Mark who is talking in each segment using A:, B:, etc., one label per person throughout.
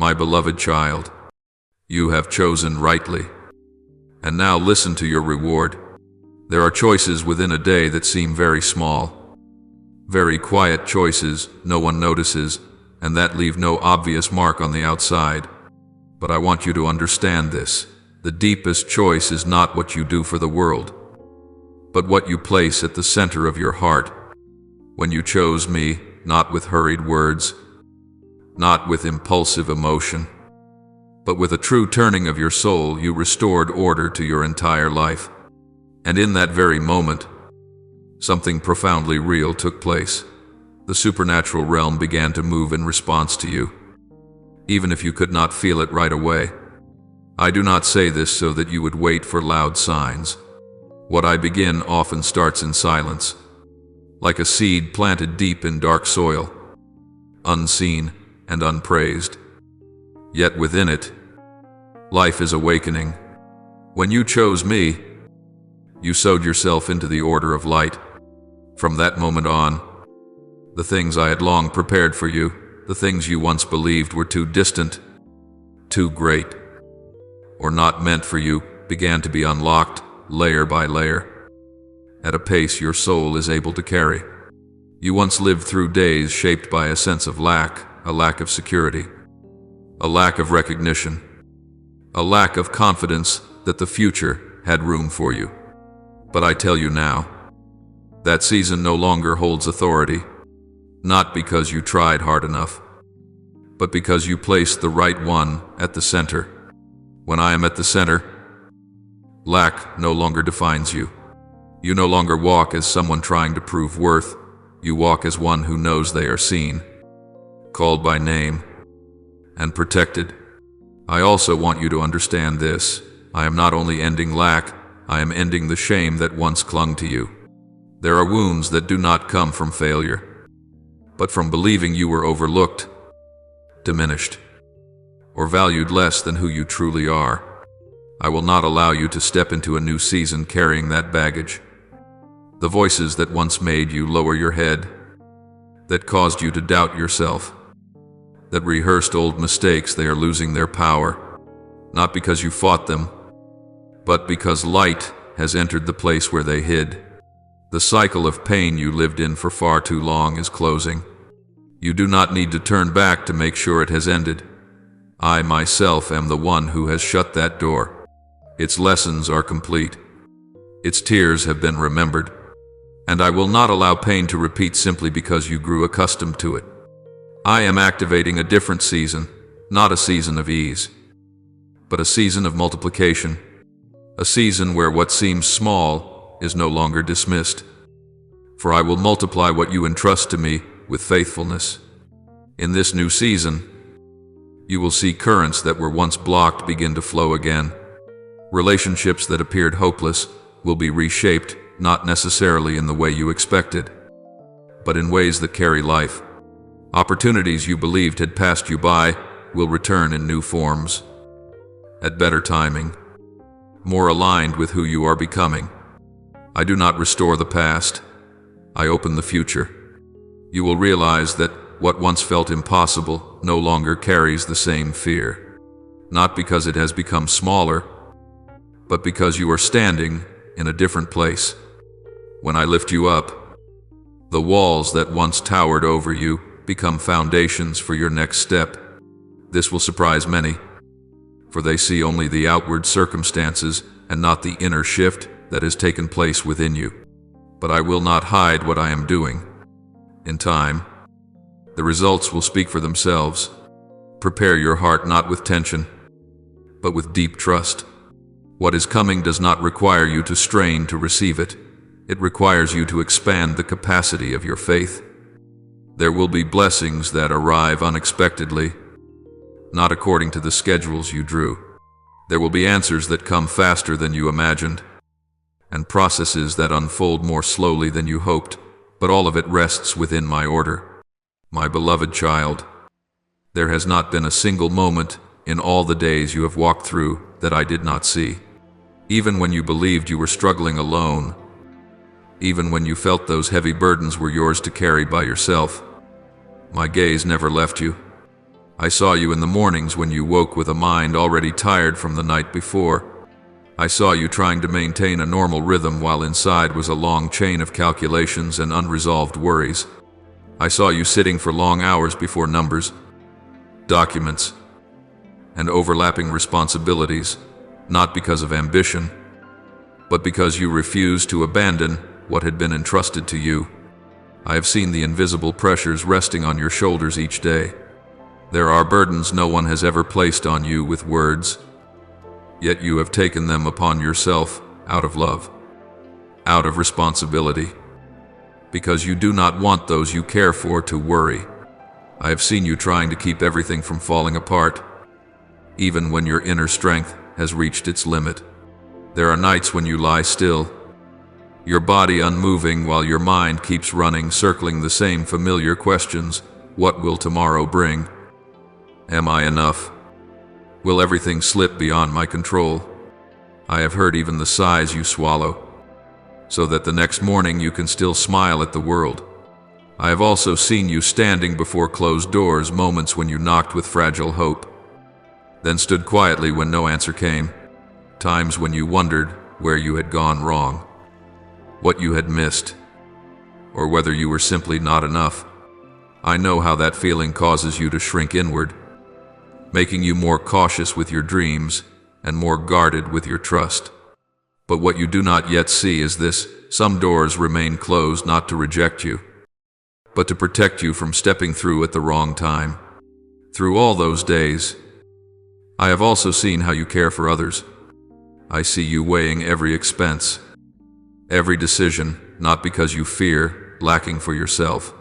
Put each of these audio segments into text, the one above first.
A: My beloved child, you have chosen rightly. And now listen to your reward. There are choices within a day that seem very small. Very quiet choices no one notices, and that leave no obvious mark on the outside. But I want you to understand this. The deepest choice is not what you do for the world, but what you place at the center of your heart. When you chose me, not with hurried words, not with impulsive emotion, but with a true turning of your soul, you restored order to your entire life. And in that very moment, something profoundly real took place. The supernatural realm began to move in response to you, even if you could not feel it right away. I do not say this so that you would wait for loud signs. What I begin often starts in silence, like a seed planted deep in dark soil, unseen and unpraised. Yet within it, life is awakening. When you chose me, you sowed yourself into the order of light. From that moment on, the things I had long prepared for you, the things you once believed were too distant, too great, or not meant for you, began to be unlocked layer by layer, at a pace your soul is able to carry. You once lived through days shaped by a sense of lack, a lack of security, a lack of recognition, a lack of confidence that the future had room for you. But I tell you now, that season no longer holds authority, not because you tried hard enough, but because you placed the right one at the center. When I am at the center, lack no longer defines you. You no longer walk as someone trying to prove worth. You walk as one who knows they are seen, called by name, and protected. I also want you to understand this. I am not only ending lack, I am ending the shame that once clung to you. There are wounds that do not come from failure, but from believing you were overlooked, diminished, or valued less than who you truly are. I will not allow you to step into a new season carrying that baggage. The voices that once made you lower your head, that caused you to doubt yourself, that rehearsed old mistakes, they are losing their power, not because you fought them, but because light has entered the place where they hid. The cycle of pain you lived in for far too long is closing. You do not need to turn back to make sure it has ended. I myself am the one who has shut that door. Its lessons are complete. Its tears have been remembered. And I will not allow pain to repeat simply because you grew accustomed to it. I am activating a different season, not a season of ease, but a season of multiplication. A season where what seems small is no longer dismissed. For I will multiply what you entrust to me with faithfulness. In this new season, you will see currents that were once blocked begin to flow again. Relationships that appeared hopeless will be reshaped, not necessarily in the way you expected, but in ways that carry life. Opportunities you believed had passed you by will return in new forms, at better timing, more aligned with who you are becoming. I do not restore the past, I open the future. You will realize that what once felt impossible no longer carries the same fear, not because it has become smaller, but because you are standing in a different place. When I lift you up, the walls that once towered over you become foundations for your next step. This will surprise many, for they see only the outward circumstances and not the inner shift that has taken place within you. But I will not hide what I am doing. In time, the results will speak for themselves. Prepare your heart not with tension, but with deep trust. What is coming does not require you to strain to receive it. It requires you to expand the capacity of your faith. There will be blessings that arrive unexpectedly, not according to the schedules you drew. There will be answers that come faster than you imagined, and processes that unfold more slowly than you hoped, but all of it rests within my order. My beloved child, there has not been a single moment in all the days you have walked through that I did not see. Even when you believed you were struggling alone, even when you felt those heavy burdens were yours to carry by yourself, my gaze never left you. I saw you in the mornings when you woke with a mind already tired from the night before. I saw you trying to maintain a normal rhythm while inside was a long chain of calculations and unresolved worries. I saw you sitting for long hours before numbers, documents, and overlapping responsibilities, not because of ambition, but because you refused to abandon what had been entrusted to you. I have seen the invisible pressures resting on your shoulders each day. There are burdens no one has ever placed on you with words, yet you have taken them upon yourself out of love, out of responsibility, because you do not want those you care for to worry. I have seen you trying to keep everything from falling apart, even when your inner strength has reached its limit. There are nights when you lie still, your body unmoving while your mind keeps running, circling the same familiar questions. What will tomorrow bring? Am I enough? Will everything slip beyond my control? I have heard even the sighs you swallow, so that the next morning you can still smile at the world. I have also seen you standing before closed doors, moments when you knocked with fragile hope, then stood quietly when no answer came, times when you wondered where you had gone wrong, what you had missed, or whether you were simply not enough. I know how that feeling causes you to shrink inward, making you more cautious with your dreams and more guarded with your trust. But what you do not yet see is this: some doors remain closed not to reject you, but to protect you from stepping through at the wrong time. Through all those days, I have also seen how you care for others. I see you weighing every expense, every decision, not because you fear lacking for yourself,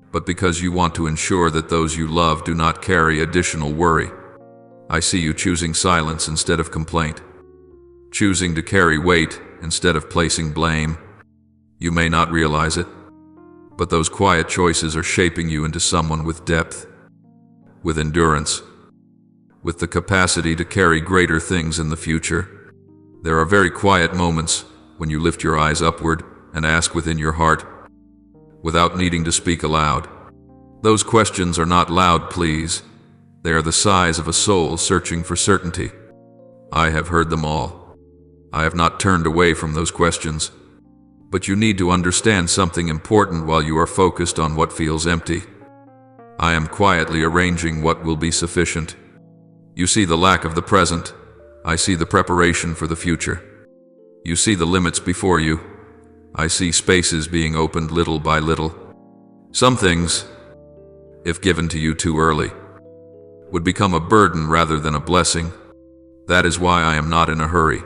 A: but because you want to ensure that those you love do not carry additional worry. I see you choosing silence instead of complaint, choosing to carry weight instead of placing blame. You may not realize it, but those quiet choices are shaping you into someone with depth, with endurance, with the capacity to carry greater things in the future. There are very quiet moments when you lift your eyes upward and ask within your heart, without needing to speak aloud. Those questions are not loud pleas. They are the sighs of a soul searching for certainty. I have heard them all. I have not turned away from those questions. But you need to understand something important while you are focused on what feels empty. I am quietly arranging what will be sufficient. You see the lack of the present. I see the preparation for the future. You see the limits before you. I see spaces being opened little by little. Some things, if given to you too early, would become a burden rather than a blessing. That is why I am not in a hurry.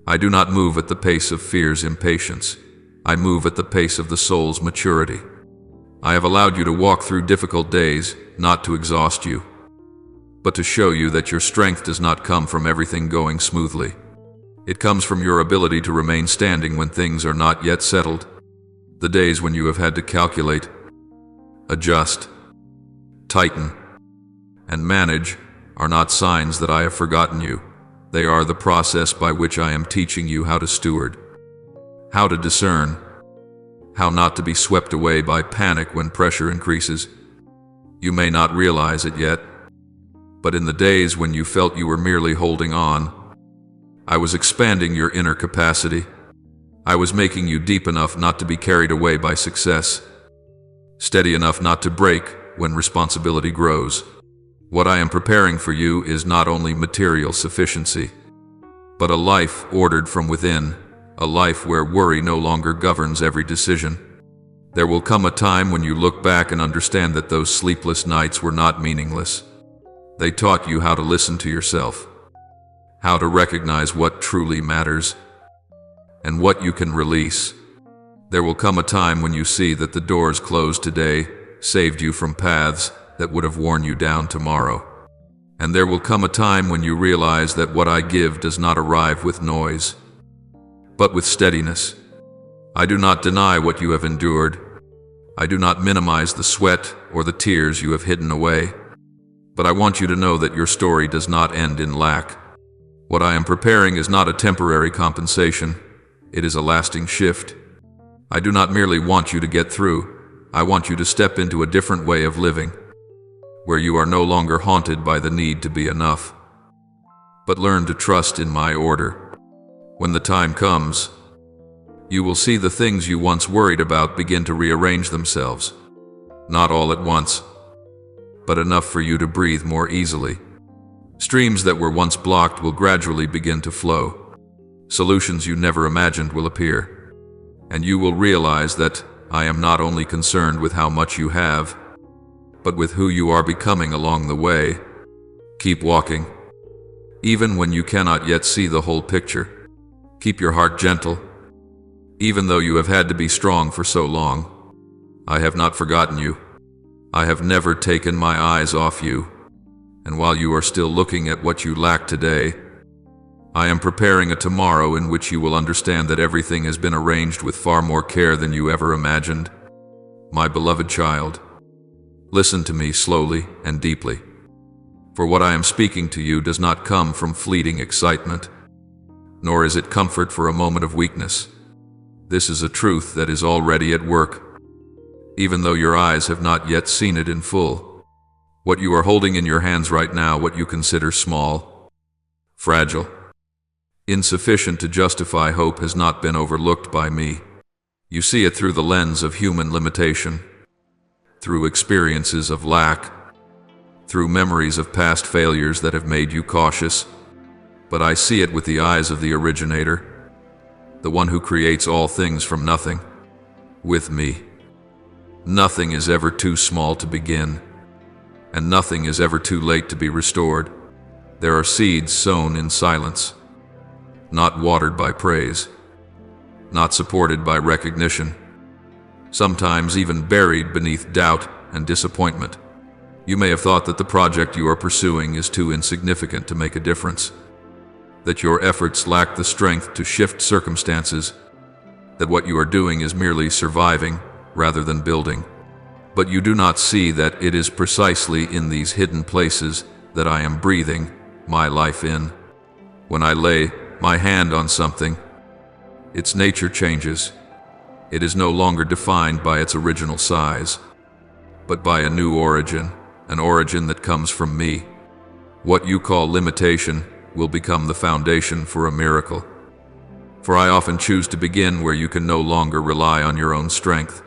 A: I do not move at the pace of fear's impatience. I move at the pace of the soul's maturity. I have allowed you to walk through difficult days, not to exhaust you, but to show you that your strength does not come from everything going smoothly. It comes from your ability to remain standing when things are not yet settled. The days when you have had to calculate, adjust, tighten, and manage are not signs that I have forgotten you. They are the process by which I am teaching you how to steward, how to discern, how not to be swept away by panic when pressure increases. You may not realize it yet, but in the days when you felt you were merely holding on, I was expanding your inner capacity. I was making you deep enough not to be carried away by success, steady enough not to break when responsibility grows. What I am preparing for you is not only material sufficiency, but a life ordered from within, a life where worry no longer governs every decision. There will come a time when you look back and understand that those sleepless nights were not meaningless. They taught you how to listen to yourself, how to recognize what truly matters, and what you can release. There will come a time when you see that the doors closed today saved you from paths that would have worn you down tomorrow. And there will come a time when you realize that what I give does not arrive with noise, but with steadiness. I do not deny what you have endured. I do not minimize the sweat or the tears you have hidden away. But I want you to know that your story does not end in lack. What I am preparing is not a temporary compensation. It is a lasting shift. I do not merely want you to get through. I want you to step into a different way of living. where you are no longer haunted by the need to be enough, but learn to trust in my order. When the time comes, you will see the things you once worried about begin to rearrange themselves. Not all at once, but enough for you to breathe more easily. Streams that were once blocked will gradually begin to flow. Solutions you never imagined will appear. And you will realize that I am not only concerned with how much you have, but with who you are becoming along the way. Keep walking, even when you cannot yet see the whole picture. Keep your heart gentle, even though you have had to be strong for so long. I have not forgotten you. I have never taken my eyes off you. And while you are still looking at what you lack today, I am preparing a tomorrow in which you will understand that everything has been arranged with far more care than you ever imagined. My beloved child, listen to me slowly and deeply. For what I am speaking to you does not come from fleeting excitement, nor is it comfort for a moment of weakness. This is a truth that is already at work, even though your eyes have not yet seen it in full. What you are holding in your hands right now, what you consider small, fragile, insufficient to justify hope, has not been overlooked by me. You see it through the lens of human limitation, through experiences of lack, through memories of past failures that have made you cautious. But I see it with the eyes of the originator, the one who creates all things from nothing. With me, nothing is ever too small to begin, and nothing is ever too late to be restored. There are seeds sown in silence, not watered by praise, not supported by recognition, sometimes even buried beneath doubt and disappointment. You may have thought that the project you are pursuing is too insignificant to make a difference, that your efforts lack the strength to shift circumstances, that what you are doing is merely surviving rather than building. But you do not see that it is precisely in these hidden places that I am breathing my life in. When I lay my hand on something, its nature changes. It is no longer defined by its original size, but by a new origin, an origin that comes from me. What you call limitation will become the foundation for a miracle. For I often choose to begin where you can no longer rely on your own strength.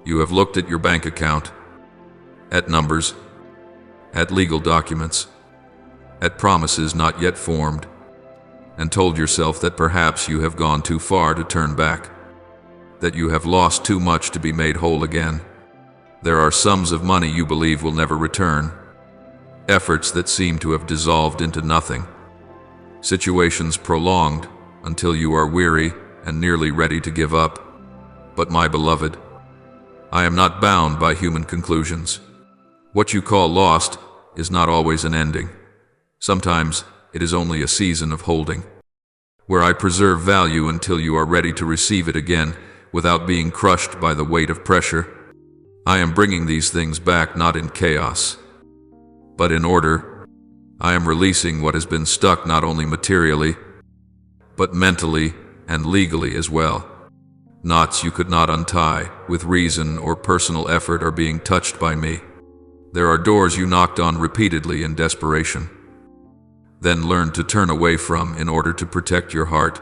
A: You have looked at your bank account, at numbers, at legal documents, at promises not yet formed, and told yourself that perhaps you have gone too far to turn back, that you have lost too much to be made whole again. There are sums of money you believe will never return, efforts that seem to have dissolved into nothing, situations prolonged until you are weary and nearly ready to give up. But my beloved, I am not bound by human conclusions. What you call lost is not always an ending. Sometimes it is only a season of holding, where I preserve value until you are ready to receive it again without being crushed by the weight of pressure. I am bringing these things back not in chaos, but in order. I am releasing what has been stuck not only materially, but mentally and legally as well. Knots you could not untie with reason or personal effort are being touched by me. There are doors you knocked on repeatedly in desperation, then learned to turn away from in order to protect your heart.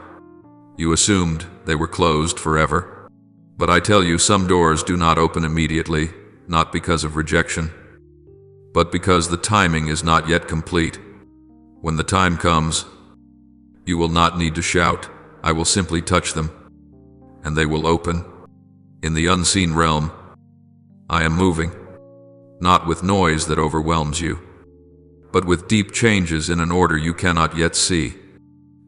A: You assumed they were closed forever. But I tell you, some doors do not open immediately, not because of rejection, but because the timing is not yet complete. When the time comes, you will not need to shout. I will simply touch them, and they will open. In the unseen realm, I am moving, not with noise that overwhelms you, but with deep changes in an order you cannot yet see.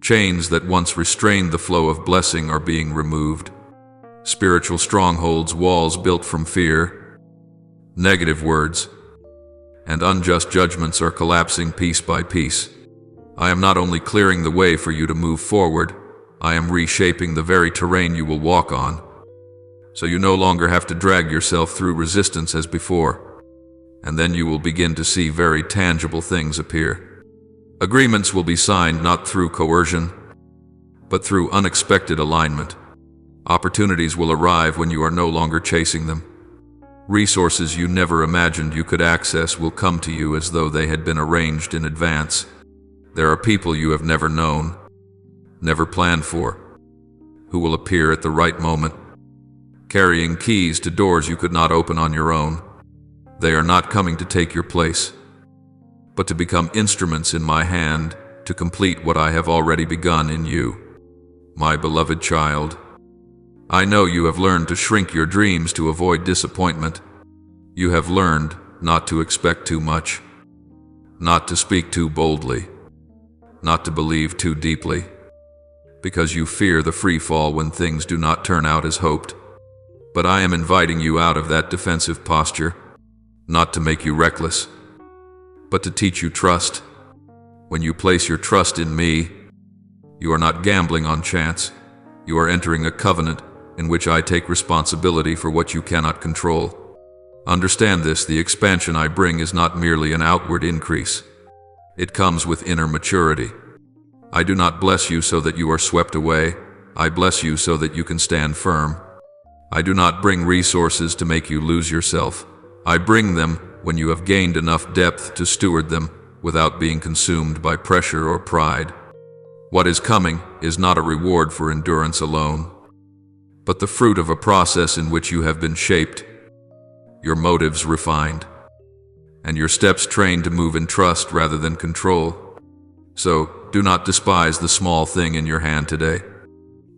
A: Chains that once restrained the flow of blessing are being removed. Spiritual strongholds, walls built from fear, negative words, and unjust judgments are collapsing piece by piece. I am not only clearing the way for you to move forward, I am reshaping the very terrain you will walk on, so you no longer have to drag yourself through resistance as before, and then you will begin to see very tangible things appear. Agreements will be signed not through coercion, but through unexpected alignment. Opportunities will arrive when you are no longer chasing them. Resources you never imagined you could access will come to you as though they had been arranged in advance. There are people you have never known, never planned for, who will appear at the right moment, carrying keys to doors you could not open on your own. They are not coming to take your place, but to become instruments in my hand to complete what I have already begun in you. My beloved child, I know you have learned to shrink your dreams to avoid disappointment. You have learned not to expect too much, not to speak too boldly, not to believe too deeply, because you fear the free fall when things do not turn out as hoped. But I am inviting you out of that defensive posture, not to make you reckless, but to teach you trust. When you place your trust in me, you are not gambling on chance. You are entering a covenant in which I take responsibility for what you cannot control. Understand this: the expansion I bring is not merely an outward increase. It comes with inner maturity. I do not bless you so that you are swept away. I bless you so that you can stand firm. I do not bring resources to make you lose yourself. I bring them when you have gained enough depth to steward them without being consumed by pressure or pride. What is coming is not a reward for endurance alone, but the fruit of a process in which you have been shaped, your motives refined, and your steps trained to move in trust rather than control. So, do not despise the small thing in your hand today.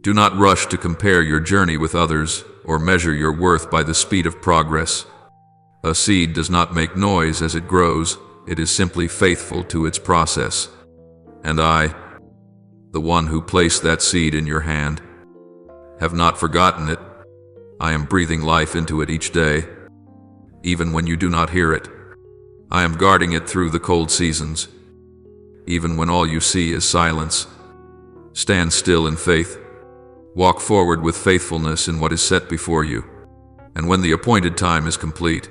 A: Do not rush to compare your journey with others or measure your worth by the speed of progress. A seed does not make noise as it grows. It is simply faithful to its process. And I, the one who placed that seed in your hand, have not forgotten it. I am breathing life into it each day, even when you do not hear it. I am guarding it through the cold seasons, even when all you see is silence. Stand still in faith. Walk forward with faithfulness in what is set before you. And when the appointed time is complete,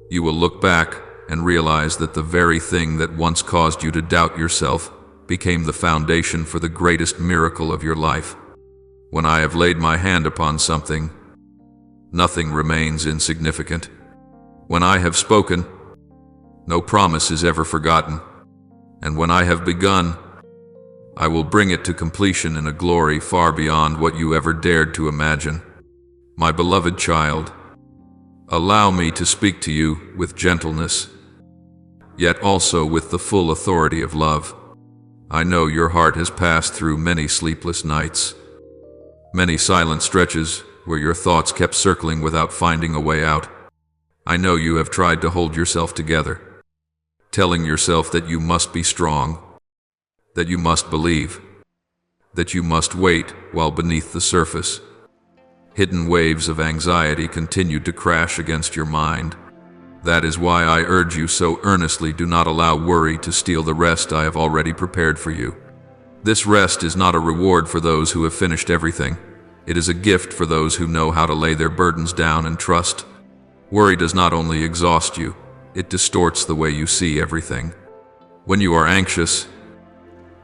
A: you will look back and realize that the very thing that once caused you to doubt yourself became the foundation for the greatest miracle of your life. When I have laid my hand upon something, nothing remains insignificant. When I have spoken, no promise is ever forgotten. And when I have begun, I will bring it to completion in a glory far beyond what you ever dared to imagine. My beloved child, allow me to speak to you with gentleness, yet also with the full authority of love. I know your heart has passed through many sleepless nights, many silent stretches where your thoughts kept circling without finding a way out. I know you have tried to hold yourself together, telling yourself that you must be strong, that you must believe, that you must wait, while beneath the surface, hidden waves of anxiety continued to crash against your mind. That is why I urge you so earnestly, do not allow worry to steal the rest I have already prepared for you. This rest is not a reward for those who have finished everything. It is a gift for those who know how to lay their burdens down and trust. Worry does not only exhaust you, it distorts the way you see everything. When you are anxious,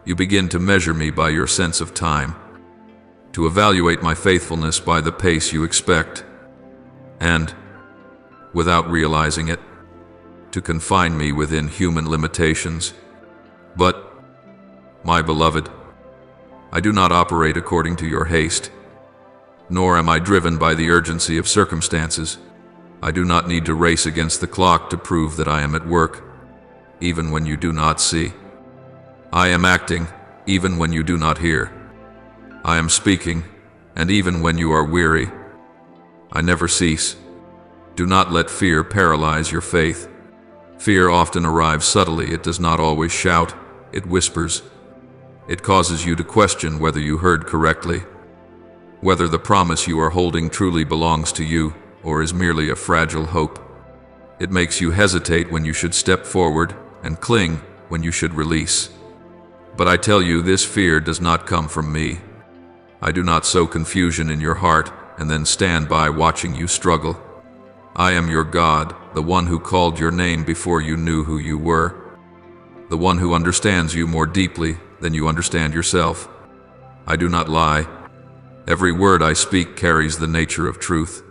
A: you begin to measure me by your sense of time, to evaluate my faithfulness by the pace you expect, and, without realizing it, to confine me within human limitations. But, my beloved, I do not operate according to your haste, nor am I driven by the urgency of circumstances. I do not need to race against the clock to prove that I am at work, even when you do not see. I am acting, even when you do not hear. I am speaking, and even when you are weary, I never cease. Do not let fear paralyze your faith. Fear often arrives subtly. It does not always shout. It whispers. It causes you to question whether you heard correctly, whether the promise you are holding truly belongs to you or is merely a fragile hope. It makes you hesitate when you should step forward and cling when you should release. But I tell you, this fear does not come from me. I do not sow confusion in your heart and then stand by watching you struggle. I am your God, the one who called your name before you knew who you were, the one who understands you more deeply than you understand yourself. I do not lie. Every word I speak carries the nature of truth.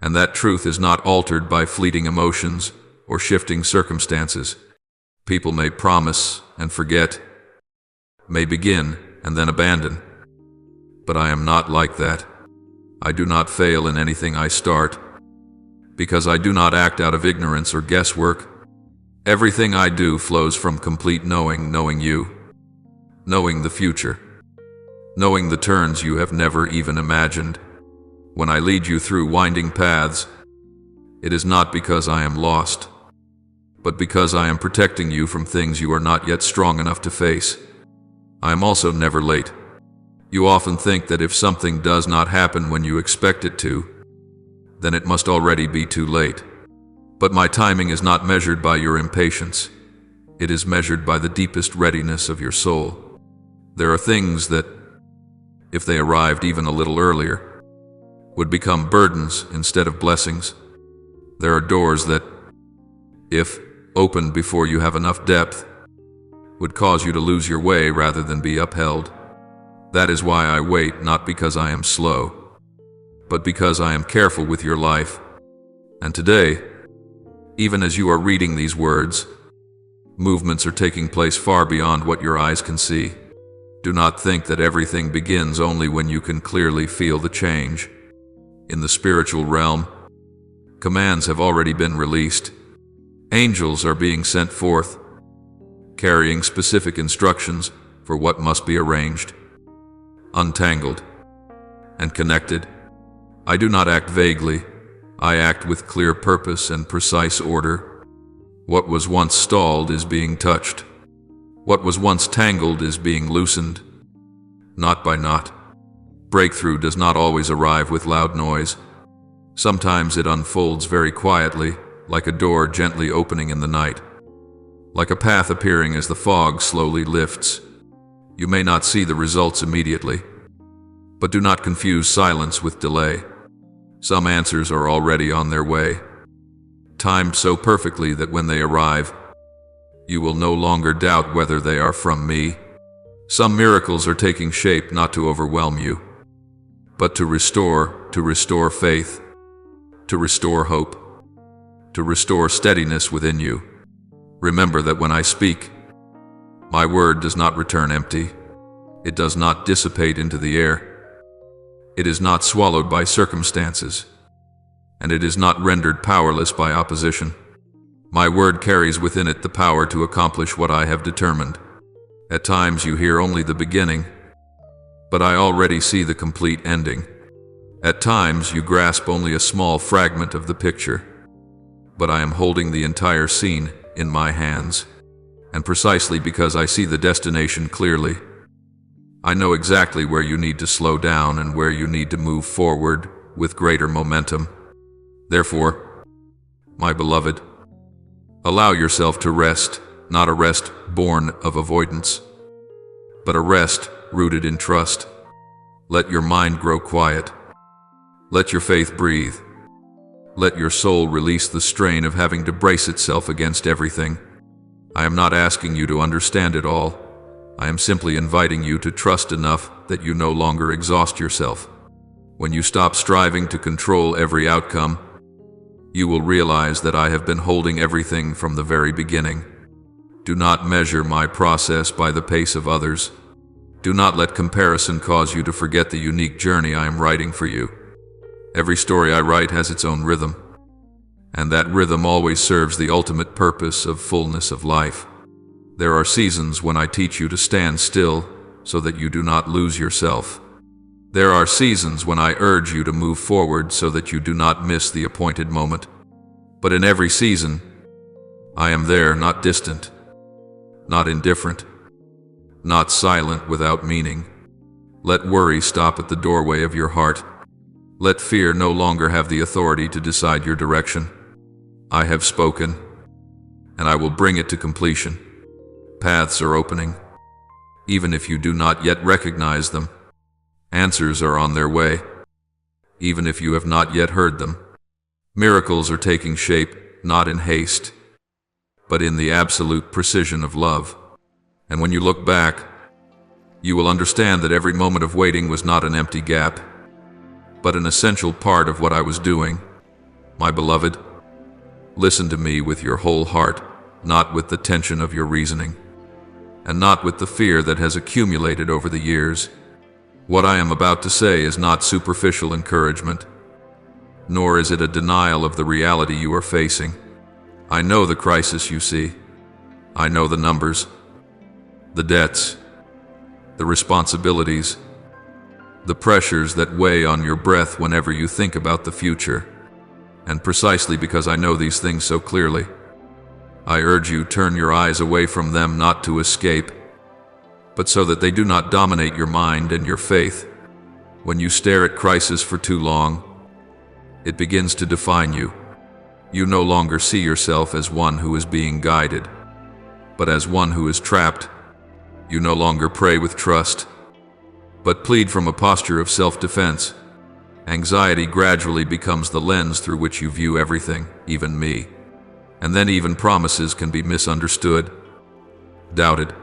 A: And that truth is not altered by fleeting emotions or shifting circumstances. People may promise and forget, may begin and then abandon. But I am not like that. I do not fail in anything I start, because I do not act out of ignorance or guesswork. Everything I do flows from complete knowing you, knowing the future, knowing the turns you have never even imagined. When I lead you through winding paths, it is not because I am lost, but because I am protecting you from things you are not yet strong enough to face. I am also never late. You often think that if something does not happen when you expect it to, then it must already be too late. But my timing is not measured by your impatience. It is measured by the deepest readiness of your soul. There are things that, if they arrived even a little earlier, would become burdens instead of blessings. There are doors that, if opened before you have enough depth, would cause you to lose your way rather than be upheld. That is why I wait, not because I am slow, but because I am careful with your life. And today, even as you are reading these words, movements are taking place far beyond what your eyes can see. Do not think that everything begins only when you can clearly feel the change. In the spiritual realm, commands have already been released. Angels are being sent forth, carrying specific instructions for what must be arranged, untangled, and connected. I do not act vaguely. I act with clear purpose and precise order. What was once stalled is being touched. What was once tangled is being loosened, knot by knot. Breakthrough does not always arrive with loud noise. Sometimes it unfolds very quietly, like a door gently opening in the night, like a path appearing as the fog slowly lifts. You may not see the results immediately, but do not confuse silence with delay. Some answers are already on their way, timed so perfectly that when they arrive, you will no longer doubt whether they are from me. Some miracles are taking shape not to overwhelm you, but to restore faith, to restore hope, to restore steadiness within you. Remember that when I speak, my word does not return empty. It does not dissipate into the air. It is not swallowed by circumstances, and it is not rendered powerless by opposition. My word carries within it the power to accomplish what I have determined. At times you hear only the beginning, but I already see the complete ending. At times you grasp only a small fragment of the picture, but I am holding the entire scene in my hands. And precisely because I see the destination clearly, I know exactly where you need to slow down and where you need to move forward with greater momentum. Therefore, my beloved, allow yourself to rest, not a rest born of avoidance, but a rest rooted in trust. Let your mind grow quiet. Let your faith breathe. Let your soul release the strain of having to brace itself against everything. I am not asking you to understand it all. I am simply inviting you to trust enough that you no longer exhaust yourself. When you stop striving to control every outcome, you will realize that I have been holding everything from the very beginning. Do not measure my process by the pace of others. Do not let comparison cause you to forget the unique journey I am writing for you. Every story I write has its own rhythm, and that rhythm always serves the ultimate purpose of fullness of life. There are seasons when I teach you to stand still so that you do not lose yourself. There are seasons when I urge you to move forward so that you do not miss the appointed moment. But in every season, I am there, not distant, not indifferent, not silent without meaning. Let worry stop at the doorway of your heart. Let fear no longer have the authority to decide your direction. I have spoken, and I will bring it to completion. Paths are opening, even if you do not yet recognize them. Answers are on their way, even if you have not yet heard them. Miracles are taking shape, not in haste, but in the absolute precision of love. And when you look back, you will understand that every moment of waiting was not an empty gap, but an essential part of what I was doing. My beloved, listen to me with your whole heart, not with the tension of your reasoning, and not with the fear that has accumulated over the years. What I am about to say is not superficial encouragement, nor is it a denial of the reality you are facing. I know the crisis you see. I know the numbers, the debts, the responsibilities, the pressures that weigh on your breath whenever you think about the future. And precisely because I know these things so clearly, I urge you turn your eyes away from them, not to escape, but so that they do not dominate your mind and your faith. When you stare at crisis for too long, it begins to define you. You no longer see yourself as one who is being guided, but as one who is trapped. You no longer pray with trust, but plead from a posture of self-defense. Anxiety gradually becomes the lens through which you view everything, even me. And then even promises can be misunderstood, doubted,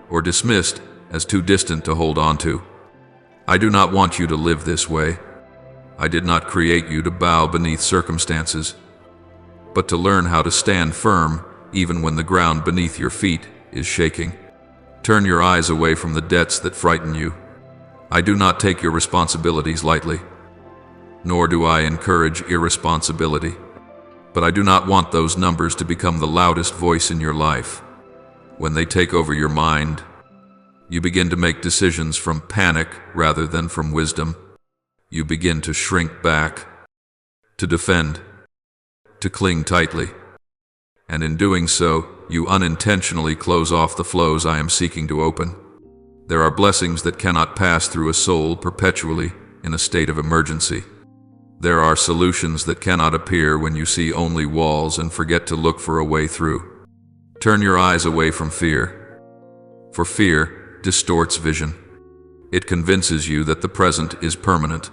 A: or dismissed as too distant to hold on to. I do not want you to live this way. I did not create you to bow beneath circumstances, but to learn how to stand firm even when the ground beneath your feet is shaking. Turn your eyes away from the debts that frighten you. I do not take your responsibilities lightly, nor do I encourage irresponsibility. But I do not want those numbers to become the loudest voice in your life. When they take over your mind, you begin to make decisions from panic rather than from wisdom. You begin to shrink back, to defend, to cling tightly. And in doing so, you unintentionally close off the flows I am seeking to open. There are blessings that cannot pass through a soul perpetually in a state of emergency. There are solutions that cannot appear when you see only walls and forget to look for a way through. Turn your eyes away from fear, for fear distorts vision. It convinces you that the present is permanent,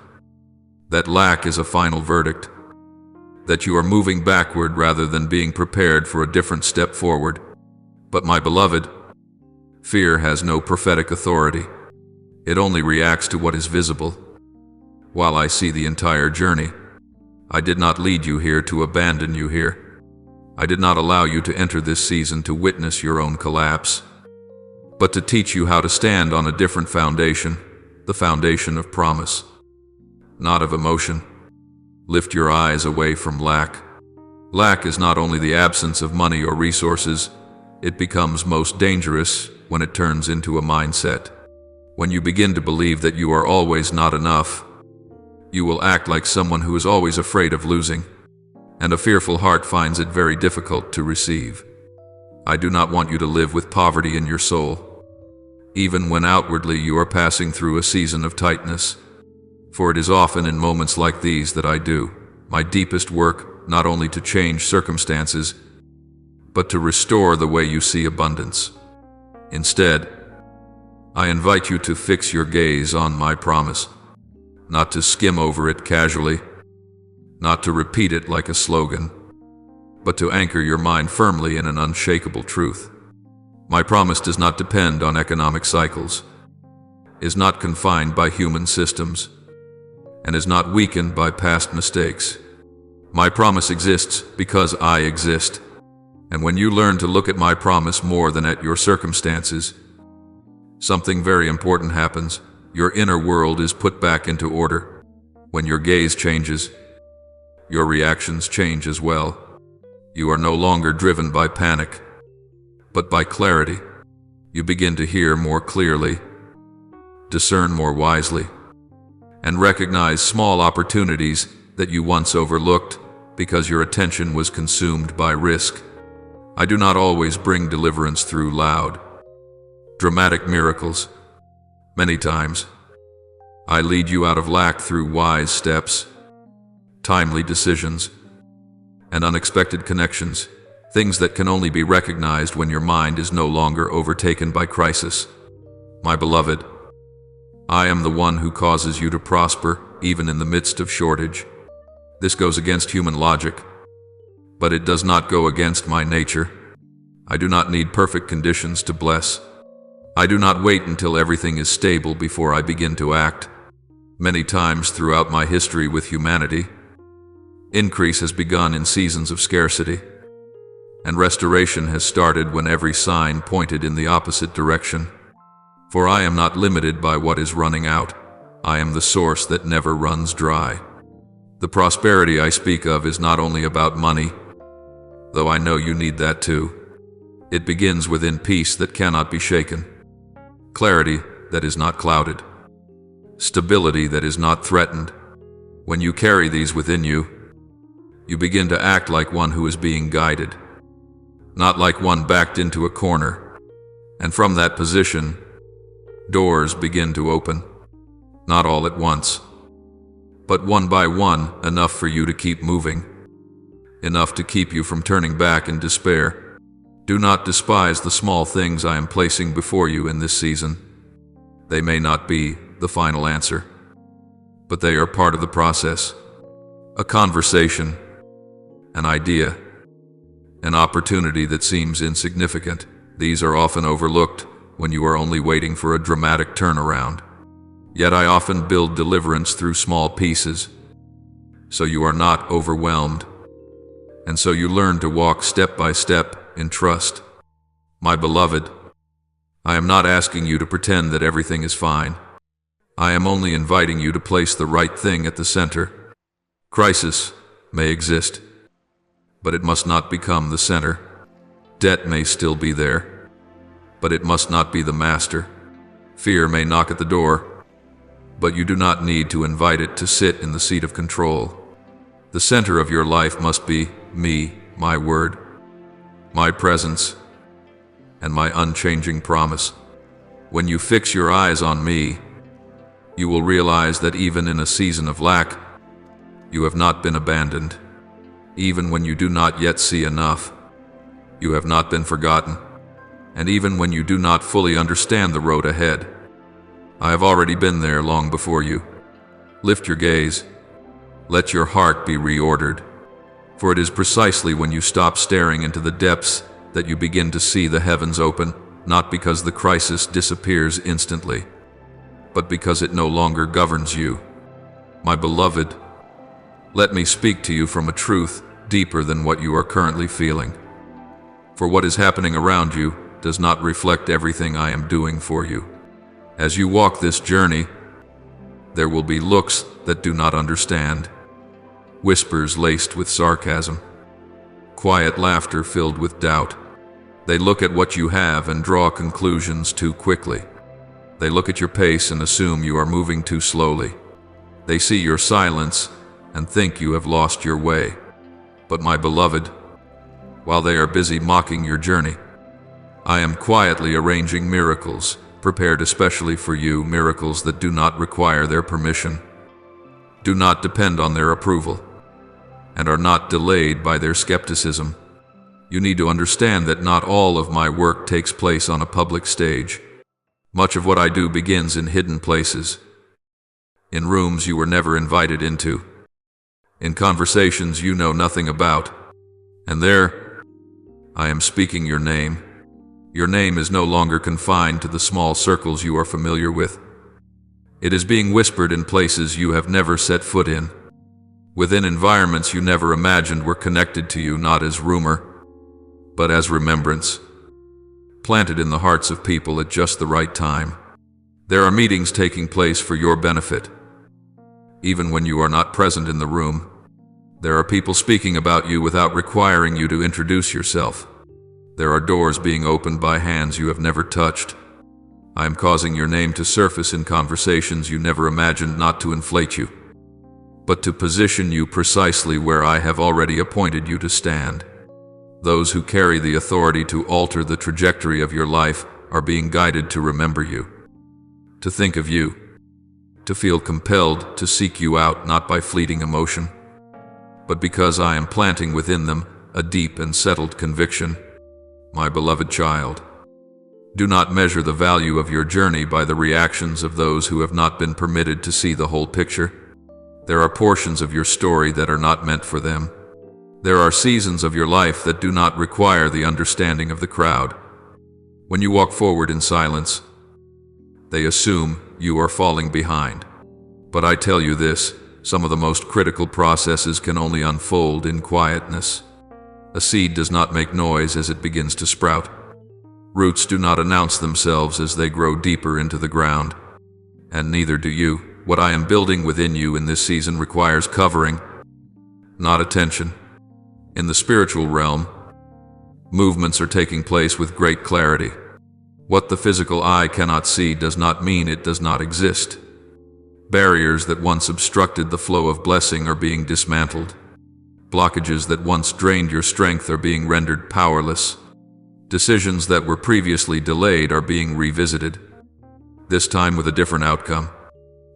A: that lack is a final verdict, that you are moving backward rather than being prepared for a different step forward. But my beloved, fear has no prophetic authority. It only reacts to what is visible. While I see the entire journey, I did not lead you here to abandon you here. I did not allow you to enter this season to witness your own collapse, but to teach you how to stand on a different foundation, the foundation of promise, not of emotion. Lift your eyes away from lack. Lack is not only the absence of money or resources, it becomes most dangerous when it turns into a mindset. When you begin to believe that you are always not enough, you will act like someone who is always afraid of losing, and a fearful heart finds it very difficult to receive. I do not want you to live with poverty in your soul, even when outwardly you are passing through a season of tightness. For it is often in moments like these that I do my deepest work, not only to change circumstances, but to restore the way you see abundance. Instead, I invite you to fix your gaze on my promise, not to skim over it casually, not to repeat it like a slogan, but to anchor your mind firmly in an unshakable truth. My promise does not depend on economic cycles, is not confined by human systems, and is not weakened by past mistakes. My promise exists because I exist, and when you learn to look at my promise more than at your circumstances, something very important happens. Your inner world is put back into order. When your gaze changes, your reactions change as well. You are no longer driven by panic, but by clarity. You begin to hear more clearly, discern more wisely, and recognize small opportunities that you once overlooked because your attention was consumed by risk. I do not always bring deliverance through loud, dramatic miracles. Many times, I lead you out of lack through wise steps, timely decisions, and unexpected connections, things that can only be recognized when your mind is no longer overtaken by crisis. My beloved, I am the one who causes you to prosper even in the midst of shortage. This goes against human logic, but it does not go against my nature. I do not need perfect conditions to bless. I do not wait until everything is stable before I begin to act. Many times throughout my history with humanity, Increase has begun in seasons of scarcity, and restoration has started when every sign pointed in the opposite direction. For I am not limited by what is running out. I am the source that never runs dry. The prosperity I speak of is not only about money, though I know you need that too. It begins within peace that cannot be shaken, clarity that is not clouded, stability that is not threatened. When you carry these within you, you begin to act like one who is being guided, not like one backed into a corner. And from that position, doors begin to open, not all at once, but one by one, enough for you to keep moving, enough to keep you from turning back in despair. Do not despise the small things I am placing before you in this season. They may not be the final answer, but they are part of the process. A conversation, an idea, an opportunity that seems insignificant. These are often overlooked when you are only waiting for a dramatic turnaround. Yet I often build deliverance through small pieces, so you are not overwhelmed, and so you learn to walk step by step in trust. My beloved, I am not asking you to pretend that everything is fine. I am only inviting you to place the right thing at the center. Crisis may exist, but it must not become the center. Debt may still be there, but it must not be the master. Fear may knock at the door, but you do not need to invite it to sit in the seat of control. The center of your life must be me, my word, my presence, and my unchanging promise. When you fix your eyes on me, you will realize that even in a season of lack, you have not been abandoned. Even when you do not yet see enough, you have not been forgotten. And even when you do not fully understand the road ahead, I have already been there long before you. Lift your gaze. Let your heart be reordered. For it is precisely when you stop staring into the depths that you begin to see the heavens open, not because the crisis disappears instantly, but because it no longer governs you. My beloved, let me speak to you from a truth deeper than what you are currently feeling. For what is happening around you does not reflect everything I am doing for you. As you walk this journey, there will be looks that do not understand, whispers laced with sarcasm, quiet laughter filled with doubt. They look at what you have and draw conclusions too quickly. They look at your pace and assume you are moving too slowly. They see your silence and think you have lost your way. But my beloved, while they are busy mocking your journey, I am quietly arranging miracles, prepared especially for you, miracles that do not require their permission, do not depend on their approval, and are not delayed by their skepticism. You need to understand that not all of my work takes place on a public stage. Much of what I do begins in hidden places, in rooms you were never invited into, in conversations you know nothing about. And there, I am speaking your name. Your name is no longer confined to the small circles you are familiar with. It is being whispered in places you have never set foot in, within environments you never imagined were connected to you, not as rumor, but as remembrance, planted in the hearts of people at just the right time. There are meetings taking place for your benefit. Even when you are not present in the room, there are people speaking about you without requiring you to introduce yourself. There are doors being opened by hands you have never touched. I am causing your name to surface in conversations you never imagined, not to inflate you, but to position you precisely where I have already appointed you to stand. Those who carry the authority to alter the trajectory of your life are being guided to remember you, to think of you, to feel compelled to seek you out, not by fleeting emotion, but because I am planting within them a deep and settled conviction. My beloved child, do not measure the value of your journey by the reactions of those who have not been permitted to see the whole picture. There are portions of your story that are not meant for them. There are seasons of your life that do not require the understanding of the crowd. When you walk forward in silence, they assume you are falling behind. But I tell you this, Some of the most critical processes can only unfold in quietness. A seed does not make noise as it begins to sprout. Roots do not announce themselves as they grow deeper into the ground. And neither do you. What I am building within you in this season requires covering, not attention. In the spiritual realm, movements are taking place with great clarity. What the physical eye cannot see does not mean it does not exist. Barriers that once obstructed the flow of blessing are being dismantled. Blockages that once drained your strength are being rendered powerless. Decisions that were previously delayed are being revisited, this time with a different outcome.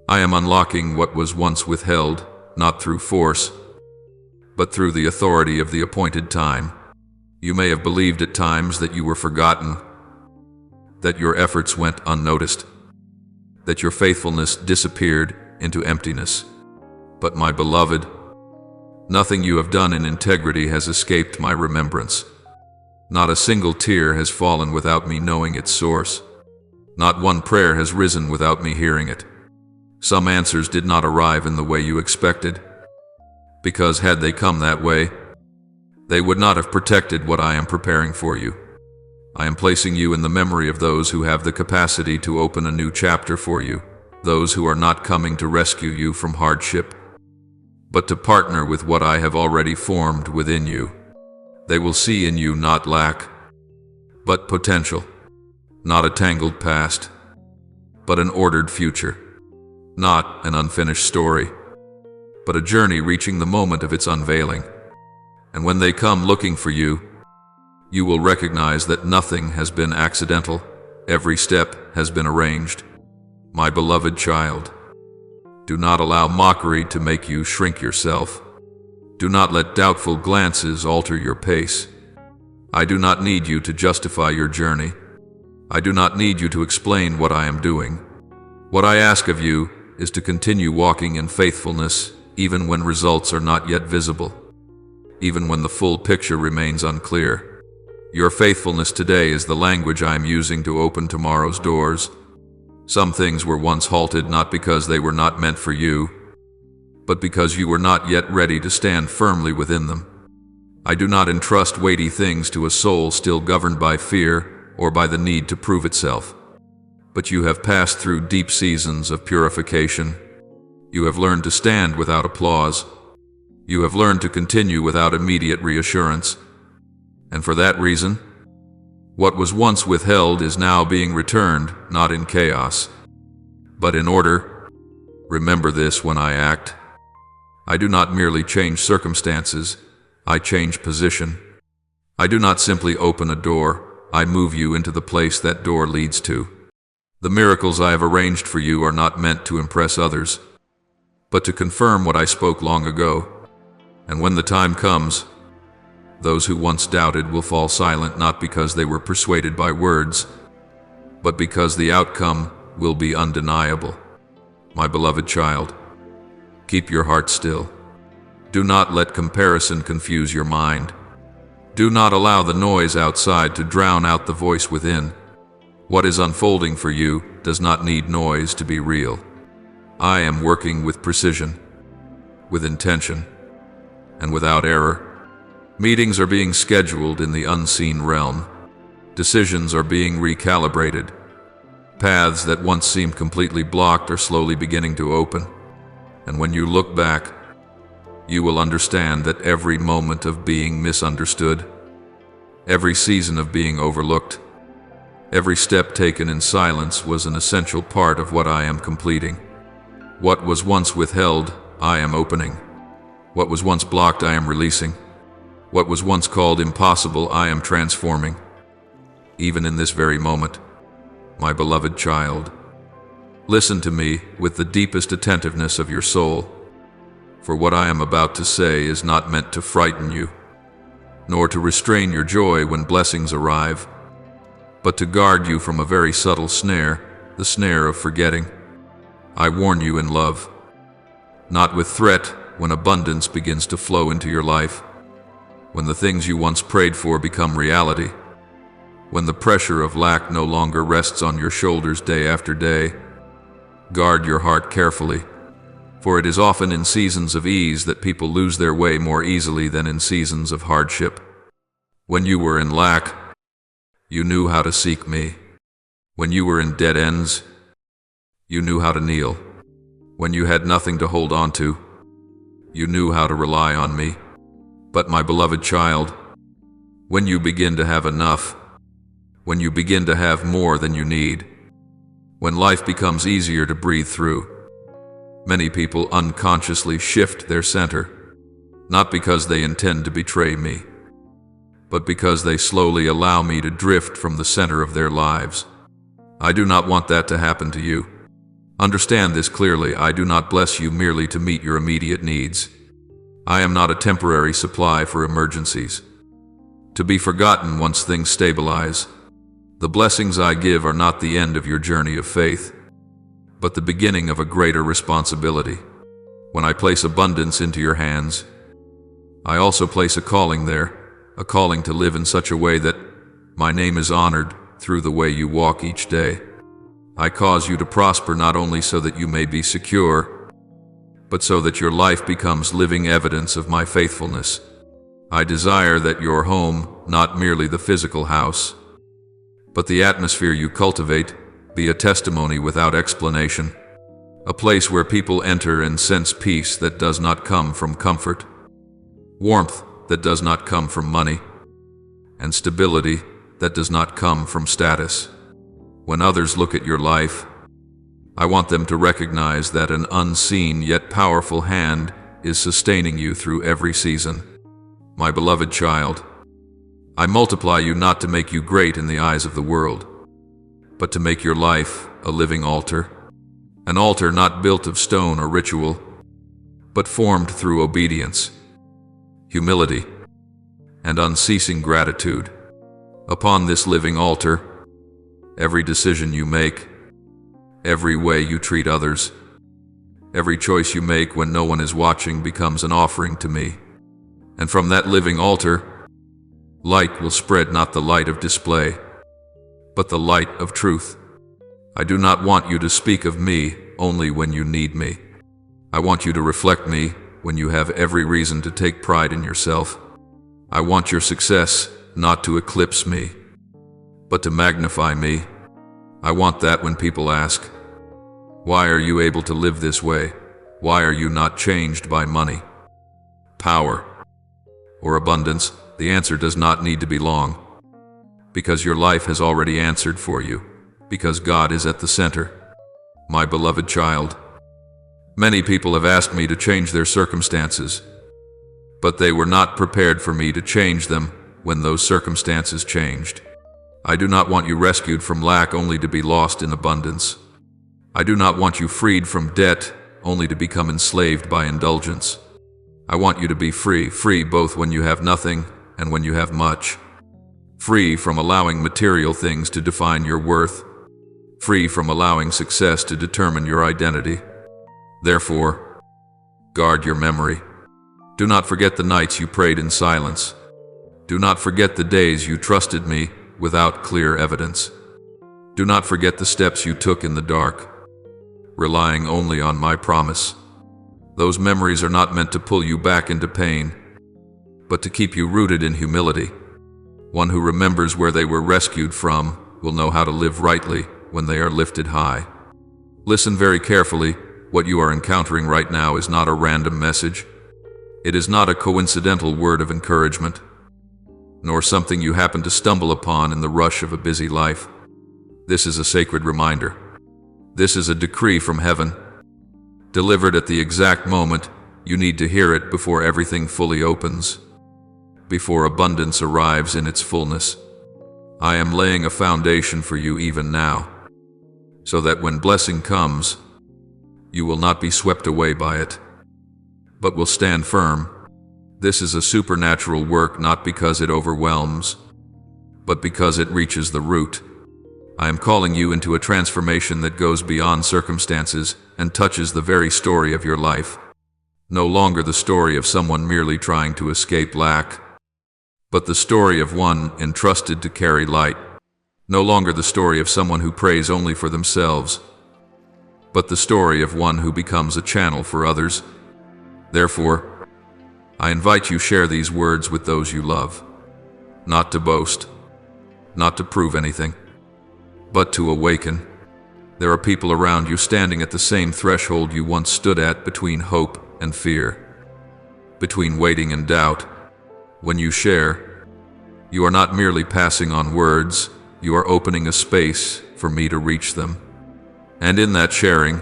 A: I am unlocking what was once withheld, not through force, but through the authority of the appointed time. You may have believed at times that you were forgotten, that your efforts went unnoticed, that your faithfulness disappeared into emptiness. But my beloved, nothing you have done in integrity has escaped my remembrance. Not a single tear has fallen without me knowing its source. Not one prayer has risen without me hearing it. Some answers did not arrive in the way you expected, because had they come that way, they would not have protected what I am preparing for you. I am placing you in the memory of those who have the capacity to open a new chapter for you, those who are not coming to rescue you from hardship, but to partner with what I have already formed within you. They will see in you not lack, but potential, not a tangled past, but an ordered future, not an unfinished story, but a journey reaching the moment of its unveiling. And when they come looking for you, you will recognize that nothing has been accidental. Every step has been arranged. My beloved child, do not allow mockery to make you shrink yourself. Do not let doubtful glances alter your pace. I do not need you to justify your journey. I do not need you to explain what I am doing. What I ask of you is to continue walking in faithfulness even when results are not yet visible, even when the full picture remains unclear. Your faithfulness today is the language I am using to open tomorrow's doors. Some things were once halted not because they were not meant for you, but because you were not yet ready to stand firmly within them. I do not entrust weighty things to a soul still governed by fear or by the need to prove itself. But you have passed through deep seasons of purification. You have learned to stand without applause. You have learned to continue without immediate reassurance. And for that reason, what was once withheld is now being returned, not in chaos, but in order. Remember this when I act. I do not merely change circumstances, I change position. I do not simply open a door, I move you into the place that door leads to. The miracles I have arranged for you are not meant to impress others, but to confirm what I spoke long ago. And when the time comes, those who once doubted will fall silent not because they were persuaded by words, but because the outcome will be undeniable. My beloved child, keep your heart still. Do not let comparison confuse your mind. Do not allow the noise outside to drown out the voice within. What is unfolding for you does not need noise to be real. I am working with precision, with intention, and without error. Meetings are being scheduled in the unseen realm. Decisions are being recalibrated. Paths that once seemed completely blocked are slowly beginning to open. And when you look back, you will understand that every moment of being misunderstood, every season of being overlooked, every step taken in silence was an essential part of what I am completing. What was once withheld, I am opening. What was once blocked, I am releasing. What was once called impossible, I am transforming. Even in this very moment, my beloved child, listen to me with the deepest attentiveness of your soul, for what I am about to say is not meant to frighten you, nor to restrain your joy when blessings arrive, but to guard you from a very subtle snare, the snare of forgetting. I warn you in love, not with threat, when abundance begins to flow into your life. When the things you once prayed for become reality, when the pressure of lack no longer rests on your shoulders day after day, guard your heart carefully. For it is often in seasons of ease that people lose their way more easily than in seasons of hardship. When you were in lack, you knew how to seek me. When you were in dead ends, you knew how to kneel. When you had nothing to hold on to, you knew how to rely on me. But my beloved child, when you begin to have enough, when you begin to have more than you need, when life becomes easier to breathe through, many people unconsciously shift their center, not because they intend to betray me, but because they slowly allow me to drift from the center of their lives. I do not want that to happen to you. Understand this clearly. I do not bless you merely to meet your immediate needs. I am not a temporary supply for emergencies, to be forgotten once things stabilize. The blessings I give are not the end of your journey of faith, but the beginning of a greater responsibility. When I place abundance into your hands, I also place a calling there, a calling to live in such a way that my name is honored through the way you walk each day. I cause you to prosper not only so that you may be secure, but so that your life becomes living evidence of my faithfulness. I desire that your home, not merely the physical house, but the atmosphere you cultivate, be a testimony without explanation, a place where people enter and sense peace that does not come from comfort, warmth that does not come from money, and stability that does not come from status. When others look at your life, I want them to recognize that an unseen yet powerful hand is sustaining you through every season. My beloved child, I multiply you not to make you great in the eyes of the world, but to make your life a living altar, an altar not built of stone or ritual, but formed through obedience, humility, and unceasing gratitude. Upon this living altar, every decision you make, every way you treat others, every choice you make when no one is watching becomes an offering to me. And from that living altar, light will spread, not the light of display, but the light of truth. I do not want you to speak of me only when you need me. I want you to reflect me when you have every reason to take pride in yourself. I want your success not to eclipse me, but to magnify me. I want that when people ask, why are you able to live this way? Why are you not changed by money, power, or abundance? The answer does not need to be long, because your life has already answered for you, because God is at the center. My beloved child, many people have asked me to change their circumstances, but they were not prepared for me to change them when those circumstances changed. I do not want you rescued from lack only to be lost in abundance. I do not want you freed from debt only to become enslaved by indulgence. I want you to be free both when you have nothing and when you have much. Free from allowing material things to define your worth. Free from allowing success to determine your identity. Therefore, guard your memory. Do not forget the nights you prayed in silence. Do not forget the days you trusted me without clear evidence. Do not forget the steps you took in the dark, relying only on my promise. Those memories are not meant to pull you back into pain, but to keep you rooted in humility. One who remembers where they were rescued from will know how to live rightly when they are lifted high. Listen very carefully. What you are encountering right now is not a random message. It is not a coincidental word of encouragement, nor something you happen to stumble upon in the rush of a busy life. This is a sacred reminder. This is a decree from heaven, delivered at the exact moment you need to hear it before everything fully opens, before abundance arrives in its fullness. I am laying a foundation for you even now, so that when blessing comes, you will not be swept away by it, but will stand firm. This is a supernatural work not because it overwhelms, but because it reaches the root. I am calling you into a transformation that goes beyond circumstances and touches the very story of your life. No longer the story of someone merely trying to escape lack, but the story of one entrusted to carry light. No longer the story of someone who prays only for themselves, but the story of one who becomes a channel for others. Therefore, I invite you share these words with those you love, not to boast, not to prove anything, but to awaken. There are people around you standing at the same threshold you once stood at, between hope and fear, between waiting and doubt. When you share, you are not merely passing on words, you are opening a space for me to reach them. And in that sharing,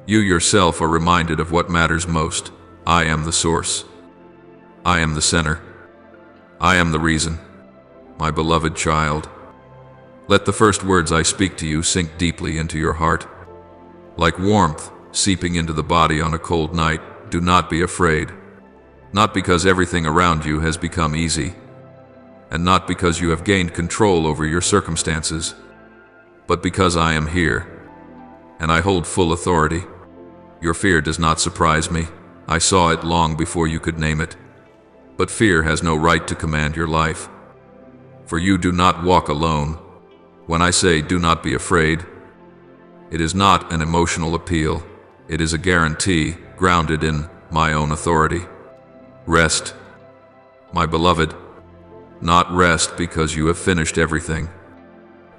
A: you yourself are reminded of what matters most. I am the source. I am the center. I am the reason. My beloved child, let the first words I speak to you sink deeply into your heart. Like warmth seeping into the body on a cold night, do not be afraid. Not because everything around you has become easy, and not because you have gained control over your circumstances, but because I am here, and I hold full authority. Your fear does not surprise me. I saw it long before you could name it. But fear has no right to command your life. For you do not walk alone. When I say do not be afraid, it is not an emotional appeal. It is a guarantee grounded in my own authority. Rest, my beloved, not rest because you have finished everything,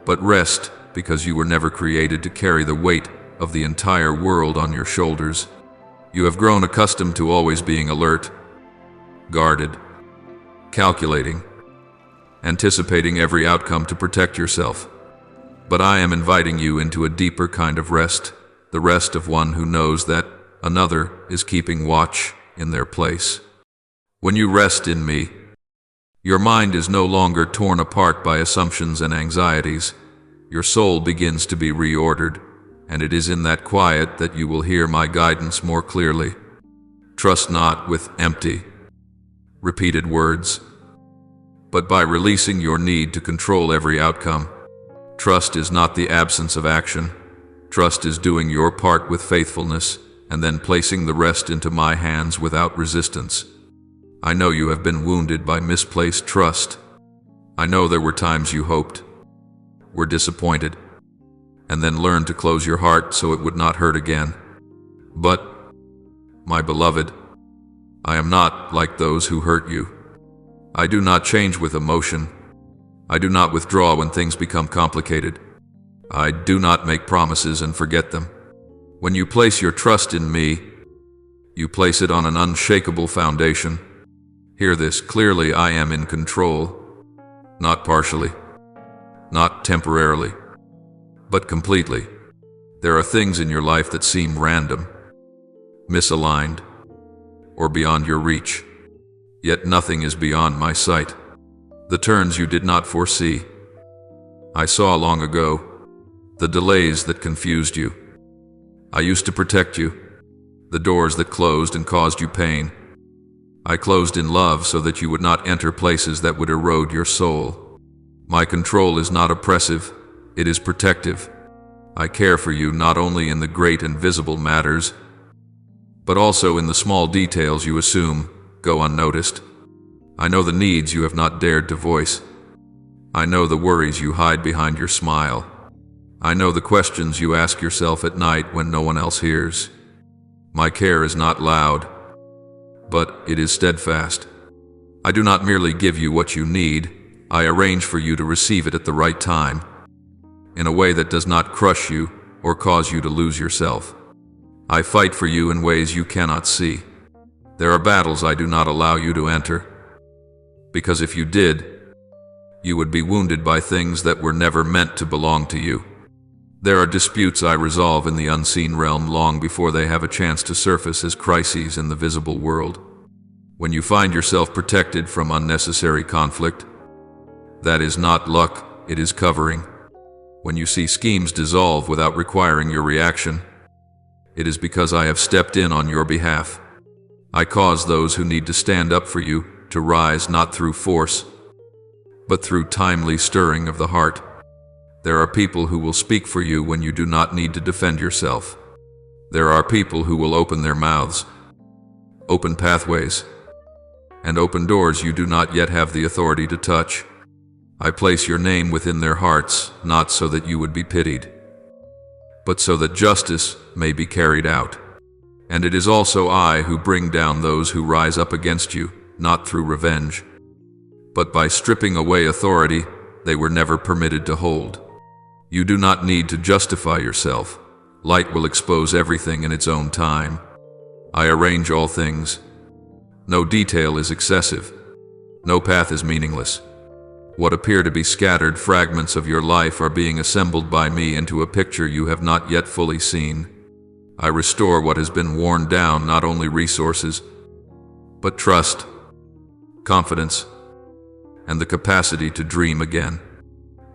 A: but rest because you were never created to carry the weight of the entire world on your shoulders. You have grown accustomed to always being alert, guarded, calculating, anticipating every outcome to protect yourself. But I am inviting you into a deeper kind of rest, the rest of one who knows that another is keeping watch in their place. When you rest in me, your mind is no longer torn apart by assumptions and anxieties. Your soul begins to be reordered, and it is in that quiet that you will hear my guidance more clearly. Trust not with empty, repeated words, but by releasing your need to control every outcome. Trust is not the absence of action. Trust is doing your part with faithfulness, and then placing the rest into my hands without resistance. I know you have been wounded by misplaced trust. I know there were times you hoped, were disappointed, and then learned to close your heart so it would not hurt again. But, my beloved, I am not like those who hurt you. I do not change with emotion. I do not withdraw when things become complicated. I do not make promises and forget them. When you place your trust in me, you place it on an unshakable foundation. Hear this clearly: I am in control, not partially, not temporarily, but completely. There are things in your life that seem random, misaligned, or beyond your reach. Yet nothing is beyond my sight. The turns you did not foresee, I saw long ago. The delays that confused you, I used to protect you. The doors that closed and caused you pain, I closed in love so that you would not enter places that would erode your soul. My control is not oppressive, it is protective. I care for you not only in the great and visible matters, but also in the small details you assume go unnoticed. I know the needs you have not dared to voice. I know the worries you hide behind your smile. I know the questions you ask yourself at night when no one else hears. My care is not loud, but it is steadfast. I do not merely give you what you need, I arrange for you to receive it at the right time, in a way that does not crush you or cause you to lose yourself. I fight for you in ways you cannot see. There are battles I do not allow you to enter, because if you did, you would be wounded by things that were never meant to belong to you. There are disputes I resolve in the unseen realm long before they have a chance to surface as crises in the visible world. When you find yourself protected from unnecessary conflict, that is not luck, it is covering. When you see schemes dissolve without requiring your reaction, it is because I have stepped in on your behalf. I cause those who need to stand up for you to rise not through force, but through timely stirring of the heart. There are people who will speak for you when you do not need to defend yourself. There are people who will open their mouths, open pathways, and open doors you do not yet have the authority to touch. I place your name within their hearts, not so that you would be pitied, but so that justice may be carried out. And it is also I who bring down those who rise up against you, not through revenge, but by stripping away authority they were never permitted to hold. You do not need to justify yourself. Light will expose everything in its own time. I arrange all things. No detail is excessive. No path is meaningless. What appear to be scattered fragments of your life are being assembled by me into a picture you have not yet fully seen. I restore what has been worn down, not only resources, but trust, confidence, and the capacity to dream again.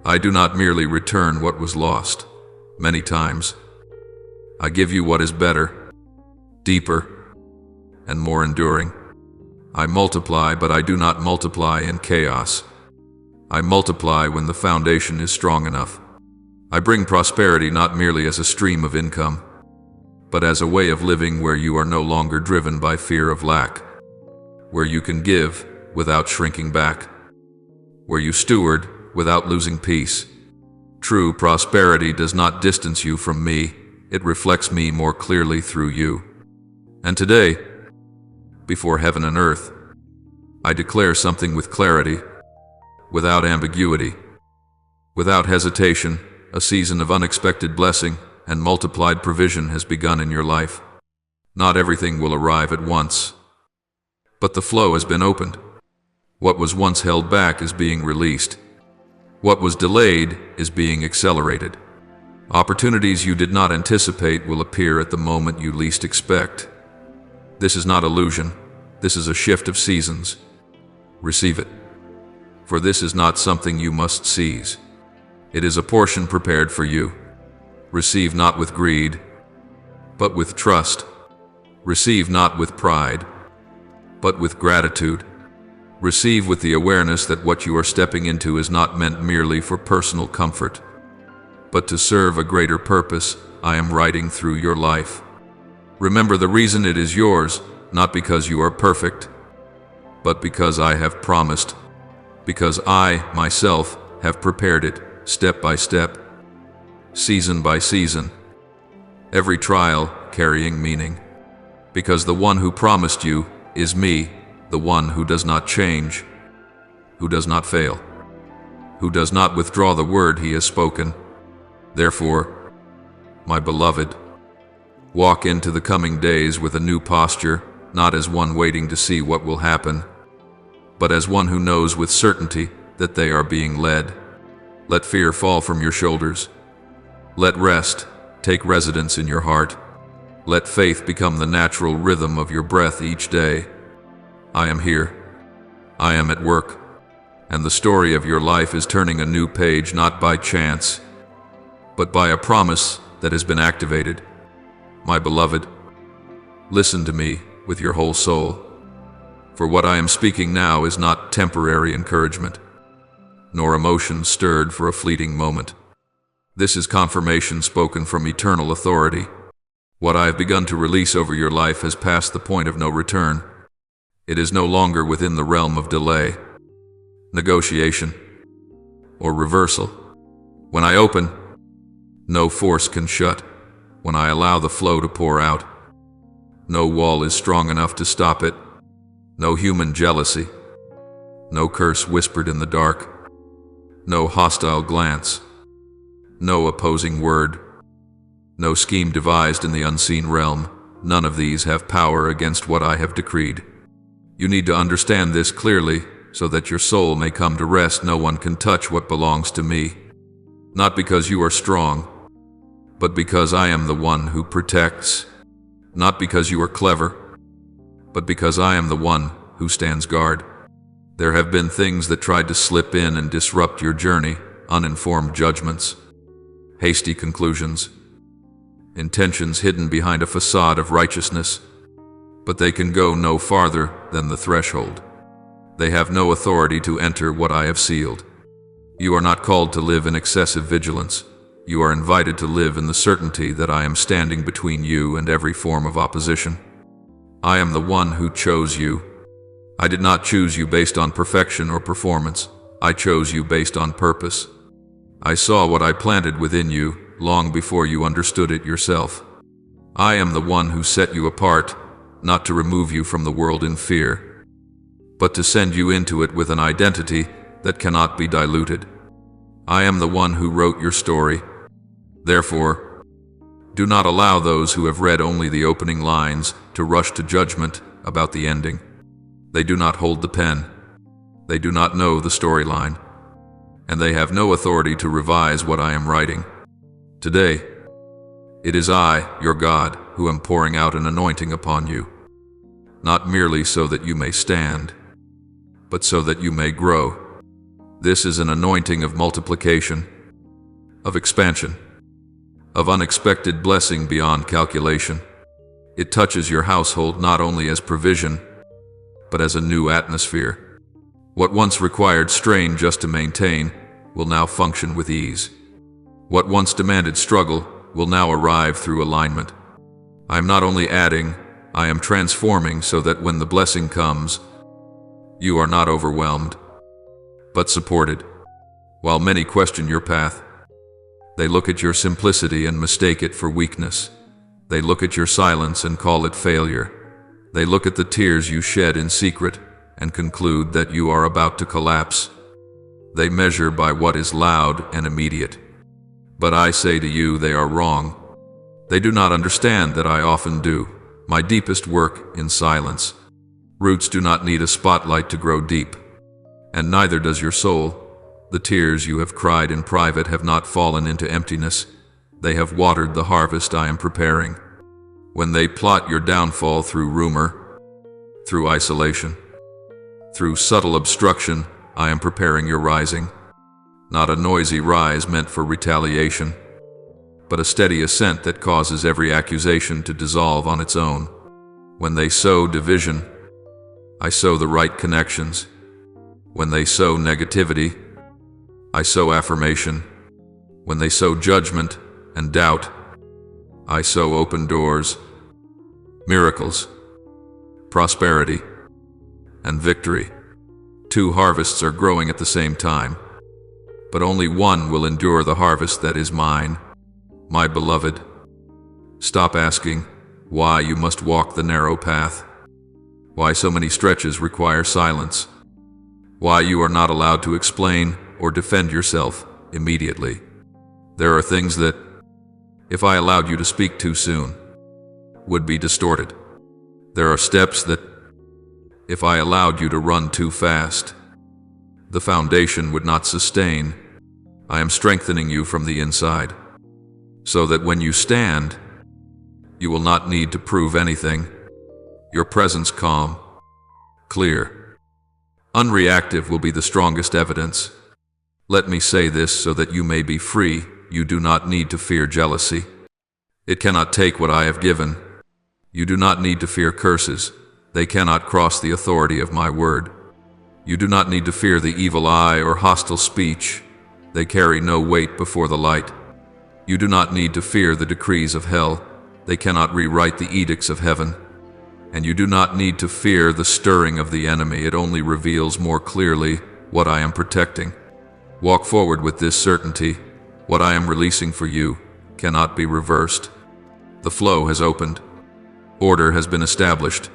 A: I do not merely return what was lost. Many times, I give you what is better, deeper, and more enduring. I multiply, but I do not multiply in chaos. I multiply when the foundation is strong enough. I bring prosperity not merely as a stream of income, but as a way of living where you are no longer driven by fear of lack, where you can give without shrinking back, where you steward without losing peace. True prosperity does not distance you from me, it reflects me more clearly through you. And today, before heaven and earth, I declare something with clarity, without ambiguity, without hesitation. A season of unexpected blessing and multiplied provision has begun in your life. Not everything will arrive at once, but the flow has been opened. What was once held back is being released. What was delayed is being accelerated. Opportunities you did not anticipate will appear at the moment you least expect. This is not illusion. This is a shift of seasons. Receive it. For this is not something you must seize. It is a portion prepared for you. Receive not with greed, but with trust. Receive not with pride, but with gratitude. Receive with the awareness that what you are stepping into is not meant merely for personal comfort, but to serve a greater purpose. I am writing through your life. Remember the reason it is yours, not because you are perfect, but because I have promised, because I, myself, have prepared it, step by step, season by season, every trial carrying meaning, because the one who promised you is me, the one who does not change, who does not fail, who does not withdraw the word he has spoken. Therefore, my beloved, walk into the coming days with a new posture, not as one waiting to see what will happen, but as one who knows with certainty that they are being led. Let fear fall from your shoulders. Let rest take residence in your heart. Let faith become the natural rhythm of your breath each day. I am here. I am at work. And the story of your life is turning a new page, not by chance, but by a promise that has been activated. My beloved, listen to me with your whole soul, for what I am speaking now is not temporary encouragement, nor emotion stirred for a fleeting moment. This is confirmation spoken from eternal authority. What I have begun to release over your life has passed the point of no return. It is no longer within the realm of delay, negotiation, or reversal. When I open, no force can shut. When I allow the flow to pour out, no wall is strong enough to stop it. No human jealousy, no curse whispered in the dark, no hostile glance, no opposing word, no scheme devised in the unseen realm. None of these have power against what I have decreed. You need to understand this clearly so that your soul may come to rest. No one can touch what belongs to me, not because you are strong, but because I am the one who protects, not because you are clever, but because I am the one who stands guard. There have been things that tried to slip in and disrupt your journey, uninformed judgments, hasty conclusions, intentions hidden behind a facade of righteousness, but they can go no farther than the threshold. They have no authority to enter what I have sealed. You are not called to live in excessive vigilance. You are invited to live in the certainty that I am standing between you and every form of opposition. I am the one who chose you. I did not choose you based on perfection or performance. I chose you based on purpose. I saw what I planted within you, long before you understood it yourself. I am the one who set you apart, not to remove you from the world in fear, but to send you into it with an identity that cannot be diluted. I am the one who wrote your story. Therefore, do not allow those who have read only the opening lines to rush to judgment about the ending. They do not hold the pen. They do not know the storyline, and they have no authority to revise what I am writing. Today, it is I, your God, who am pouring out an anointing upon you, not merely so that you may stand, but so that you may grow. This is an anointing of multiplication, of expansion, of unexpected blessing beyond calculation. It touches your household not only as provision, but as a new atmosphere. What once required strain just to maintain will now function with ease. What once demanded struggle will now arrive through alignment. I am not only adding, I am transforming so that when the blessing comes, you are not overwhelmed, but supported. While many question your path, they look at your simplicity and mistake it for weakness. They look at your silence and call it failure. They look at the tears you shed in secret and conclude that you are about to collapse. They measure by what is loud and immediate. But I say to you, they are wrong. They do not understand that I often do my deepest work in silence. Roots do not need a spotlight to grow deep, and neither does your soul. The tears you have cried in private have not fallen into emptiness. They have watered the harvest I am preparing. When they plot your downfall through rumor, through isolation, through subtle obstruction, I am preparing your rising. Not a noisy rise meant for retaliation, but a steady ascent that causes every accusation to dissolve on its own. When they sow division, I sow the right connections. When they sow negativity, I sow affirmation. When they sow judgment and doubt, I sow open doors, miracles, prosperity, and victory. Two harvests are growing at the same time, but only one will endure the harvest that is mine. My beloved, stop asking why you must walk the narrow path, why so many stretches require silence, why you are not allowed to explain or defend yourself immediately. There are things that, if I allowed you to speak too soon, would be distorted. There are steps that, if I allowed you to run too fast, the foundation would not sustain. I am strengthening you from the inside, so that when you stand, you will not need to prove anything. Your presence calm, clear, unreactive will be the strongest evidence. Let me say this so that you may be free. You do not need to fear jealousy. It cannot take what I have given. You do not need to fear curses. They cannot cross the authority of my word. You do not need to fear the evil eye or hostile speech. They carry no weight before the light. You do not need to fear the decrees of hell. They cannot rewrite the edicts of heaven. And you do not need to fear the stirring of the enemy. It only reveals more clearly what I am protecting. Walk forward with this certainty. What I am releasing for you cannot be reversed. The flow has opened. Order has been established.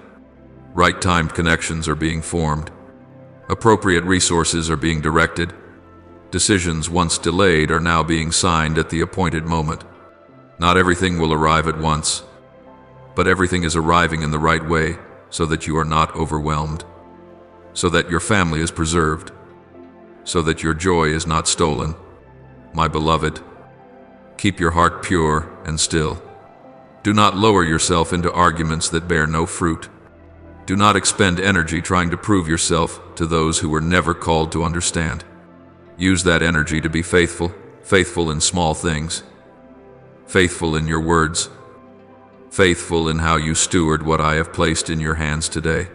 A: Right-timed connections are being formed. Appropriate resources are being directed. Decisions once delayed are now being signed at the appointed moment. Not everything will arrive at once, but everything is arriving in the right way so that you are not overwhelmed, so that your family is preserved, so that your joy is not stolen. My beloved, keep your heart pure and still. Do not lower yourself into arguments that bear no fruit. Do not expend energy trying to prove yourself to those who were never called to understand. Use that energy to be faithful, faithful in small things, faithful in your words, faithful in how you steward what I have placed in your hands today.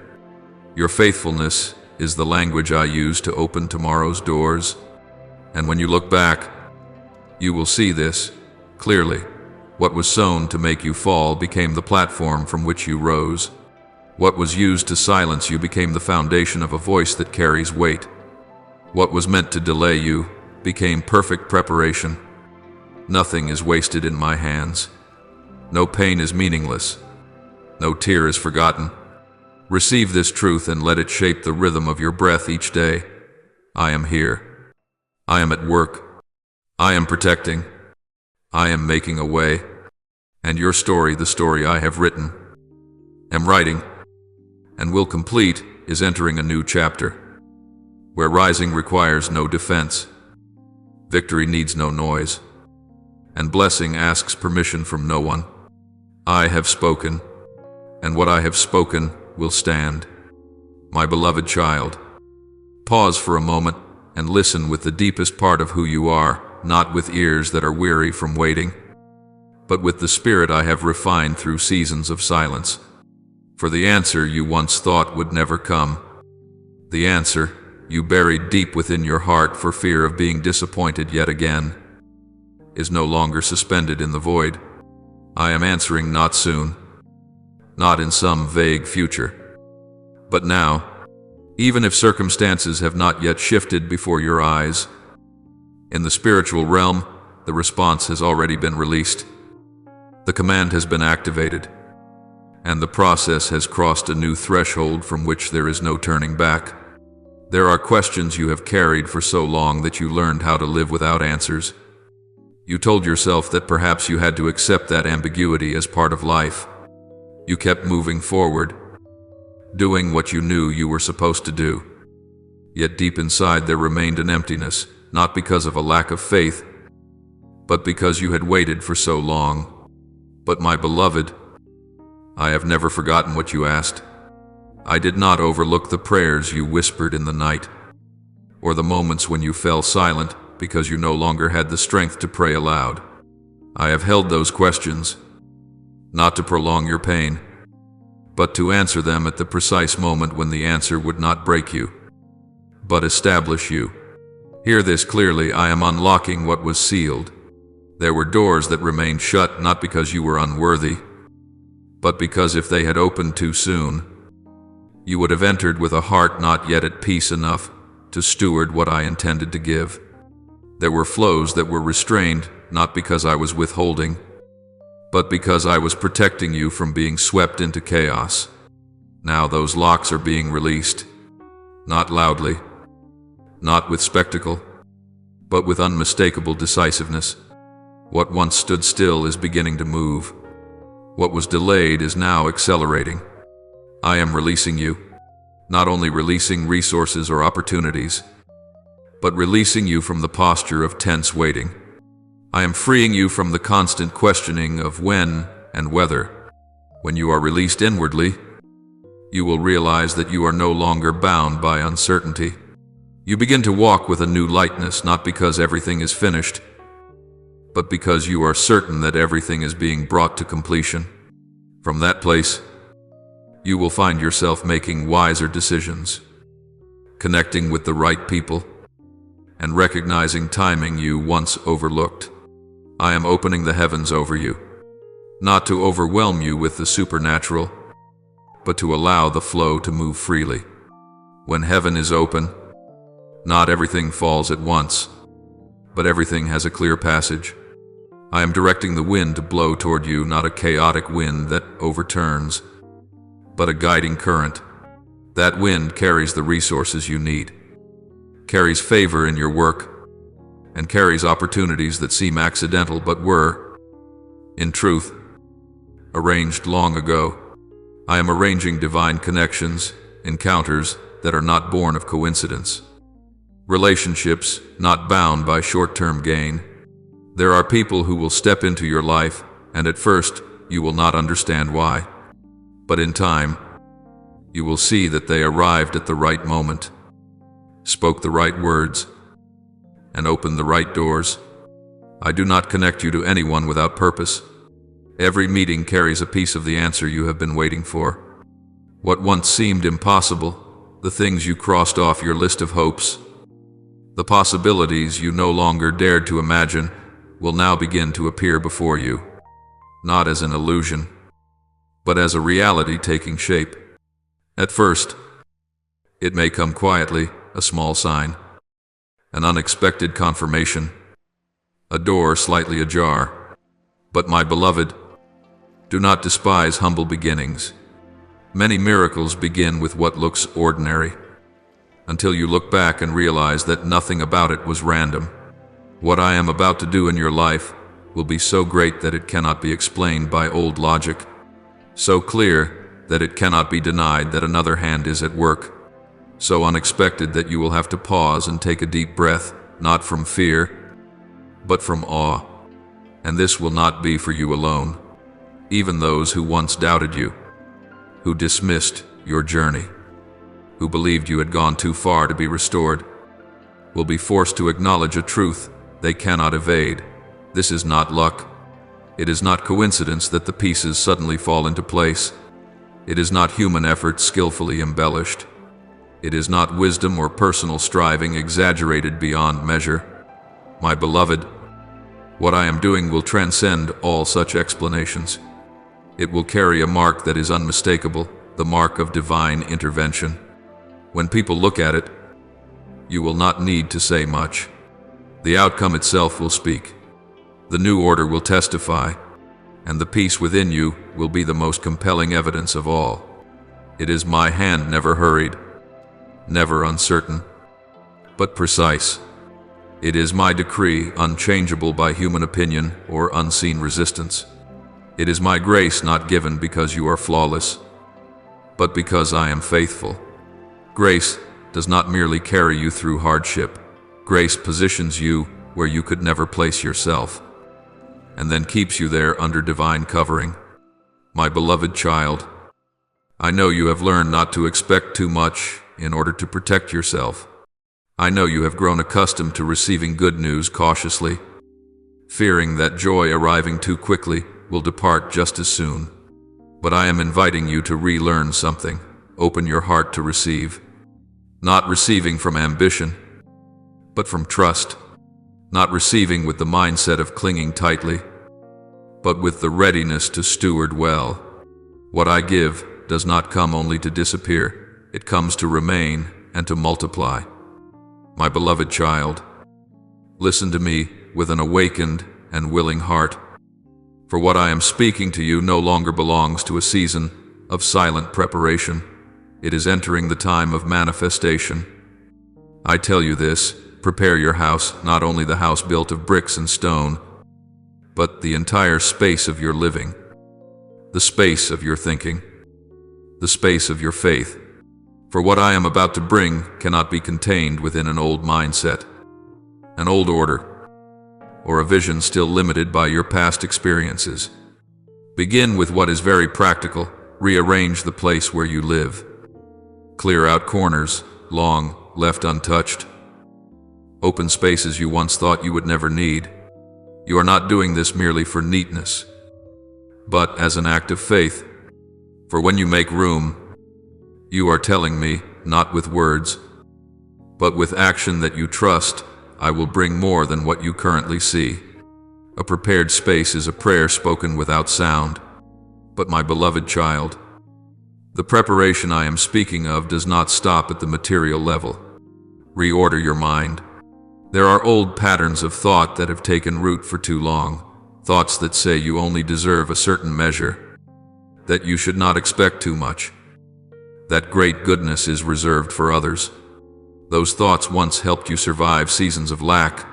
A: Your faithfulness is the language I use to open tomorrow's doors, and when you look back, you will see this clearly. What was sown to make you fall became the platform from which you rose. What was used to silence you became the foundation of a voice that carries weight. What was meant to delay you became perfect preparation. Nothing is wasted in my hands. No pain is meaningless. No tear is forgotten. Receive this truth and let it shape the rhythm of your breath each day. I am here. I am at work. I am protecting. I am making a way. And your story, the story I have written, am writing, and will complete, is entering a new chapter, where rising requires no defense, victory needs no noise, and blessing asks permission from no one. I have spoken, and what I have spoken will stand. My beloved child, pause for a moment and listen with the deepest part of who you are, not with ears that are weary from waiting, but with the spirit I have refined through seasons of silence. For the answer you once thought would never come, the answer you buried deep within your heart for fear of being disappointed yet again, is no longer suspended in the void. I am answering not soon, not in some vague future, but now, even if circumstances have not yet shifted before your eyes. In the spiritual realm, the response has already been released. The command has been activated, and the process has crossed a new threshold from which there is no turning back. There are questions you have carried for so long that you learned how to live without answers. You told yourself that perhaps you had to accept that ambiguity as part of life. You kept moving forward, doing what you knew you were supposed to do. Yet deep inside there remained an emptiness, not because of a lack of faith, but because you had waited for so long. But my beloved, I have never forgotten what you asked. I did not overlook the prayers you whispered in the night, or the moments when you fell silent because you no longer had the strength to pray aloud. I have held those questions, not to prolong your pain, but to answer them at the precise moment when the answer would not break you, but establish you. Hear this clearly, I am unlocking what was sealed. There were doors that remained shut not because you were unworthy, but because if they had opened too soon, you would have entered with a heart not yet at peace enough to steward what I intended to give. There were flows that were restrained, not because I was withholding, but because I was protecting you from being swept into chaos. Now those locks are being released, not loudly, not with spectacle, but with unmistakable decisiveness. What once stood still is beginning to move. What was delayed is now accelerating. I am releasing you, not only releasing resources or opportunities, but releasing you from the posture of tense waiting. I am freeing you from the constant questioning of when and whether. When you are released inwardly, you will realize that you are no longer bound by uncertainty. You begin to walk with a new lightness, not because everything is finished, but because you are certain that everything is being brought to completion. From that place, you will find yourself making wiser decisions, connecting with the right people, and recognizing timing you once overlooked. I am opening the heavens over you, not to overwhelm you with the supernatural, but to allow the flow to move freely. When heaven is open, not everything falls at once, but everything has a clear passage. I am directing the wind to blow toward you, not a chaotic wind that overturns, but a guiding current. That wind carries the resources you need, carries favor in your work, and carries opportunities that seem accidental but were, in truth, arranged long ago. I am arranging divine connections, encounters that are not born of coincidence, relationships not bound by short-term gain. There are people who will step into your life, and at first you will not understand why. But in time, you will see that they arrived at the right moment, spoke the right words, and opened the right doors. I do not connect you to anyone without purpose. Every meeting carries a piece of the answer you have been waiting for. What once seemed impossible, the things you crossed off your list of hopes, the possibilities you no longer dared to imagine, will now begin to appear before you, not as an illusion, but as a reality taking shape. At first, it may come quietly, a small sign, an unexpected confirmation, a door slightly ajar. But my beloved, do not despise humble beginnings. Many miracles begin with what looks ordinary, until you look back and realize that nothing about it was random. What I am about to do in your life will be so great that it cannot be explained by old logic, so clear that it cannot be denied that another hand is at work, so unexpected that you will have to pause and take a deep breath, not from fear, but from awe. And this will not be for you alone. Even those who once doubted you, who dismissed your journey, who believed you had gone too far to be restored, will be forced to acknowledge a truth they cannot evade. This is not luck. It is not coincidence that the pieces suddenly fall into place. It is not human effort skillfully embellished. It is not wisdom or personal striving exaggerated beyond measure. My beloved, what I am doing will transcend all such explanations. It will carry a mark that is unmistakable, the mark of divine intervention. When people look at it, you will not need to say much. The outcome itself will speak. The new order will testify, and the peace within you will be the most compelling evidence of all. It is my hand never hurried, never uncertain, but precise. It is my decree unchangeable by human opinion or unseen resistance. It is my grace not given because you are flawless, but because I am faithful. Grace does not merely carry you through hardship. Grace positions you where you could never place yourself, and then keeps you there under divine covering. My beloved child, I know you have learned not to expect too much in order to protect yourself. I know you have grown accustomed to receiving good news cautiously, fearing that joy arriving too quickly will depart just as soon. But I am inviting you to relearn something. Open your heart to receive. Not receiving from ambition, but from trust. Not receiving with the mindset of clinging tightly, but with the readiness to steward well. What I give does not come only to disappear. It comes to remain and to multiply. My beloved child, listen to me with an awakened and willing heart. For what I am speaking to you no longer belongs to a season of silent preparation. It is entering the time of manifestation. I tell you this, prepare your house, not only the house built of bricks and stone, but the entire space of your living, the space of your thinking, the space of your faith. For what I am about to bring cannot be contained within an old mindset, an old order, or a vision still limited by your past experiences. Begin with what is very practical. Rearrange the place where you live. Clear out corners, long left untouched. Open spaces you once thought you would never need. You are not doing this merely for neatness, but as an act of faith. For when you make room, you are telling me, not with words, but with action, that you trust I will bring more than what you currently see. A prepared space is a prayer spoken without sound. But my beloved child, the preparation I am speaking of does not stop at the material level. Reorder your mind. There are old patterns of thought that have taken root for too long, thoughts that say you only deserve a certain measure, that you should not expect too much, that great goodness is reserved for others. Those thoughts once helped you survive seasons of lack,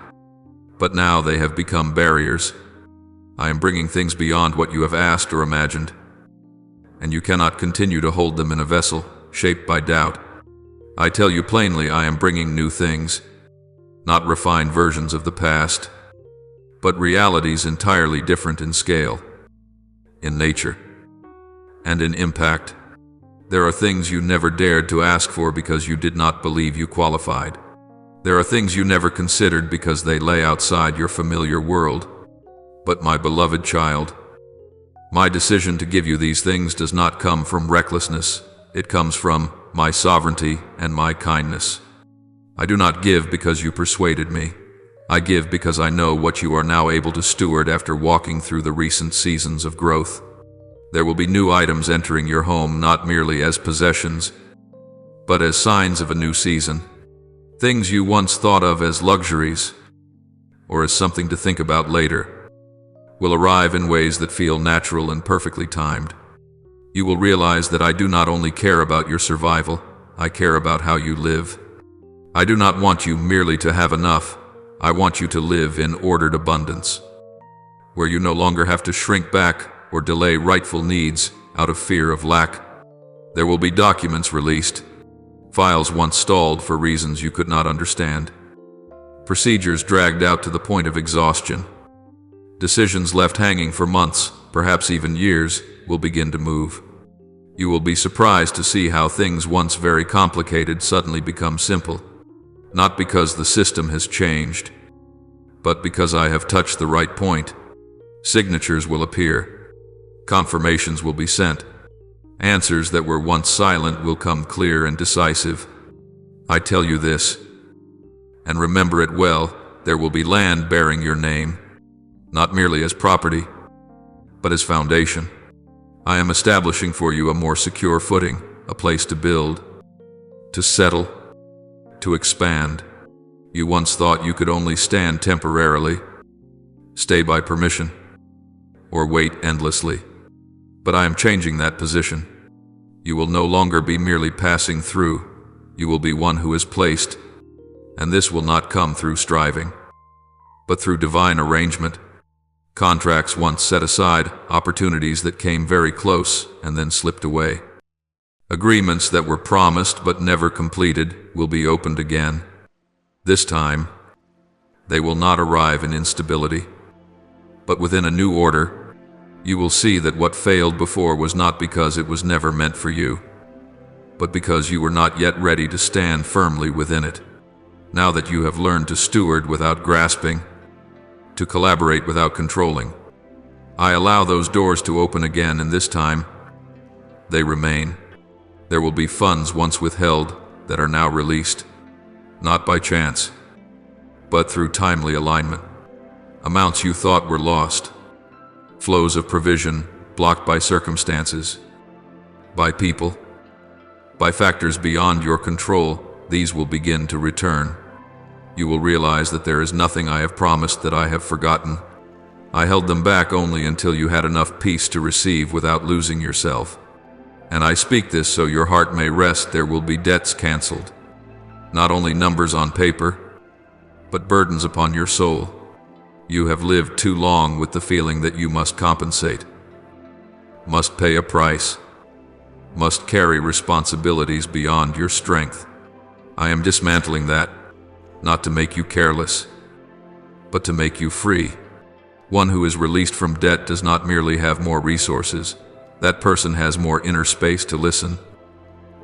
A: but now they have become barriers. I am bringing things beyond what you have asked or imagined, and you cannot continue to hold them in a vessel shaped by doubt. I tell you plainly, I am bringing new things, not refined versions of the past, but realities entirely different in scale, in nature, and in impact. There are things you never dared to ask for because you did not believe you qualified. There are things you never considered because they lay outside your familiar world. But my beloved child, my decision to give you these things does not come from recklessness. It comes from my sovereignty and my kindness. I do not give because you persuaded me. I give because I know what you are now able to steward after walking through the recent seasons of growth. There will be new items entering your home, not merely as possessions, but as signs of a new season. Things you once thought of as luxuries or as something to think about later, will arrive in ways that feel natural and perfectly timed. You will realize that I do not only care about your survival, I care about how you live. I do not want you merely to have enough. I want you to live in ordered abundance, where you no longer have to shrink back or delay rightful needs out of fear of lack. There will be documents released, files once stalled for reasons you could not understand, procedures dragged out to the point of exhaustion. Decisions left hanging for months, perhaps even years, will begin to move. You will be surprised to see how things once very complicated suddenly become simple, not because the system has changed, but because I have touched the right point. Signatures will appear. Confirmations will be sent. Answers that were once silent will come clear and decisive. I tell you this, and remember it well, there will be land bearing your name, not merely as property, but as foundation. I am establishing for you a more secure footing, a place to build, to settle, to expand. You once thought you could only stand temporarily, stay by permission, or wait endlessly. But I am changing that position. You will no longer be merely passing through. You will be one who is placed, and this will not come through striving, but through divine arrangement. Contracts once set aside, opportunities that came very close and then slipped away. Agreements that were promised but never completed will be opened again. This time, they will not arrive in instability, but within a new order. You will see that what failed before was not because it was never meant for you, but because you were not yet ready to stand firmly within it. Now that you have learned to steward without grasping, to collaborate without controlling, I allow those doors to open again, and this time, they remain. There will be funds once withheld that are now released, not by chance, but through timely alignment. Amounts you thought were lost, flows of provision blocked by circumstances, by people, by factors beyond your control, these will begin to return. You will realize that there is nothing I have promised that I have forgotten. I held them back only until you had enough peace to receive without losing yourself. And I speak this so your heart may rest. There will be debts canceled, not only numbers on paper, but burdens upon your soul. You have lived too long with the feeling that you must compensate, must pay a price, must carry responsibilities beyond your strength. I am dismantling that, not to make you careless, but to make you free. One who is released from debt does not merely have more resources. That person has more inner space to listen,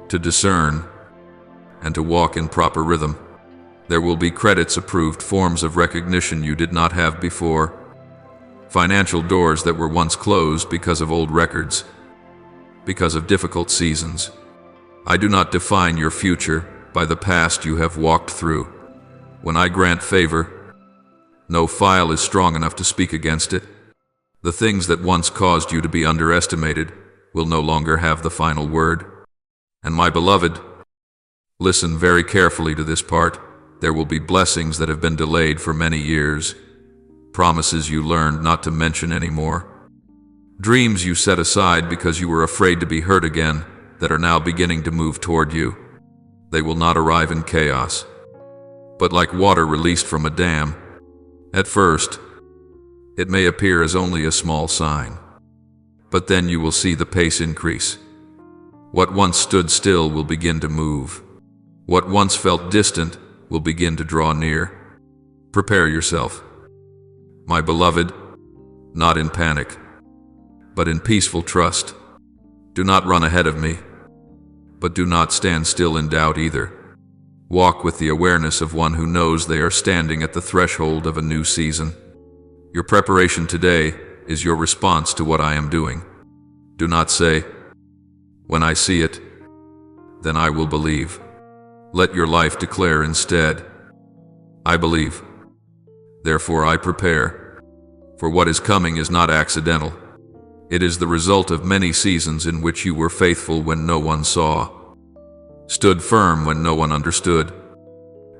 A: to discern, and to walk in proper rhythm. There will be credits approved, forms of recognition you did not have before, financial doors that were once closed because of old records, because of difficult seasons. I do not define your future by the past you have walked through. When I grant favor, no file is strong enough to speak against it. The things that once caused you to be underestimated will no longer have the final word. And my beloved, listen very carefully to this part. There will be blessings that have been delayed for many years, promises you learned not to mention anymore, dreams you set aside because you were afraid to be hurt again that are now beginning to move toward you. They will not arrive in chaos, but like water released from a dam. At first, it may appear as only a small sign, but then you will see the pace increase. What once stood still will begin to move. What once felt distant will begin to draw near. Prepare yourself, my beloved, not in panic, but in peaceful trust. Do not run ahead of me, but do not stand still in doubt either. Walk with the awareness of one who knows they are standing at the threshold of a new season. Your preparation today is your response to what I am doing. Do not say, "When I see it, then I will believe." Let your life declare instead, "I believe. Therefore I prepare." For what is coming is not accidental. It is the result of many seasons in which you were faithful when no one saw, stood firm when no one understood,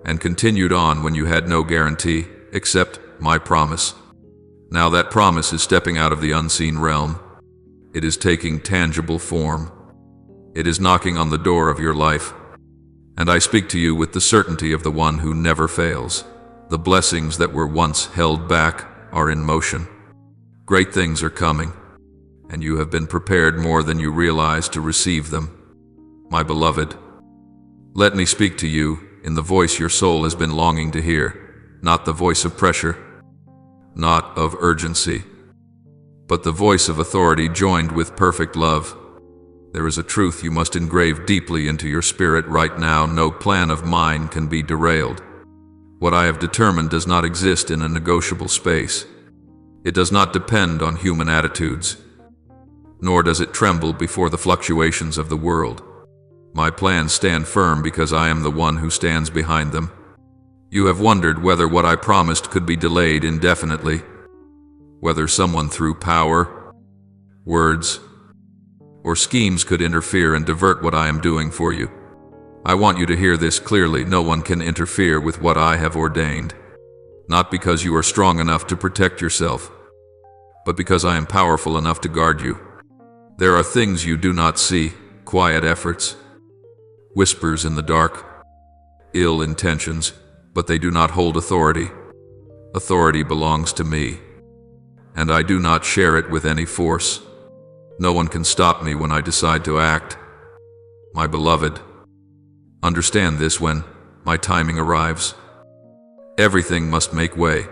A: and continued on when you had no guarantee except my promise. Now that promise is stepping out of the unseen realm. It is taking tangible form. It is knocking on the door of your life. And I speak to you with the certainty of the one who never fails. The blessings that were once held back are in motion. Great things are coming, and you have been prepared more than you realize to receive them. My beloved, let me speak to you in the voice your soul has been longing to hear, not the voice of pressure, not of urgency, but the voice of authority joined with perfect love. There is a truth you must engrave deeply into your spirit right now. No plan of mine can be derailed. What I have determined does not exist in a negotiable space. It does not depend on human attitudes, nor does it tremble before the fluctuations of the world. My plans stand firm because I am the one who stands behind them. You have wondered whether what I promised could be delayed indefinitely, whether someone through power, words, or schemes could interfere and divert what I am doing for you. I want you to hear this clearly. No one can interfere with what I have ordained, not because you are strong enough to protect yourself, but because I am powerful enough to guard you. There are things you do not see, quiet efforts, whispers in the dark, ill intentions, but they do not hold authority. Authority belongs to me, and I do not share it with any force. No one can stop me when I decide to act. My beloved, understand this when my timing arrives. Everything must make way.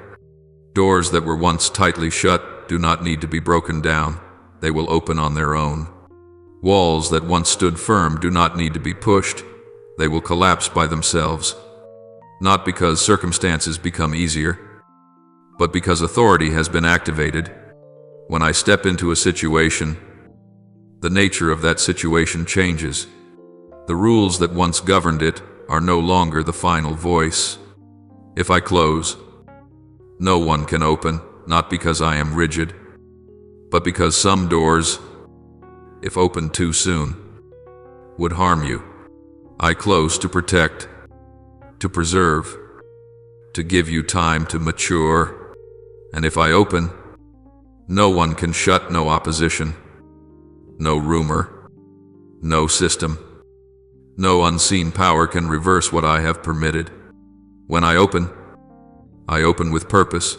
A: Doors that were once tightly shut do not need to be broken down. They will open on their own. Walls that once stood firm do not need to be pushed. They will collapse by themselves. Not because circumstances become easier, but because authority has been activated. When I step into a situation, the nature of that situation changes. The rules that once governed it are no longer the final voice. If I close, no one can open, not because I am rigid, but because some doors, if opened too soon, would harm you. I close to protect, to preserve, to give you time to mature. And if I open, no one can shut. No opposition, no rumor, no system, no unseen power can reverse what I have permitted. When I open with purpose,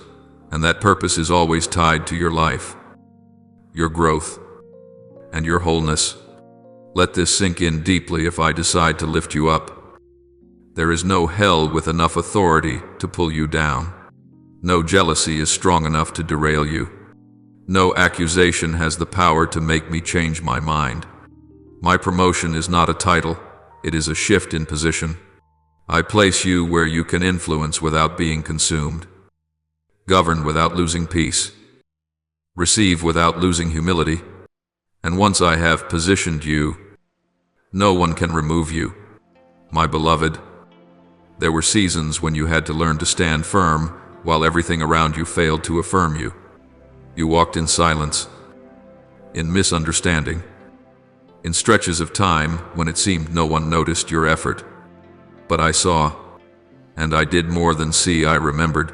A: and that purpose is always tied to your life, your growth, and your wholeness. Let this sink in deeply. If I decide to lift you up, there is no hell with enough authority to pull you down. No jealousy is strong enough to derail you. No accusation has the power to make me change my mind. My promotion is not a title, it is a shift in position. I place you where you can influence without being consumed, govern without losing peace, receive without losing humility. And once I have positioned you, no one can remove you. My beloved, there were seasons when you had to learn to stand firm while everything around you failed to affirm you. You walked in silence, in misunderstanding, in stretches of time when it seemed no one noticed your effort. But I saw, and I did more than see, I remembered.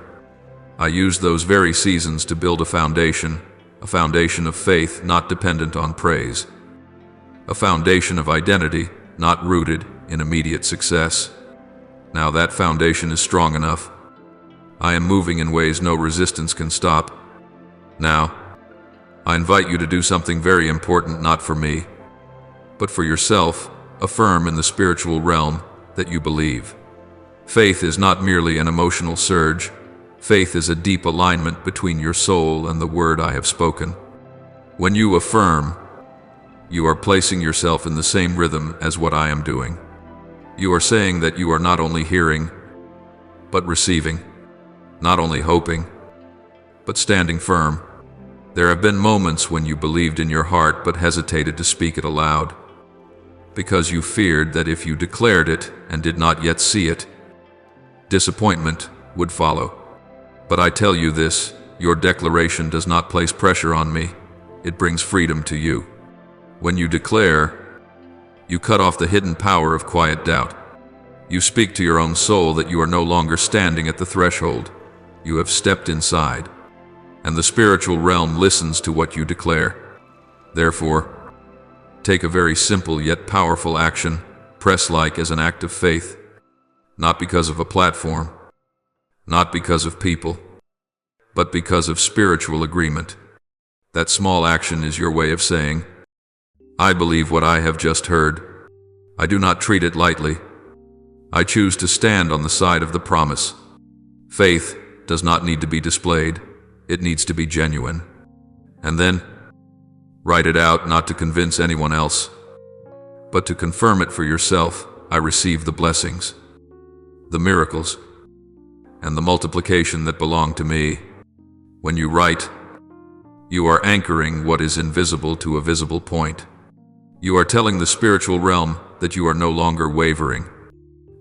A: I used those very seasons to build a foundation of faith not dependent on praise, a foundation of identity not rooted in immediate success. Now that foundation is strong enough. I am moving in ways no resistance can stop. Now, I invite you to do something very important, not for me, but for yourself. Affirm in the spiritual realm that you believe. Faith is not merely an emotional surge. Faith is a deep alignment between your soul and the word I have spoken. When you affirm, you are placing yourself in the same rhythm as what I am doing. You are saying that you are not only hearing, but receiving, not only hoping, but standing firm. There have been moments when you believed in your heart but hesitated to speak it aloud, because you feared that if you declared it and did not yet see it, disappointment would follow. But I tell you this, your declaration does not place pressure on me. It brings freedom to you. When you declare, you cut off the hidden power of quiet doubt. You speak to your own soul that you are no longer standing at the threshold, You have stepped inside, and the spiritual realm listens to what you declare. Therefore, take a very simple yet powerful action, press like as an act of faith, not because of a platform, not because of people, but because of spiritual agreement. That small action is your way of saying, I believe what I have just heard. I do not treat it lightly. I choose to stand on the side of the promise. Faith does not need to be displayed. It needs to be genuine. And then, write it out not to convince anyone else, but to confirm it for yourself. I receive the blessings, the miracles, and the multiplication that belong to me. When you write, you are anchoring what is invisible to a visible point. You are telling the spiritual realm that you are no longer wavering,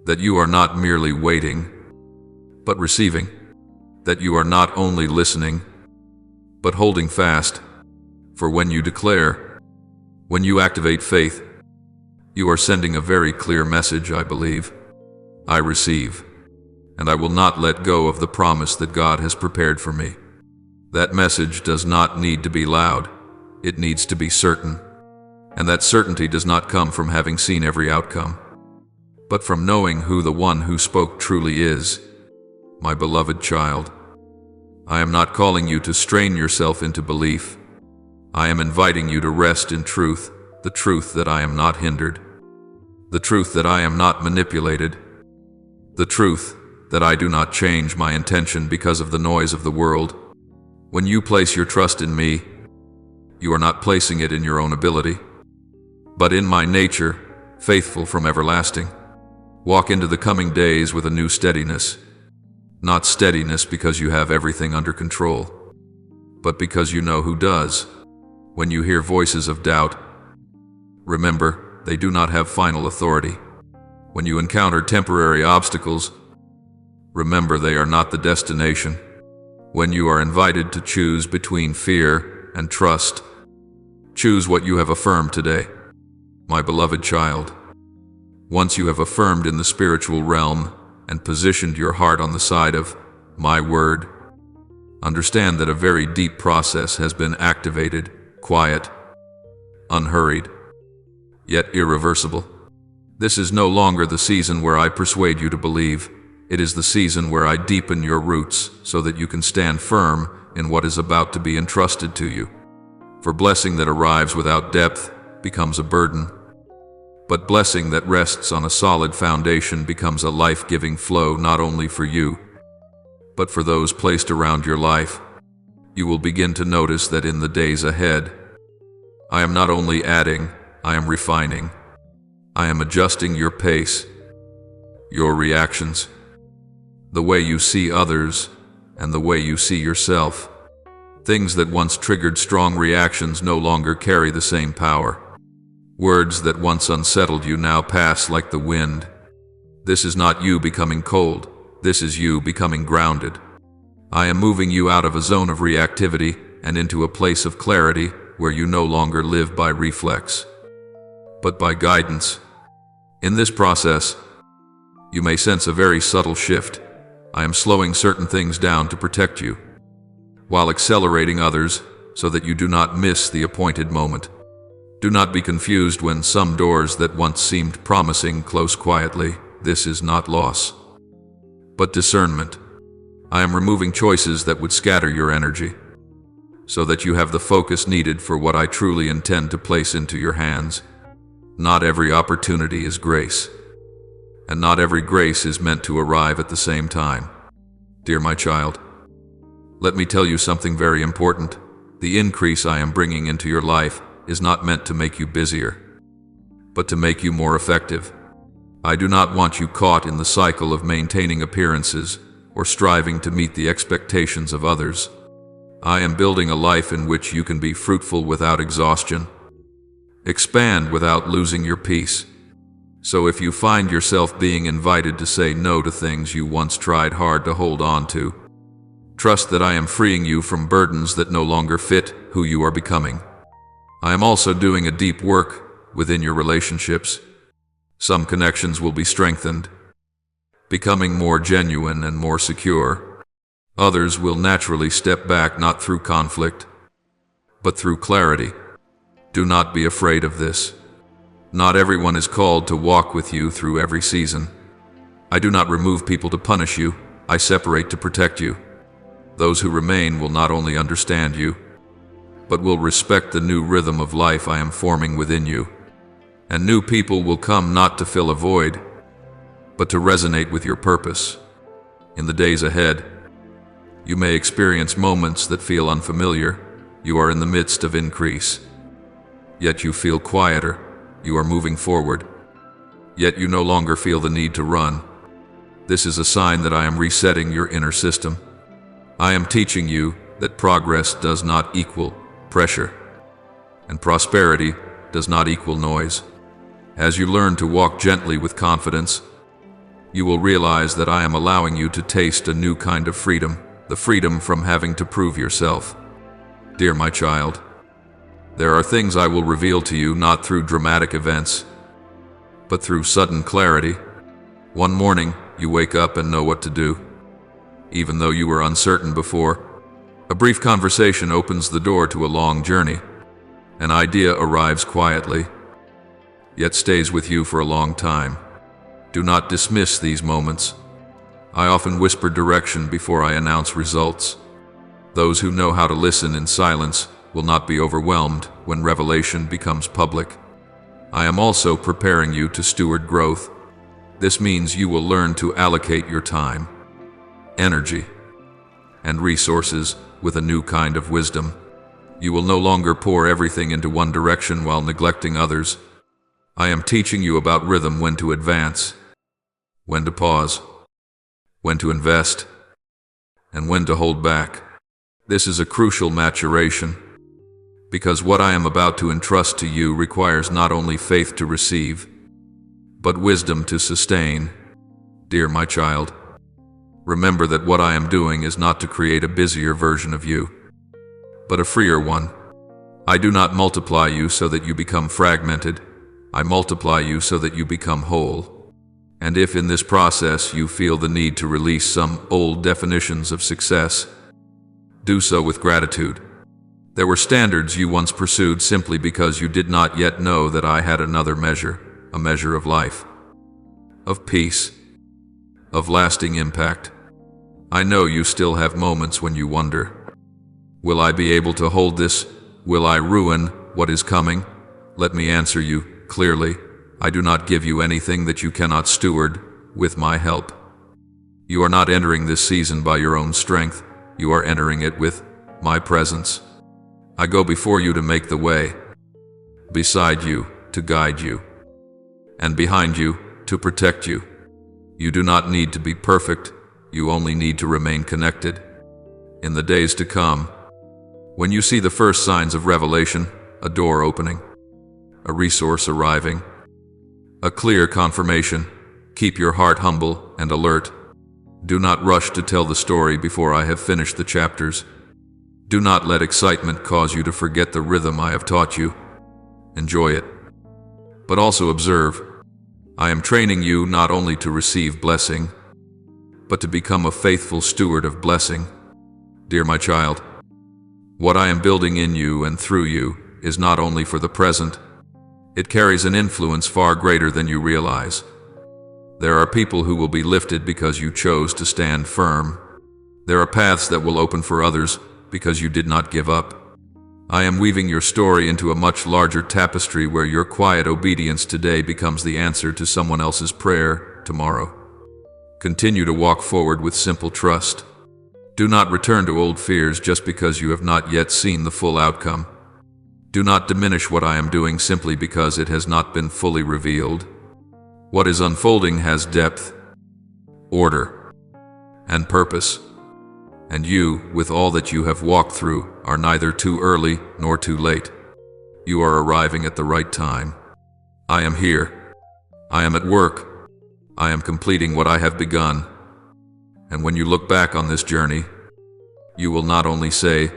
A: that you are not merely waiting, but receiving, that you are not only listening, but holding fast. For when you declare, when you activate faith, you are sending a very clear message. I believe, I receive, and I will not let go of the promise that God has prepared for me. That message does not need to be loud. It needs to be certain. And that certainty does not come from having seen every outcome, but from knowing who the one who spoke truly is. My beloved child, I am not calling you to strain yourself into belief. I am inviting you to rest in truth, the truth that I am not hindered, the truth that I am not manipulated, the truth that I do not change my intention because of the noise of the world. When you place your trust in me, you are not placing it in your own ability, but in my nature, faithful from everlasting. Walk into the coming days with a new steadiness, not steadiness because you have everything under control, but because you know who does. When you hear voices of doubt, remember, they do not have final authority. When you encounter temporary obstacles, remember they are not the destination. When you are invited to choose between fear and trust, choose what you have affirmed today. My beloved child, once you have affirmed in the spiritual realm and positioned your heart on the side of my word, understand that a very deep process has been activated, quiet, unhurried, yet irreversible. This is no longer the season where I persuade you to believe. It is the season where I deepen your roots so that you can stand firm in what is about to be entrusted to you. For blessing that arrives without depth becomes a burden, but blessing that rests on a solid foundation becomes a life-giving flow not only for you, but for those placed around your life. You will begin to notice that in the days ahead, I am not only adding, I am refining. I am adjusting your pace, your reactions, the way you see others, and the way you see yourself. Things that once triggered strong reactions no longer carry the same power. Words that once unsettled you now pass like the wind. This is not you becoming cold. This is you becoming grounded. I am moving you out of a zone of reactivity and into a place of clarity where you no longer live by reflex, but by guidance. In this process, you may sense a very subtle shift. I am slowing certain things down to protect you, while accelerating others so that you do not miss the appointed moment. Do not be confused when some doors that once seemed promising close quietly. This is not loss, but discernment. I am removing choices that would scatter your energy, so that you have the focus needed for what I truly intend to place into your hands. Not every opportunity is grace, and not every grace is meant to arrive at the same time. Dear my child, let me tell you something very important. The increase I am bringing into your life is not meant to make you busier, but to make you more effective. I do not want you caught in the cycle of maintaining appearances or striving to meet the expectations of others. I am building a life in which you can be fruitful without exhaustion, expand without losing your peace. So if you find yourself being invited to say no to things you once tried hard to hold on to, trust that I am freeing you from burdens that no longer fit who you are becoming. I am also doing a deep work within your relationships. Some connections will be strengthened, becoming more genuine and more secure. Others will naturally step back not through conflict, but through clarity. Do not be afraid of this. Not everyone is called to walk with you through every season. I do not remove people to punish you, I separate to protect you. Those who remain will not only understand you, but will respect the new rhythm of life I am forming within you. And new people will come not to fill a void, but to resonate with your purpose. In the days ahead, you may experience moments that feel unfamiliar. You are in the midst of increase. Yet you feel quieter. You are moving forward. Yet you no longer feel the need to run. This is a sign that I am resetting your inner system. I am teaching you that progress does not equal pressure, and prosperity does not equal noise. As you learn to walk gently with confidence, you will realize that I am allowing you to taste a new kind of freedom, the freedom from having to prove yourself. Dear my child, there are things I will reveal to you not through dramatic events, but through sudden clarity. One morning, you wake up and know what to do, even though you were uncertain before. A brief conversation opens the door to a long journey. An idea arrives quietly, yet stays with you for a long time. Do not dismiss these moments. I often whisper direction before I announce results. Those who know how to listen in silence will not be overwhelmed when revelation becomes public. I am also preparing you to steward growth. This means you will learn to allocate your time, energy, and resources with a new kind of wisdom. You will no longer pour everything into one direction while neglecting others. I am teaching you about rhythm, when to advance, when to pause, when to invest, and when to hold back. This is a crucial maturation, because what I am about to entrust to you requires not only faith to receive, but wisdom to sustain. Dear my child, remember that what I am doing is not to create a busier version of you, but a freer one. I do not multiply you so that you become fragmented. I multiply you so that you become whole. And if in this process you feel the need to release some old definitions of success, do so with gratitude. There were standards you once pursued simply because you did not yet know that I had another measure, a measure of life, of peace, of lasting impact. I know you still have moments when you wonder, will I be able to hold this? Will I ruin what is coming? Let me answer you clearly. I do not give you anything that you cannot steward with my help. You are not entering this season by your own strength. You are entering it with my presence. I go before you to make the way, beside you to guide you, and behind you to protect you. You do not need to be perfect. You only need to remain connected. In the days to come, when you see the first signs of revelation, a door opening, a resource arriving, a clear confirmation, keep your heart humble and alert. Do not rush to tell the story before I have finished the chapters. Do not let excitement cause you to forget the rhythm I have taught you. Enjoy it, but also observe. I am training you not only to receive blessing, but to become a faithful steward of blessing. Dear my child, what I am building in you and through you is not only for the present, it carries an influence far greater than you realize. There are people who will be lifted because you chose to stand firm. There are paths that will open for others because you did not give up. I am weaving your story into a much larger tapestry where your quiet obedience today becomes the answer to someone else's prayer tomorrow. Continue to walk forward with simple trust. Do not return to old fears just because you have not yet seen the full outcome. Do not diminish what I am doing simply because it has not been fully revealed. What is unfolding has depth, order, and purpose. And you, with all that you have walked through, are neither too early nor too late. You are arriving at the right time. I am here. I am at work. I am completing what I have begun. And when you look back on this journey, you will not only say,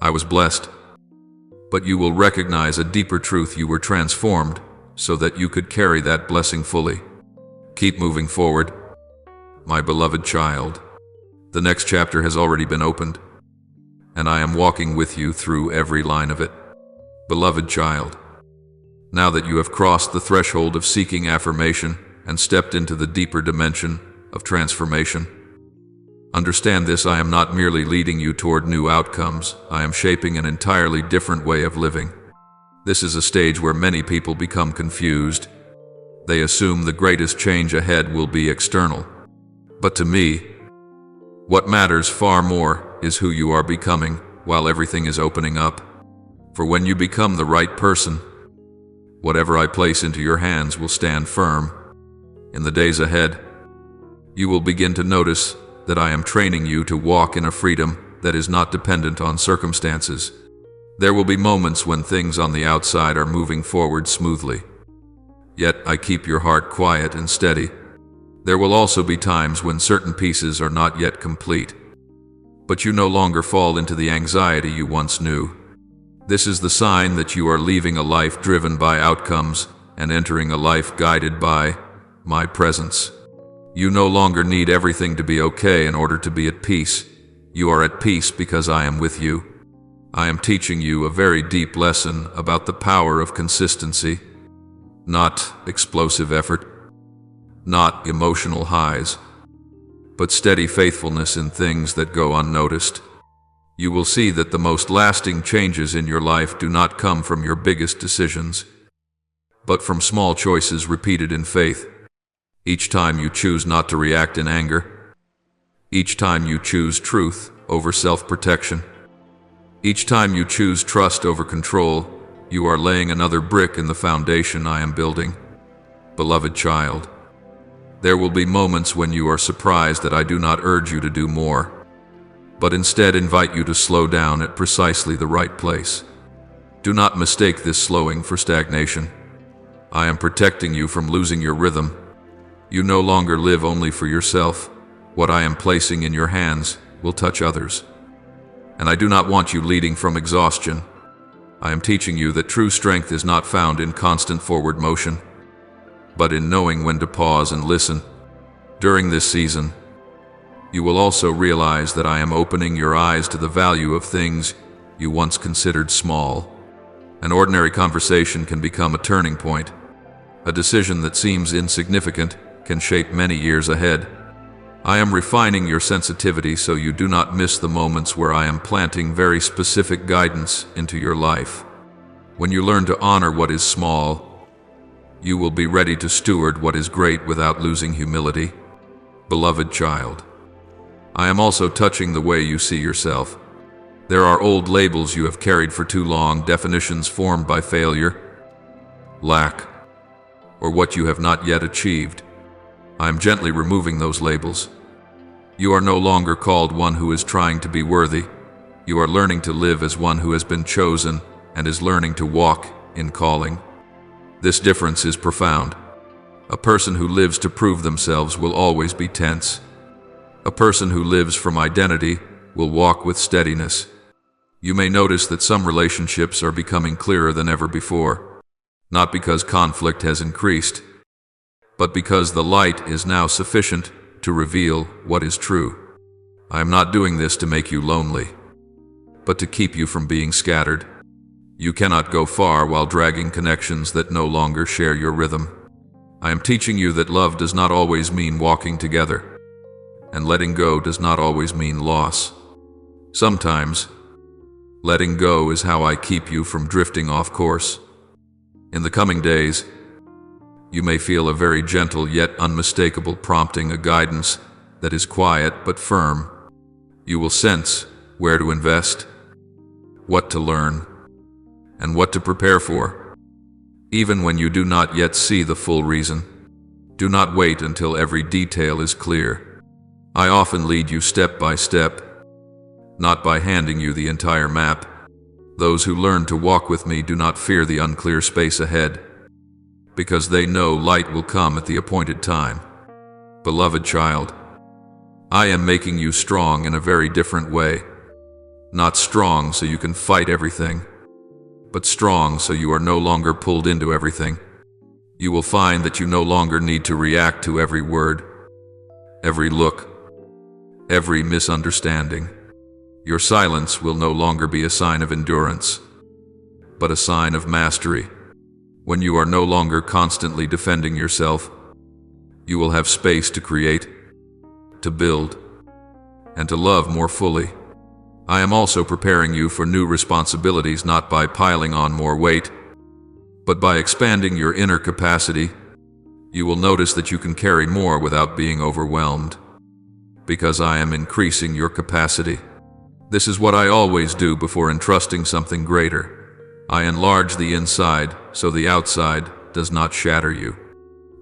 A: I was blessed, but you will recognize a deeper truth: you were transformed so that you could carry that blessing fully. Keep moving forward, my beloved child. The next chapter has already been opened, and I am walking with you through every line of it. Beloved child, now that you have crossed the threshold of seeking affirmation and stepped into the deeper dimension of transformation, understand this: I am not merely leading you toward new outcomes, I am shaping an entirely different way of living. This is a stage where many people become confused. They assume the greatest change ahead will be external. But to me, what matters far more is who you are becoming while everything is opening up. For when you become the right person, whatever I place into your hands will stand firm. In the days ahead, you will begin to notice that I am training you to walk in a freedom that is not dependent on circumstances. There will be moments when things on the outside are moving forward smoothly, yet I keep your heart quiet and steady. There will also be times when certain pieces are not yet complete, but you no longer fall into the anxiety you once knew. This is the sign that you are leaving a life driven by outcomes and entering a life guided by my presence. You no longer need everything to be okay in order to be at peace. You are at peace because I am with you. I am teaching you a very deep lesson about the power of consistency, not explosive effort, not emotional highs, but steady faithfulness in things that go unnoticed. You will see that the most lasting changes in your life do not come from your biggest decisions, but from small choices repeated in faith. Each time you choose not to react in anger, each time you choose truth over self-protection, each time you choose trust over control, you are laying another brick in the foundation I am building. Beloved child, there will be moments when you are surprised that I do not urge you to do more, but instead invite you to slow down at precisely the right place. Do not mistake this slowing for stagnation. I am protecting you from losing your rhythm. You no longer live only for yourself. What I am placing in your hands will touch others. And I do not want you leading from exhaustion. I am teaching you that true strength is not found in constant forward motion, but in knowing when to pause and listen. During this season, you will also realize that I am opening your eyes to the value of things you once considered small. An ordinary conversation can become a turning point. A decision that seems insignificant can shape many years ahead. I am refining your sensitivity so you do not miss the moments where I am planting very specific guidance into your life. When you learn to honor what is small, you will be ready to steward what is great without losing humility. Beloved child, I am also touching the way you see yourself. There are old labels you have carried for too long, definitions formed by failure, lack, or what you have not yet achieved. I am gently removing those labels. You are no longer called one who is trying to be worthy. You are learning to live as one who has been chosen and is learning to walk in calling. This difference is profound. A person who lives to prove themselves will always be tense. A person who lives from identity will walk with steadiness. You may notice that some relationships are becoming clearer than ever before, not because conflict has increased, but because the light is now sufficient to reveal what is true. I am not doing this to make you lonely, but to keep you from being scattered. You cannot go far while dragging connections that no longer share your rhythm. I am teaching you that love does not always mean walking together, and letting go does not always mean loss. Sometimes, letting go is how I keep you from drifting off course. In the coming days, you may feel a very gentle yet unmistakable prompting, a guidance that is quiet but firm. You will sense where to invest, what to learn, and what to prepare for. Even when you do not yet see the full reason, do not wait until every detail is clear. I often lead you step by step, not by handing you the entire map. Those who learn to walk with me do not fear the unclear space ahead, because they know light will come at the appointed time. Beloved child, I am making you strong in a very different way. Not strong so you can fight everything, but strong so you are no longer pulled into everything. You will find that you no longer need to react to every word, every look, every misunderstanding. Your silence will no longer be a sign of endurance, but a sign of mastery. When you are no longer constantly defending yourself, you will have space to create, to build, and to love more fully. I am also preparing you for new responsibilities, not by piling on more weight, but by expanding your inner capacity. You will notice that you can carry more without being overwhelmed, because I am increasing your capacity. This is what I always do before entrusting something greater. I enlarge the inside so the outside does not shatter you.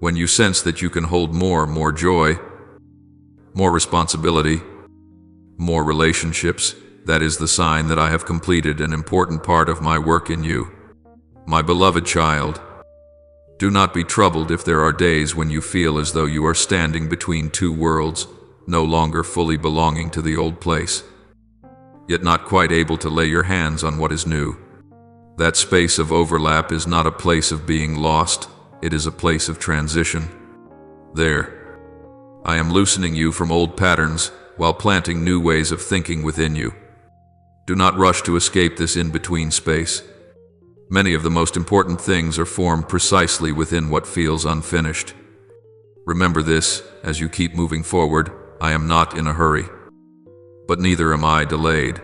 A: When you sense that you can hold more joy, more responsibility, more relationships, that is the sign that I have completed an important part of my work in you. My beloved child, do not be troubled if there are days when you feel as though you are standing between two worlds, no longer fully belonging to the old place, yet not quite able to lay your hands on what is new. That space of overlap is not a place of being lost, it is a place of transition. There, I am loosening you from old patterns while planting new ways of thinking within you. Do not rush to escape this in-between space. Many of the most important things are formed precisely within what feels unfinished. Remember this as you keep moving forward. I am not in a hurry, but neither am I delayed.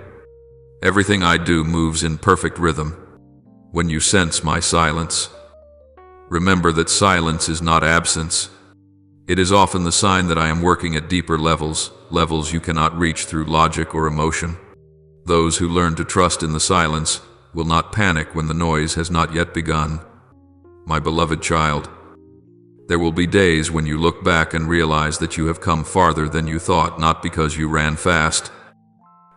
A: Everything I do moves in perfect rhythm. When you sense my silence, remember that silence is not absence. It is often the sign that I am working at deeper levels you cannot reach through logic or emotion. Those who learn to trust in the silence will not panic when the noise has not yet begun. My beloved child, there will be days when you look back and realize that you have come farther than you thought, not because you ran fast,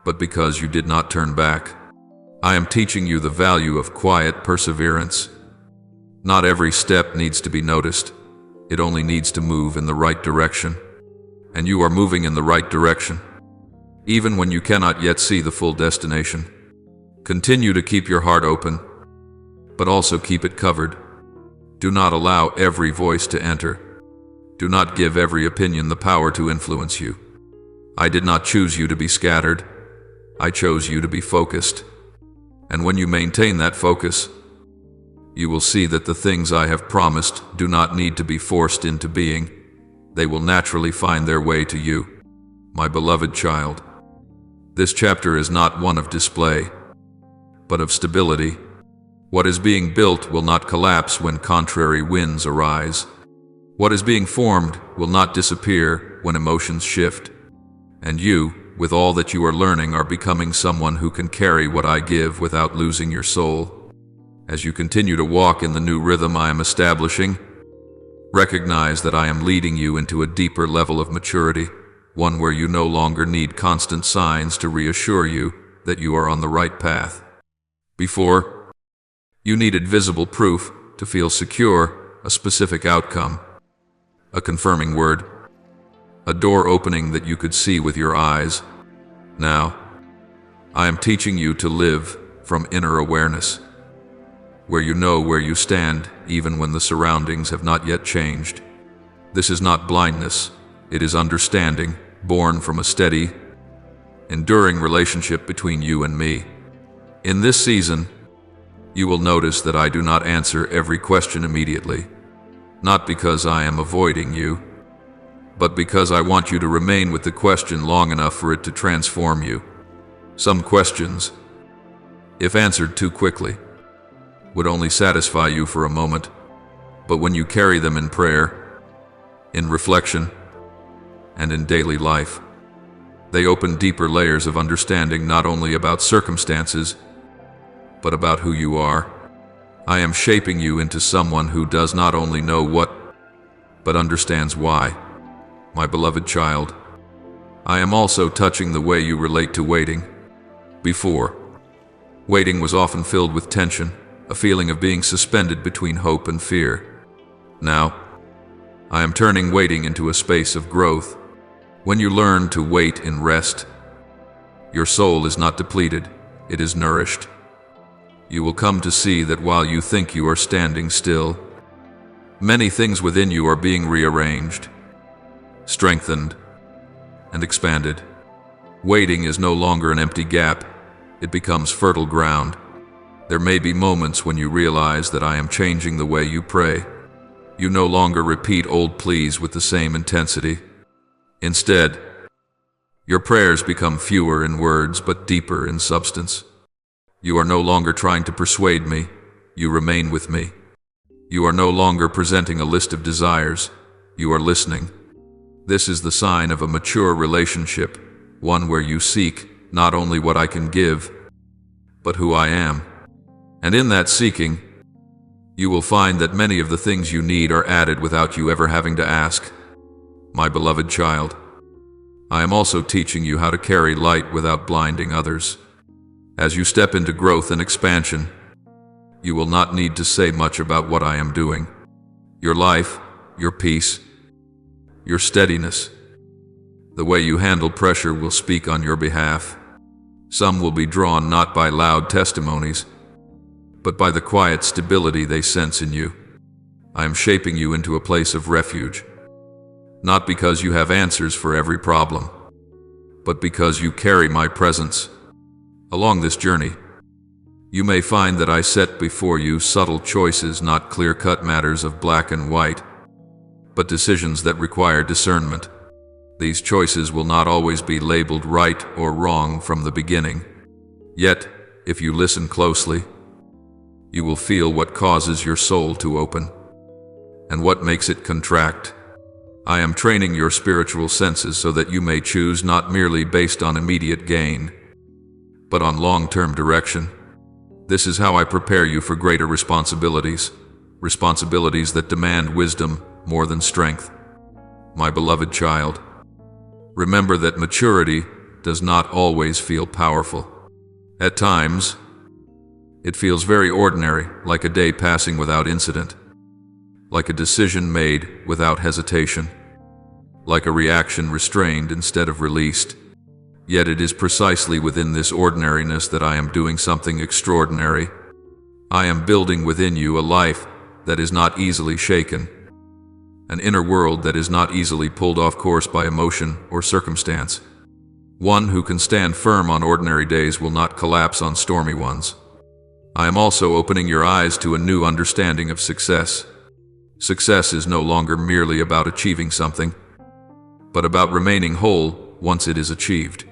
A: but because you did not turn back. I am teaching you the value of quiet perseverance. Not every step needs to be noticed. It only needs to move in the right direction. And you are moving in the right direction, even when you cannot yet see the full destination. Continue to keep your heart open, but also keep it covered. Do not allow every voice to enter. Do not give every opinion the power to influence you. I did not choose you to be scattered. I chose you to be focused. And when you maintain that focus, you will see that the things I have promised do not need to be forced into being. They will naturally find their way to you, my beloved child. This chapter is not one of display, but of stability. What is being built will not collapse when contrary winds arise. What is being formed will not disappear when emotions shift. And you, with all that you are learning, are becoming someone who can carry what I give without losing your soul. As you continue to walk in the new rhythm I am establishing, recognize that I am leading you into a deeper level of maturity, one where you no longer need constant signs to reassure you that you are on the right path. Before, you needed visible proof to feel secure, a specific outcome, a confirming word, a door opening that you could see with your eyes. Now, I am teaching you to live from inner awareness, where you know where you stand even when the surroundings have not yet changed. This is not blindness, it is understanding, born from a steady, enduring relationship between you and me. In this season, you will notice that I do not answer every question immediately, not because I am avoiding you, but because I want you to remain with the question long enough for it to transform you. Some questions, if answered too quickly, would only satisfy you for a moment, but when you carry them in prayer, in reflection, and in daily life, they open deeper layers of understanding, not only about circumstances, but about who you are. I am shaping you into someone who does not only know what, but understands why. My beloved child, I am also touching the way you relate to waiting. Before, waiting was often filled with tension, a feeling of being suspended between hope and fear. Now, I am turning waiting into a space of growth. When you learn to wait in rest, your soul is not depleted, it is nourished. You will come to see that while you think you are standing still, many things within you are being rearranged, strengthened, and expanded. Waiting is no longer an empty gap. It becomes fertile ground. There may be moments when you realize that I am changing the way you pray. You no longer repeat old pleas with the same intensity. Instead, your prayers become fewer in words but deeper in substance. You are no longer trying to persuade me. You remain with me. You are no longer presenting a list of desires. You are listening. This is the sign of a mature relationship, one where you seek not only what I can give, but who I am. And in that seeking, you will find that many of the things you need are added without you ever having to ask. My beloved child, I am also teaching you how to carry light without blinding others. As you step into growth and expansion, you will not need to say much about what I am doing. Your life, your peace, your steadiness, the way you handle pressure will speak on your behalf. Some will be drawn not by loud testimonies, but by the quiet stability they sense in you. I am shaping you into a place of refuge, not because you have answers for every problem, but because you carry my presence. Along this journey, you may find that I set before you subtle choices, not clear-cut matters of black and white, but decisions that require discernment. These choices will not always be labeled right or wrong from the beginning. Yet, if you listen closely, you will feel what causes your soul to open and what makes it contract. I am training your spiritual senses so that you may choose not merely based on immediate gain, but on long-term direction. This is how I prepare you for greater responsibilities that demand wisdom more than strength. My beloved child, remember that maturity does not always feel powerful. At times, it feels very ordinary, like a day passing without incident, like a decision made without hesitation, like a reaction restrained instead of released. Yet it is precisely within this ordinariness that I am doing something extraordinary. I am building within you a life that is not easily shaken, an inner world that is not easily pulled off course by emotion or circumstance. One who can stand firm on ordinary days will not collapse on stormy ones. I am also opening your eyes to a new understanding of success. Success is no longer merely about achieving something, but about remaining whole once it is achieved.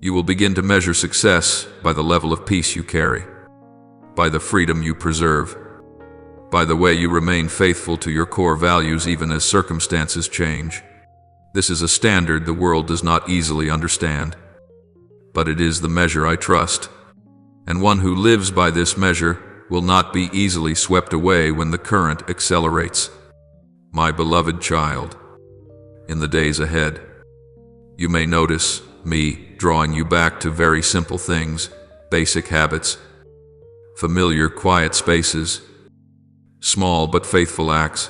A: You will begin to measure success by the level of peace you carry, by the freedom you preserve, by the way you remain faithful to your core values even as circumstances change. This is a standard the world does not easily understand, but it is the measure I trust. And one who lives by this measure will not be easily swept away when the current accelerates. My beloved child, in the days ahead, you may notice me drawing you back to very simple things, basic habits, familiar quiet spaces, small but faithful acts.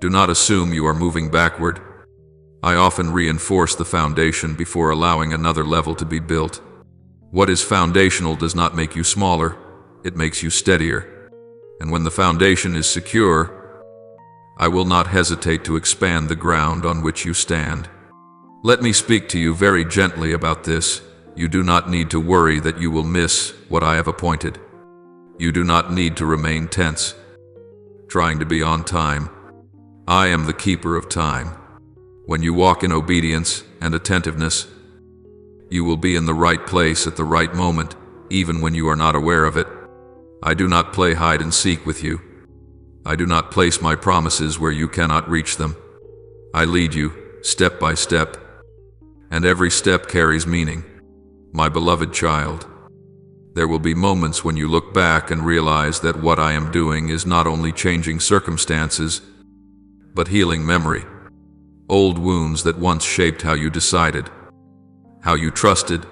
A: Do not assume you are moving backward. I often reinforce the foundation before allowing another level to be built. What is foundational does not make you smaller, it makes you steadier. And when the foundation is secure, I will not hesitate to expand the ground on which you stand. Let me speak to you very gently about this. You do not need to worry that you will miss what I have appointed. You do not need to remain tense, trying to be on time. I am the keeper of time. When you walk in obedience and attentiveness, you will be in the right place at the right moment, even when you are not aware of it. I do not play hide and seek with you. I do not place my promises where you cannot reach them. I lead you, step by step, and every step carries meaning. My beloved child, there will be moments when you look back and realize that what I am doing is not only changing circumstances, but healing memory. Old wounds that once shaped how you decided, how you trusted,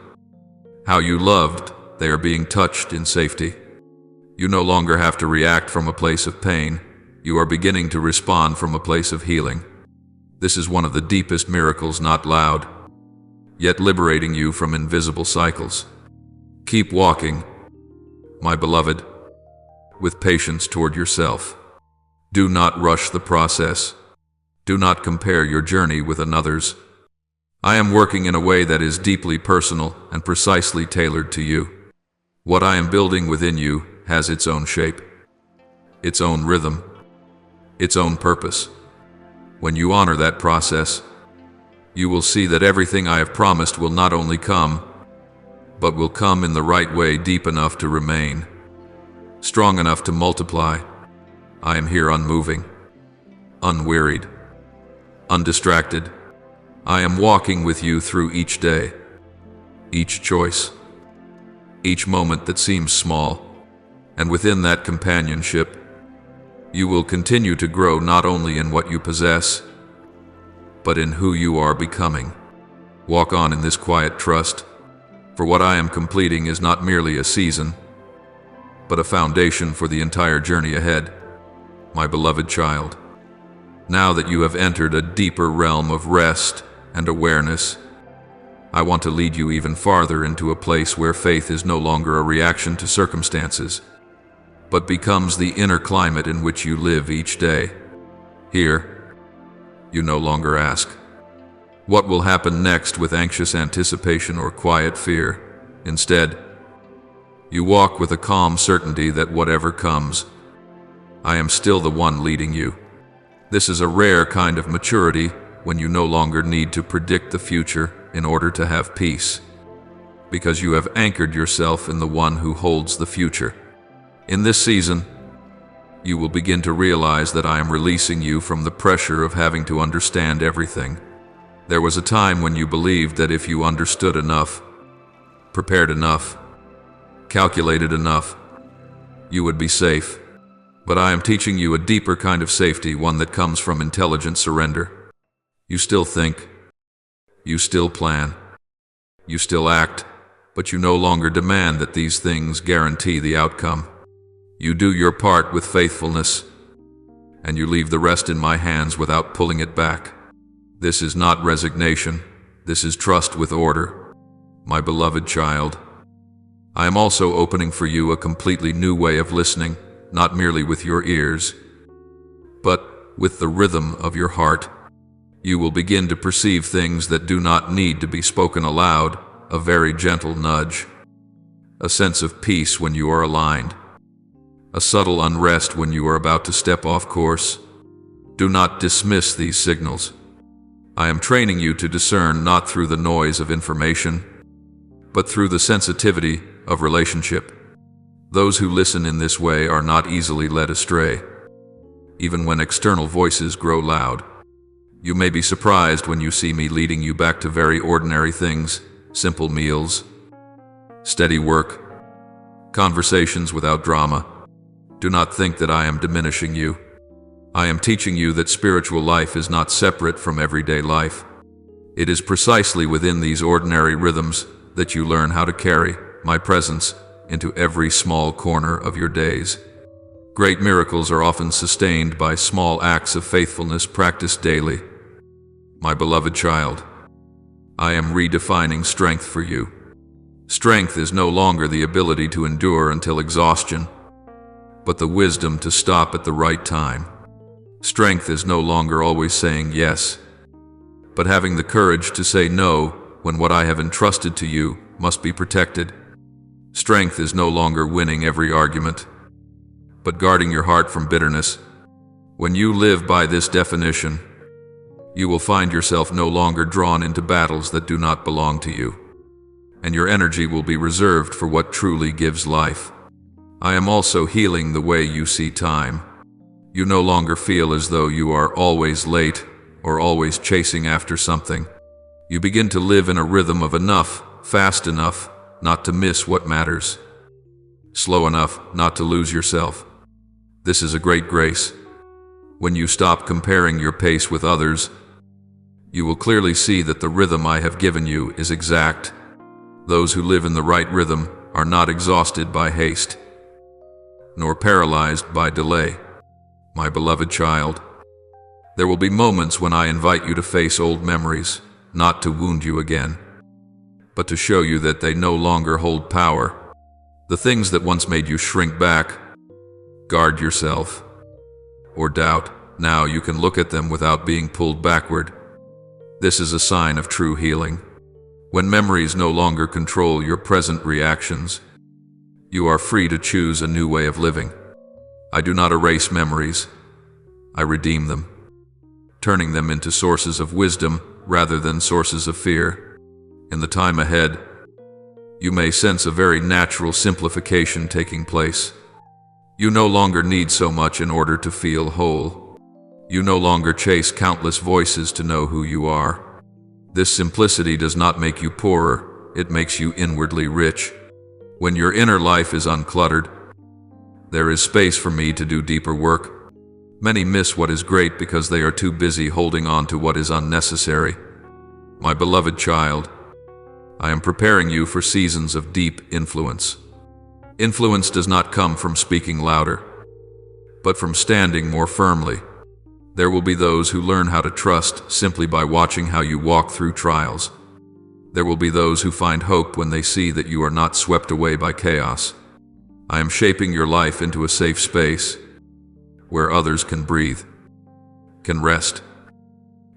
A: how you loved, they are being touched in safety. You no longer have to react from a place of pain. You are beginning to respond from a place of healing. This is one of the deepest miracles, not loud, yet liberating you from invisible cycles. Keep walking, my beloved, with patience toward yourself. Do not rush the process. Do not compare your journey with another's. I am working in a way that is deeply personal and precisely tailored to you. What I am building within you has its own shape, its own rhythm, its own purpose. When you honor that process, you will see that everything I have promised will not only come, but will come in the right way, deep enough to remain, strong enough to multiply. I am here unmoving, unwearied, undistracted. I am walking with you through each day, each choice, each moment that seems small, and within that companionship, you will continue to grow not only in what you possess, but in who you are becoming. Walk on in this quiet trust, for what I am completing is not merely a season, but a foundation for the entire journey ahead. My beloved child, now that you have entered a deeper realm of rest and awareness, I want to lead you even farther into a place where faith is no longer a reaction to circumstances, but becomes the inner climate in which you live each day. Here, you no longer ask, what will happen next, with anxious anticipation or quiet fear. Instead, you walk with a calm certainty that whatever comes, I am still the one leading you. This is a rare kind of maturity, when you no longer need to predict the future in order to have peace, because you have anchored yourself in the one who holds the future. In this season, you will begin to realize that I am releasing you from the pressure of having to understand everything. There was a time when you believed that if you understood enough, prepared enough, calculated enough, you would be safe. But I am teaching you a deeper kind of safety, one that comes from intelligent surrender. You still think, you still plan, you still act, but you no longer demand that these things guarantee the outcome. You do your part with faithfulness, and you leave the rest in my hands without pulling it back. This is not resignation, this is trust with order. My beloved child, I am also opening for you a completely new way of listening, not merely with your ears, but with the rhythm of your heart. You will begin to perceive things that do not need to be spoken aloud, a very gentle nudge, a sense of peace when you are aligned, a subtle unrest when you are about to step off course. Do not dismiss these signals. I am training you to discern not through the noise of information, but through the sensitivity of relationship. Those who listen in this way are not easily led astray, even when external voices grow loud. You may be surprised when you see me leading you back to very ordinary things, simple meals, steady work, conversations without drama. Do not think that I am diminishing you. I am teaching you that spiritual life is not separate from everyday life. It is precisely within these ordinary rhythms that you learn how to carry my presence into every small corner of your days. Great miracles are often sustained by small acts of faithfulness practiced daily. My beloved child, I am redefining strength for you. Strength is no longer the ability to endure until exhaustion, but the wisdom to stop at the right time. Strength is no longer always saying yes, but having the courage to say no when what I have entrusted to you must be protected. Strength is no longer winning every argument, but guarding your heart from bitterness. When you live by this definition, you will find yourself no longer drawn into battles that do not belong to you, and your energy will be reserved for what truly gives life. I am also healing the way you see time. You no longer feel as though you are always late or always chasing after something. You begin to live in a rhythm of enough, fast enough, not to miss what matters, slow enough not to lose yourself. This is a great grace. When you stop comparing your pace with others, you will clearly see that the rhythm I have given you is exact. Those who live in the right rhythm are not exhausted by haste, nor paralyzed by delay. My beloved child, there will be moments when I invite you to face old memories, not to wound you again, but to show you that they no longer hold power. The things that once made you shrink back, guard yourself, or doubt, now you can look at them without being pulled backward. This is a sign of true healing. When memories no longer control your present reactions, you are free to choose a new way of living. I do not erase memories. I redeem them, turning them into sources of wisdom rather than sources of fear. In the time ahead, you may sense a very natural simplification taking place. You no longer need so much in order to feel whole. You no longer chase countless voices to know who you are. This simplicity does not make you poorer, it makes you inwardly rich. When your inner life is uncluttered, there is space for me to do deeper work. Many miss what is great because they are too busy holding on to what is unnecessary. My beloved child, I am preparing you for seasons of deep influence. Influence does not come from speaking louder, but from standing more firmly. There will be those who learn how to trust simply by watching how you walk through trials. There will be those who find hope when they see that you are not swept away by chaos. I am shaping your life into a safe space where others can breathe, can rest,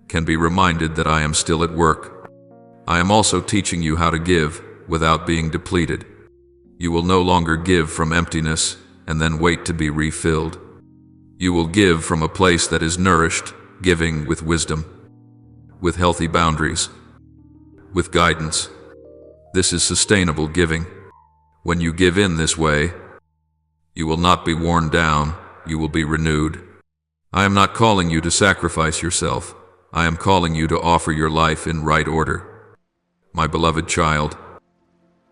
A: can be reminded that I am still at work. I am also teaching you how to give without being depleted. You will no longer give from emptiness and then wait to be refilled. You will give from a place that is nourished, giving with wisdom, with healthy boundaries, with guidance. This is sustainable giving. When you give in this way, you will not be worn down, you will be renewed. I am not calling you to sacrifice yourself. I am calling you to offer your life in right order. My beloved child,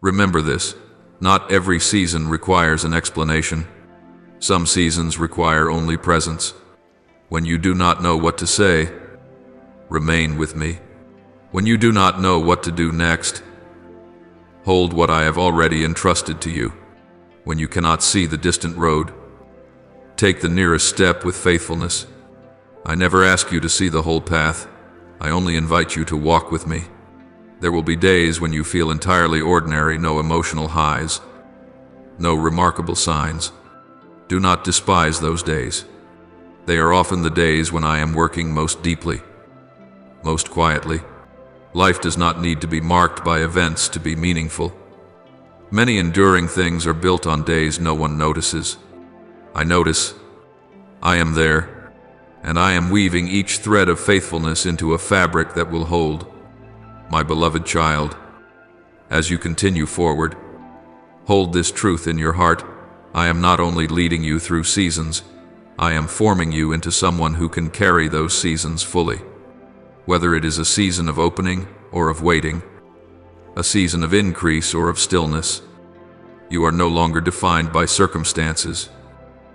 A: remember this. Not every season requires an explanation. Some seasons require only presence. When you do not know what to say, remain with me. When you do not know what to do next, hold what I have already entrusted to you. When you cannot see the distant road, take the nearest step with faithfulness. I never ask you to see the whole path. I only invite you to walk with me. There will be days when you feel entirely ordinary, no emotional highs, no remarkable signs. Do not despise those days. They are often the days when I am working most deeply, most quietly. Life does not need to be marked by events to be meaningful. Many enduring things are built on days no one notices. I notice. I am there, and I am weaving each thread of faithfulness into a fabric that will hold. My beloved child, as you continue forward, hold this truth in your heart. I am not only leading you through seasons, I am forming you into someone who can carry those seasons fully. Whether it is a season of opening or of waiting, a season of increase or of stillness, you are no longer defined by circumstances.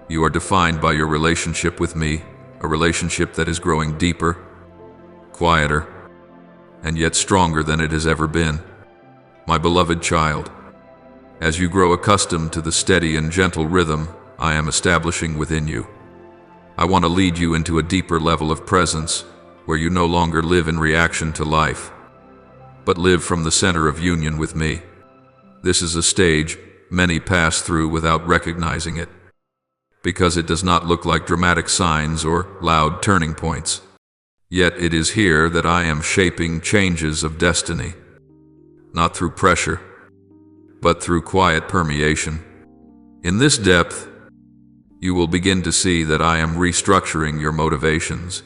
A: You are defined by your relationship with me, a relationship that is growing deeper, quieter, and yet stronger than it has ever been. My beloved child, as you grow accustomed to the steady and gentle rhythm I am establishing within you, I want to lead you into a deeper level of presence where you no longer live in reaction to life, but live from the center of union with me. This is a stage many pass through without recognizing it, because it does not look like dramatic signs or loud turning points. Yet it is here that I am shaping changes of destiny, not through pressure, but through quiet permeation. In this depth, you will begin to see that I am restructuring your motivations.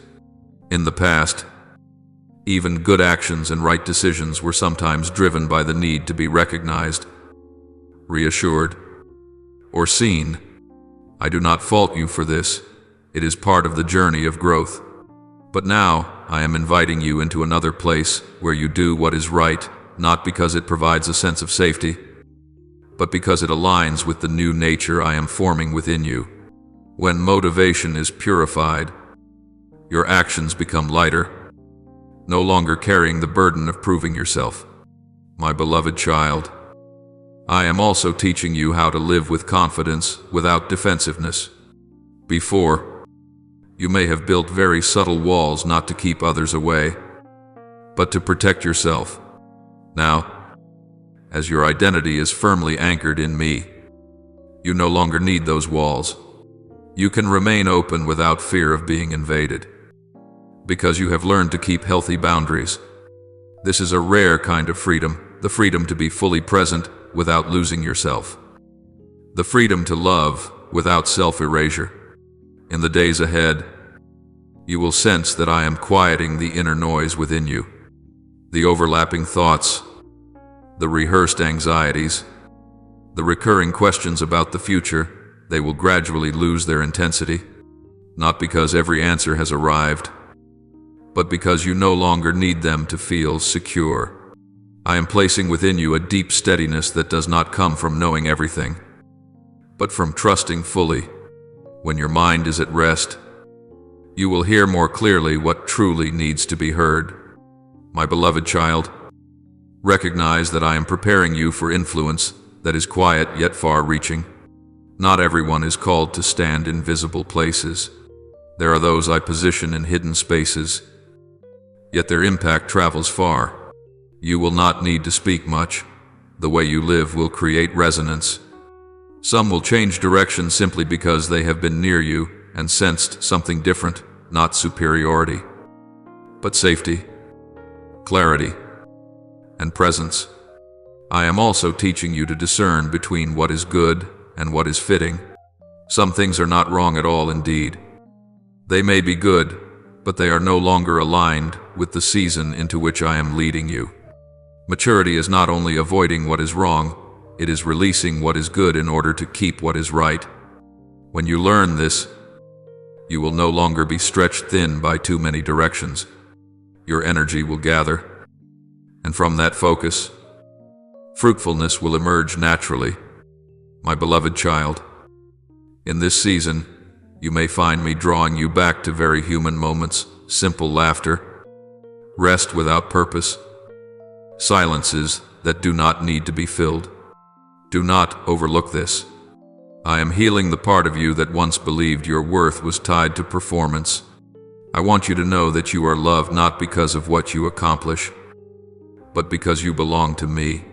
A: In the past, even good actions and right decisions were sometimes driven by the need to be recognized, reassured, or seen. I do not fault you for this. It is part of the journey of growth. But now, I am inviting you into another place where you do what is right, not because it provides a sense of safety, but because it aligns with the new nature I am forming within you. When motivation is purified, your actions become lighter, no longer carrying the burden of proving yourself. My beloved child, I am also teaching you how to live with confidence without defensiveness. Before, you may have built very subtle walls not to keep others away, but to protect yourself. Now, as your identity is firmly anchored in me, you no longer need those walls. You can remain open without fear of being invaded. because you have learned to keep healthy boundaries. This is a rare kind of freedom, the freedom to be fully present without losing yourself. The freedom to love without self-erasure. In the days ahead, you will sense that I am quieting the inner noise within you, the overlapping thoughts, the rehearsed anxieties, the recurring questions about the future. They will gradually lose their intensity, not because every answer has arrived, but because you no longer need them to feel secure. I am placing within you a deep steadiness that does not come from knowing everything, but from trusting fully. When your mind is at rest, you will hear more clearly what truly needs to be heard. My beloved child, recognize that I am preparing you for influence that is quiet yet far-reaching. Not everyone is called to stand in visible places. There are those I position in hidden spaces, yet their impact travels far. You will not need to speak much. The way you live will create resonance. Some will change direction simply because they have been near you and sensed something different, not superiority, but safety, clarity, and presence. I am also teaching you to discern between what is good and what is fitting. Some things are not wrong at all indeed. They may be good, but they are no longer aligned with the season into which I am leading you. Maturity is not only avoiding what is wrong, it is releasing what is good in order to keep what is right. When you learn this, you will no longer be stretched thin by too many directions. Your energy will gather, and from that focus, fruitfulness will emerge naturally. My beloved child, in this season, you may find me drawing you back to very human moments, simple laughter, rest without purpose, silences that do not need to be filled. Do not overlook this. I am healing the part of you that once believed your worth was tied to performance. I want you to know that you are loved not because of what you accomplish, but because you belong to me.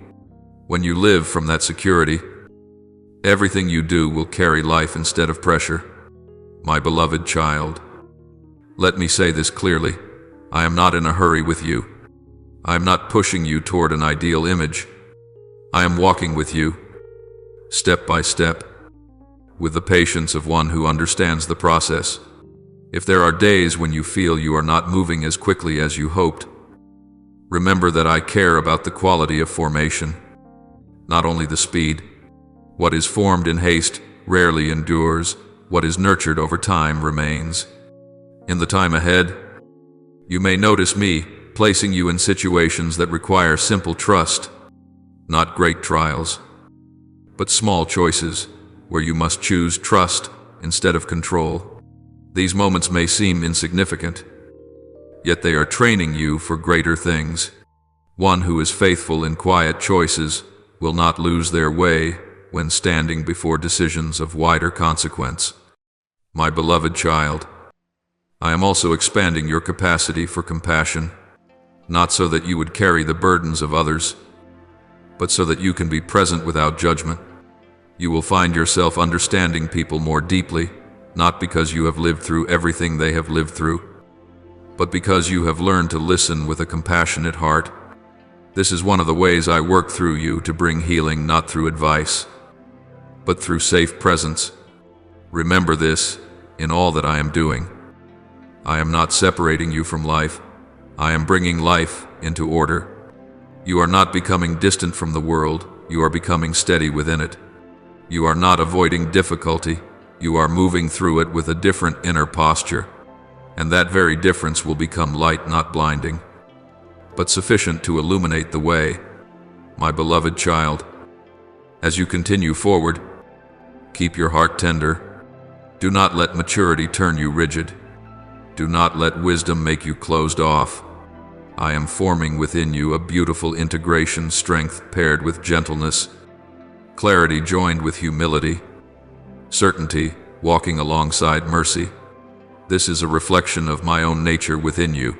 A: When you live from that security, everything you do will carry life instead of pressure. My beloved child, let me say this clearly. I am not in a hurry with you. I am not pushing you toward an ideal image. I am walking with you, step by step, with the patience of one who understands the process. If there are days when you feel you are not moving as quickly as you hoped, remember that I care about the quality of formation, not only the speed. What is formed in haste rarely endures. What is nurtured over time remains. In the time ahead, you may notice me placing you in situations that require simple trust, not great trials, but small choices where you must choose trust instead of control. These moments may seem insignificant, yet they are training you for greater things. One who is faithful in quiet choices will not lose their way when standing before decisions of wider consequence. My beloved child, I am also expanding your capacity for compassion, not so that you would carry the burdens of others, but so that you can be present without judgment. You will find yourself understanding people more deeply, not because you have lived through everything they have lived through, but because you have learned to listen with a compassionate heart. This is one of the ways I work through you to bring healing, not through advice, but through safe presence. Remember this in all that I am doing. I am not separating you from life. I am bringing life into order. You are not becoming distant from the world. You are becoming steady within it. You are not avoiding difficulty. You are moving through it with a different inner posture. And that very difference will become light, not blinding, but sufficient to illuminate the way. My beloved child, as you continue forward, keep your heart tender. Do not let maturity turn you rigid. Do not let wisdom make you closed off. I am forming within you a beautiful integration, strength paired with gentleness, clarity joined with humility, certainty walking alongside mercy. This is a reflection of my own nature within you.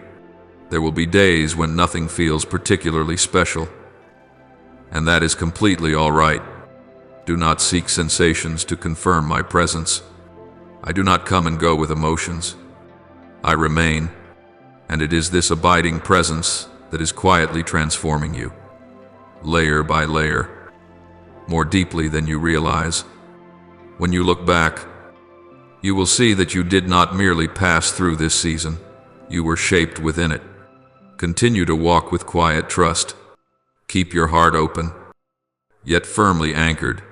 A: There will be days when nothing feels particularly special, and that is completely all right. Do not seek sensations to confirm my presence. I do not come and go with emotions. I remain, And it is this abiding presence that is quietly transforming you, layer by layer, more deeply than you realize. When you look back, you will see that you did not merely pass through this season, you were shaped within it. Continue to walk with quiet trust. Keep your heart open, yet firmly anchored.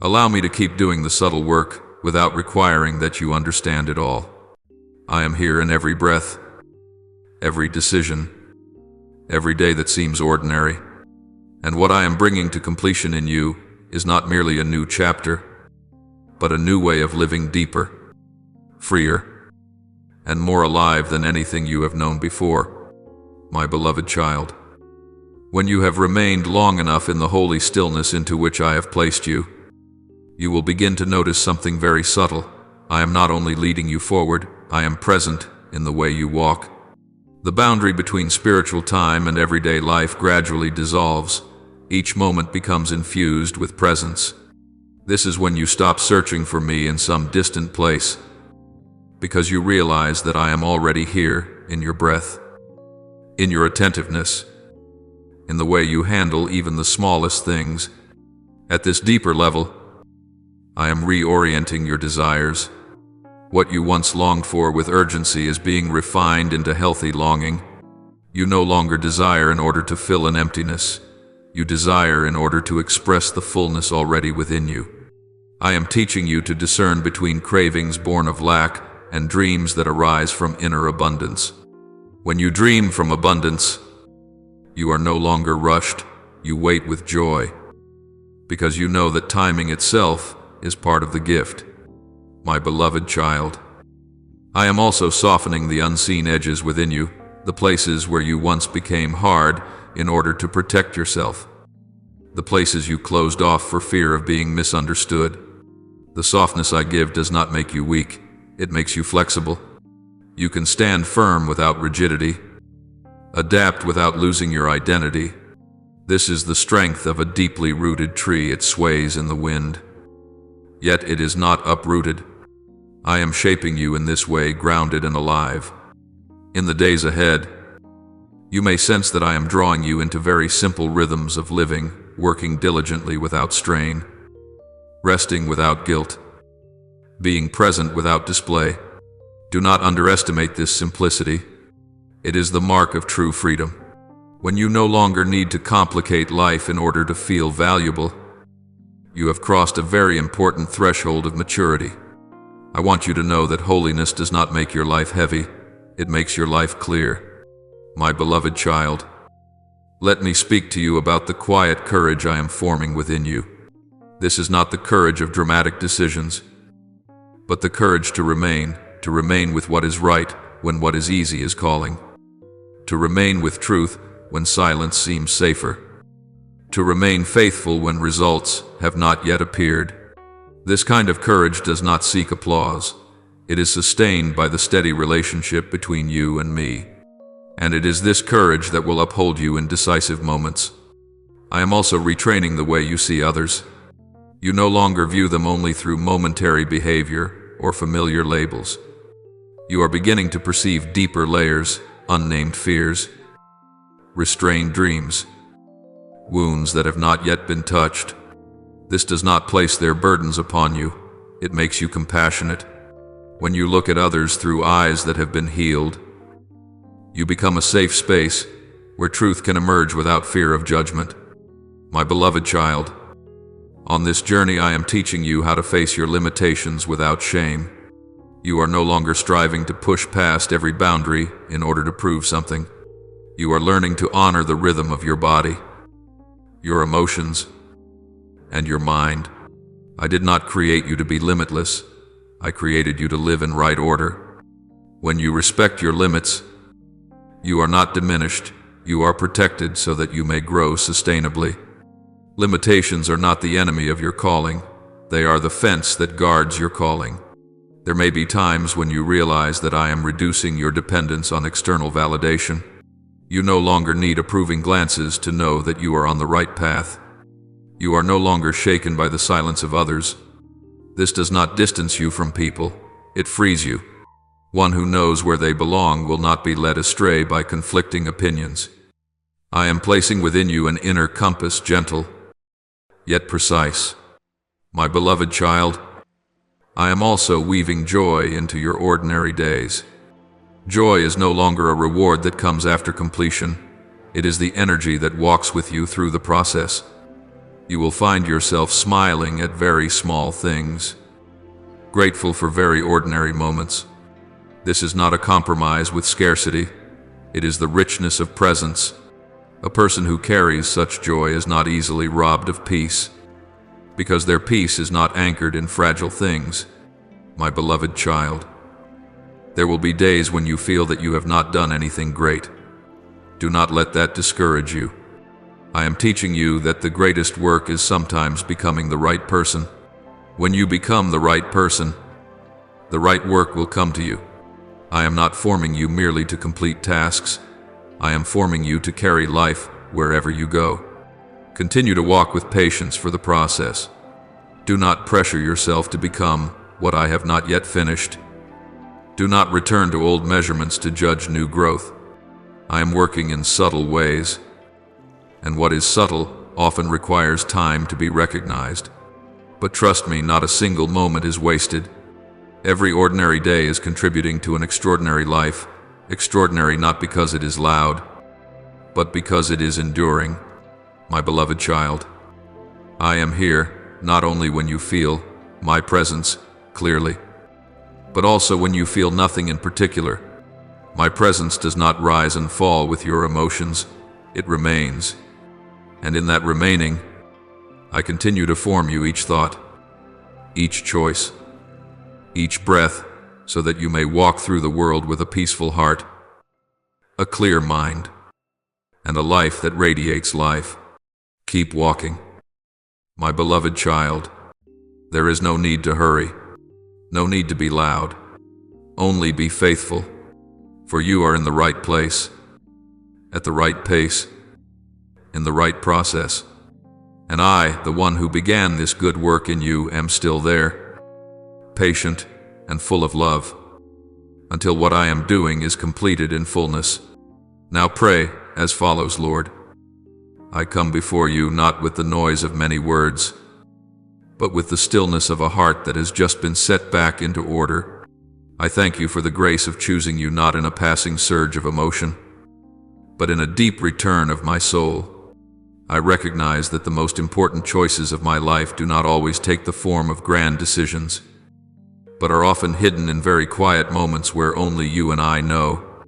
A: Allow me to keep doing the subtle work without requiring that you understand it all. I am here in every breath, every decision, every day that seems ordinary. And what I am bringing to completion in you is not merely a new chapter, but a new way of living deeper, freer, and more alive than anything you have known before. My beloved child, when you have remained long enough in the holy stillness into which I have placed you, you will begin to notice something very subtle. I am not only leading you forward, I am present in the way you walk. The boundary between spiritual time and everyday life gradually dissolves. Each moment becomes infused with presence. This is when you stop searching for me in some distant place, because you realize that I am already here in your breath, in your attentiveness, in the way you handle even the smallest things. At this deeper level, I am reorienting your desires. What you once longed for with urgency is being refined into healthy longing. You no longer desire in order to fill an emptiness. You desire in order to express the fullness already within you. I am teaching you to discern between cravings born of lack and dreams that arise from inner abundance. When you dream from abundance, you are no longer rushed, you wait with joy, because you know that timing itself is part of the gift. My beloved child, I am also softening the unseen edges within you, the places where you once became hard in order to protect yourself, the places you closed off for fear of being misunderstood. The softness I give does not make you weak, it makes you flexible. You can stand firm without rigidity, adapt without losing your identity. This is the strength of a deeply rooted tree. It sways in the wind, yet it is not uprooted. I am shaping you in this way, grounded and alive. In the days ahead, you may sense that I am drawing you into very simple rhythms of living, working diligently without strain, resting without guilt, being present without display. Do not underestimate this simplicity. It is the mark of true freedom. When you no longer need to complicate life in order to feel valuable, you have crossed a very important threshold of maturity. I want you to know that holiness does not make your life heavy, it makes your life clear. My beloved child, let me speak to you about the quiet courage I am forming within you. This is not the courage of dramatic decisions, but the courage to remain with what is right when what is easy is calling, to remain with truth when silence seems safer, to remain faithful when results have not yet appeared. This kind of courage does not seek applause. It is sustained by the steady relationship between you and me. And it is this courage that will uphold you in decisive moments. I am also retraining the way you see others. You no longer view them only through momentary behavior or familiar labels. You are beginning to perceive deeper layers, unnamed fears, restrained dreams, wounds that have not yet been touched. This does not place their burdens upon you. It makes you compassionate. When you look at others through eyes that have been healed, you become a safe space where truth can emerge without fear of judgment. My beloved child, on this journey I am teaching you how to face your limitations without shame. You are no longer striving to push past every boundary in order to prove something. You are learning to honor the rhythm of your body, your emotions, and your mind. I did not create you to be limitless. I created you to live in right order. When you respect your limits, you are not diminished. You are protected so that you may grow sustainably. Limitations are not the enemy of your calling. They are the fence that guards your calling. There may be times when you realize that I am reducing your dependence on external validation. You no longer need approving glances to know that you are on the right path. You are no longer shaken by the silence of others. This does not distance you from people, it frees you. One who knows where they belong will not be led astray by conflicting opinions. I am placing within you an inner compass, gentle, yet precise. My beloved child, I am also weaving joy into your ordinary days. Joy is no longer a reward that comes after completion. It is the energy that walks with you through the process. You will find yourself smiling at very small things, grateful for very ordinary moments. This is not a compromise with scarcity. It is the richness of presence. A person who carries such joy is not easily robbed of peace, because their peace is not anchored in fragile things. My beloved child, there will be days when you feel that you have not done anything great. Do not let that discourage you. I am teaching you that the greatest work is sometimes becoming the right person. When you become the right person, the right work will come to you. I am not forming you merely to complete tasks. I am forming you to carry life wherever you go. Continue to walk with patience for the process. Do not pressure yourself to become what I have not yet finished. Do not return to old measurements to judge new growth. I am working in subtle ways, and what is subtle often requires time to be recognized. But trust me, not a single moment is wasted. Every ordinary day is contributing to an extraordinary life, extraordinary not because it is loud, but because it is enduring. My beloved child, I am here not only when you feel my presence clearly, but also when you feel nothing in particular. My presence does not rise and fall with your emotions, it remains. And in that remaining, I continue to form you each thought, each choice, each breath, so that you may walk through the world with a peaceful heart, a clear mind, and a life that radiates life. Keep walking. My beloved child, there is no need to hurry, no need to be loud. Only be faithful, for you are in the right place, at the right pace, in the right process. And I, the one who began this good work in you, am still there, patient and full of love, until what I am doing is completed in fullness. Now pray as follows, Lord. I come before you not with the noise of many words, but with the stillness of a heart that has just been set back into order. I thank you for the grace of choosing you not in a passing surge of emotion, but in a deep return of my soul. I recognize that the most important choices of my life do not always take the form of grand decisions, but are often hidden in very quiet moments where only you and I know.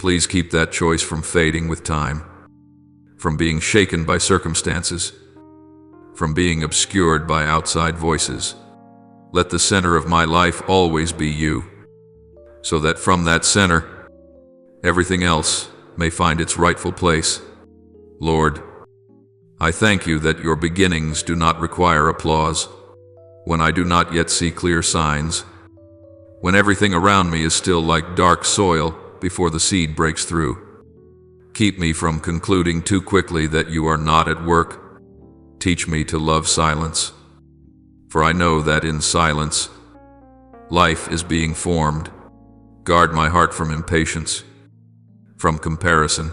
A: Please keep that choice from fading with time, from being shaken by circumstances, from being obscured by outside voices. Let the center of my life always be you, so that from that center, everything else may find its rightful place. Lord, I thank you that your beginnings do not require applause. When I do not yet see clear signs, when everything around me is still like dark soil before the seed breaks through. Keep me from concluding too quickly that you are not at work. Teach me to love silence, for I know that in silence, life is being formed. Guard my heart from impatience, from comparison,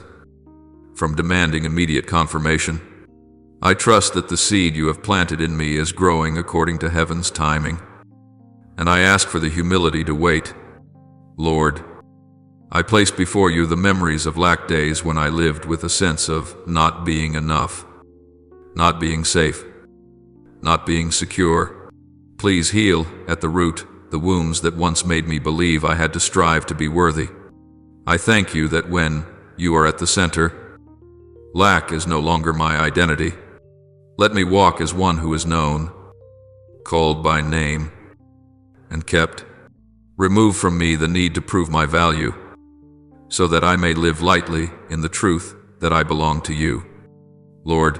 A: from demanding immediate confirmation. I trust that the seed you have planted in me is growing according to heaven's timing, and I ask for the humility to wait. Lord, I place before you the memories of lack days when I lived with a sense of not being enough, not being safe, not being secure. Please heal, at the root, the wounds that once made me believe I had to strive to be worthy. I thank you that when you are at the center, lack is no longer my identity. Let me walk as one who is known, called by name, and kept. Remove from me the need to prove my value, so that I may live lightly in the truth that I belong to you. Lord,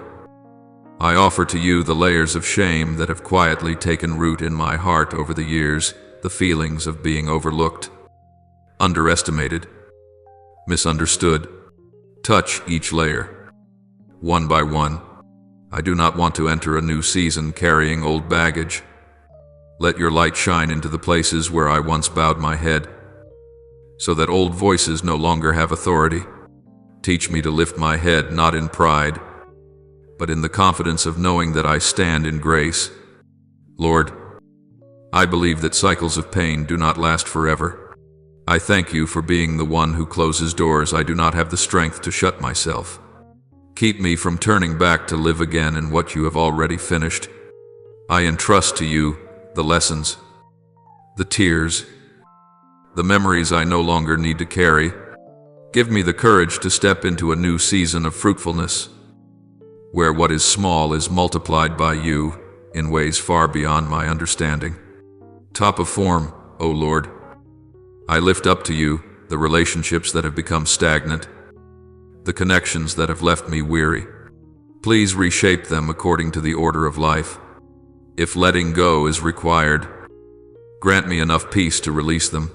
A: I offer to you the layers of shame that have quietly taken root in my heart over the years, the feelings of being overlooked, underestimated, misunderstood. Touch each layer, one by one. I do not want to enter a new season carrying old baggage. Let your light shine into the places where I once bowed my head, so that old voices no longer have authority. Teach me to lift my head not in pride, but in the confidence of knowing that I stand in grace. Lord, I believe that cycles of pain do not last forever. I thank you for being the one who closes doors I do not have the strength to shut myself. Keep me from turning back to live again in what you have already finished. I entrust to you the lessons, the tears, the memories I no longer need to carry. Give me the courage to step into a new season of fruitfulness, where what is small is multiplied by you in ways far beyond my understanding. Top of form, O Lord, I lift up to you the relationships that have become stagnant, the connections that have left me weary. Please reshape them according to the order of life. If letting go is required, grant me enough peace to release them.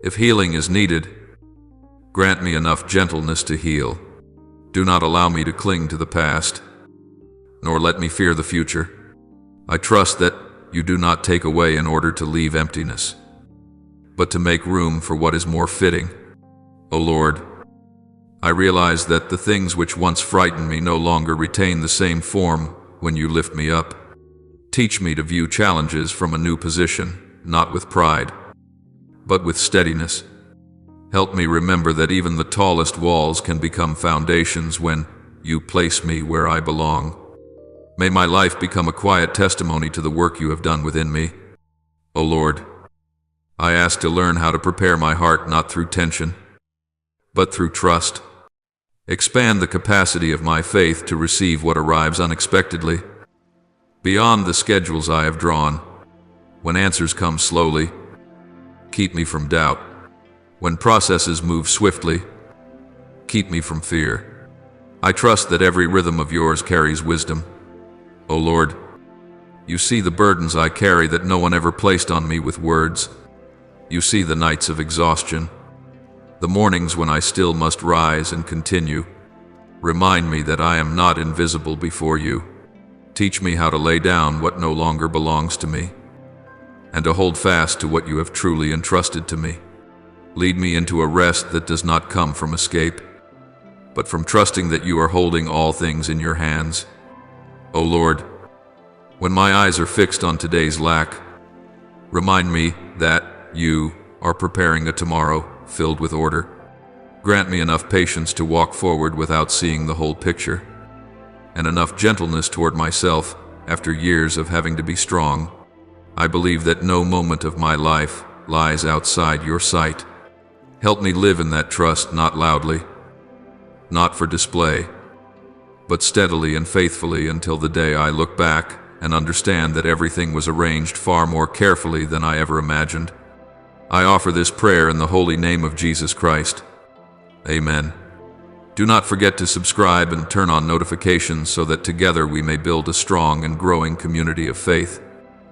A: If healing is needed, grant me enough gentleness to heal. Do not allow me to cling to the past, nor let me fear the future. I trust that you do not take away in order to leave emptiness, but to make room for what is more fitting. O Lord, I realize that the things which once frightened me no longer retain the same form when you lift me up. Teach me to view challenges from a new position, not with pride, but with steadiness. Help me remember that even the tallest walls can become foundations when you place me where I belong. May my life become a quiet testimony to the work you have done within me. O Lord, I ask to learn how to prepare my heart not through tension, but through trust. Expand the capacity of my faith to receive what arrives unexpectedly, beyond the schedules I have drawn. When answers come slowly, keep me from doubt. When processes move swiftly, keep me from fear. I trust that every rhythm of yours carries wisdom. O Lord, you see the burdens I carry that no one ever placed on me with words. You see the nights of exhaustion, the mornings when I still must rise and continue. Remind me that I am not invisible before you. Teach me how to lay down what no longer belongs to me, and to hold fast to what you have truly entrusted to me. Lead me into a rest that does not come from escape, but from trusting that you are holding all things in your hands. O Lord, when my eyes are fixed on today's lack, remind me that you are preparing a tomorrow filled with order. Grant me enough patience to walk forward without seeing the whole picture, and enough gentleness toward myself after years of having to be strong. I believe that no moment of my life lies outside your sight. Help me live in that trust, not loudly, not for display, but steadily and faithfully until the day I look back and understand that everything was arranged far more carefully than I ever imagined. I offer this prayer in the holy name of Jesus Christ. Amen. Do not forget to subscribe and turn on notifications so that together we may build a strong and growing community of faith.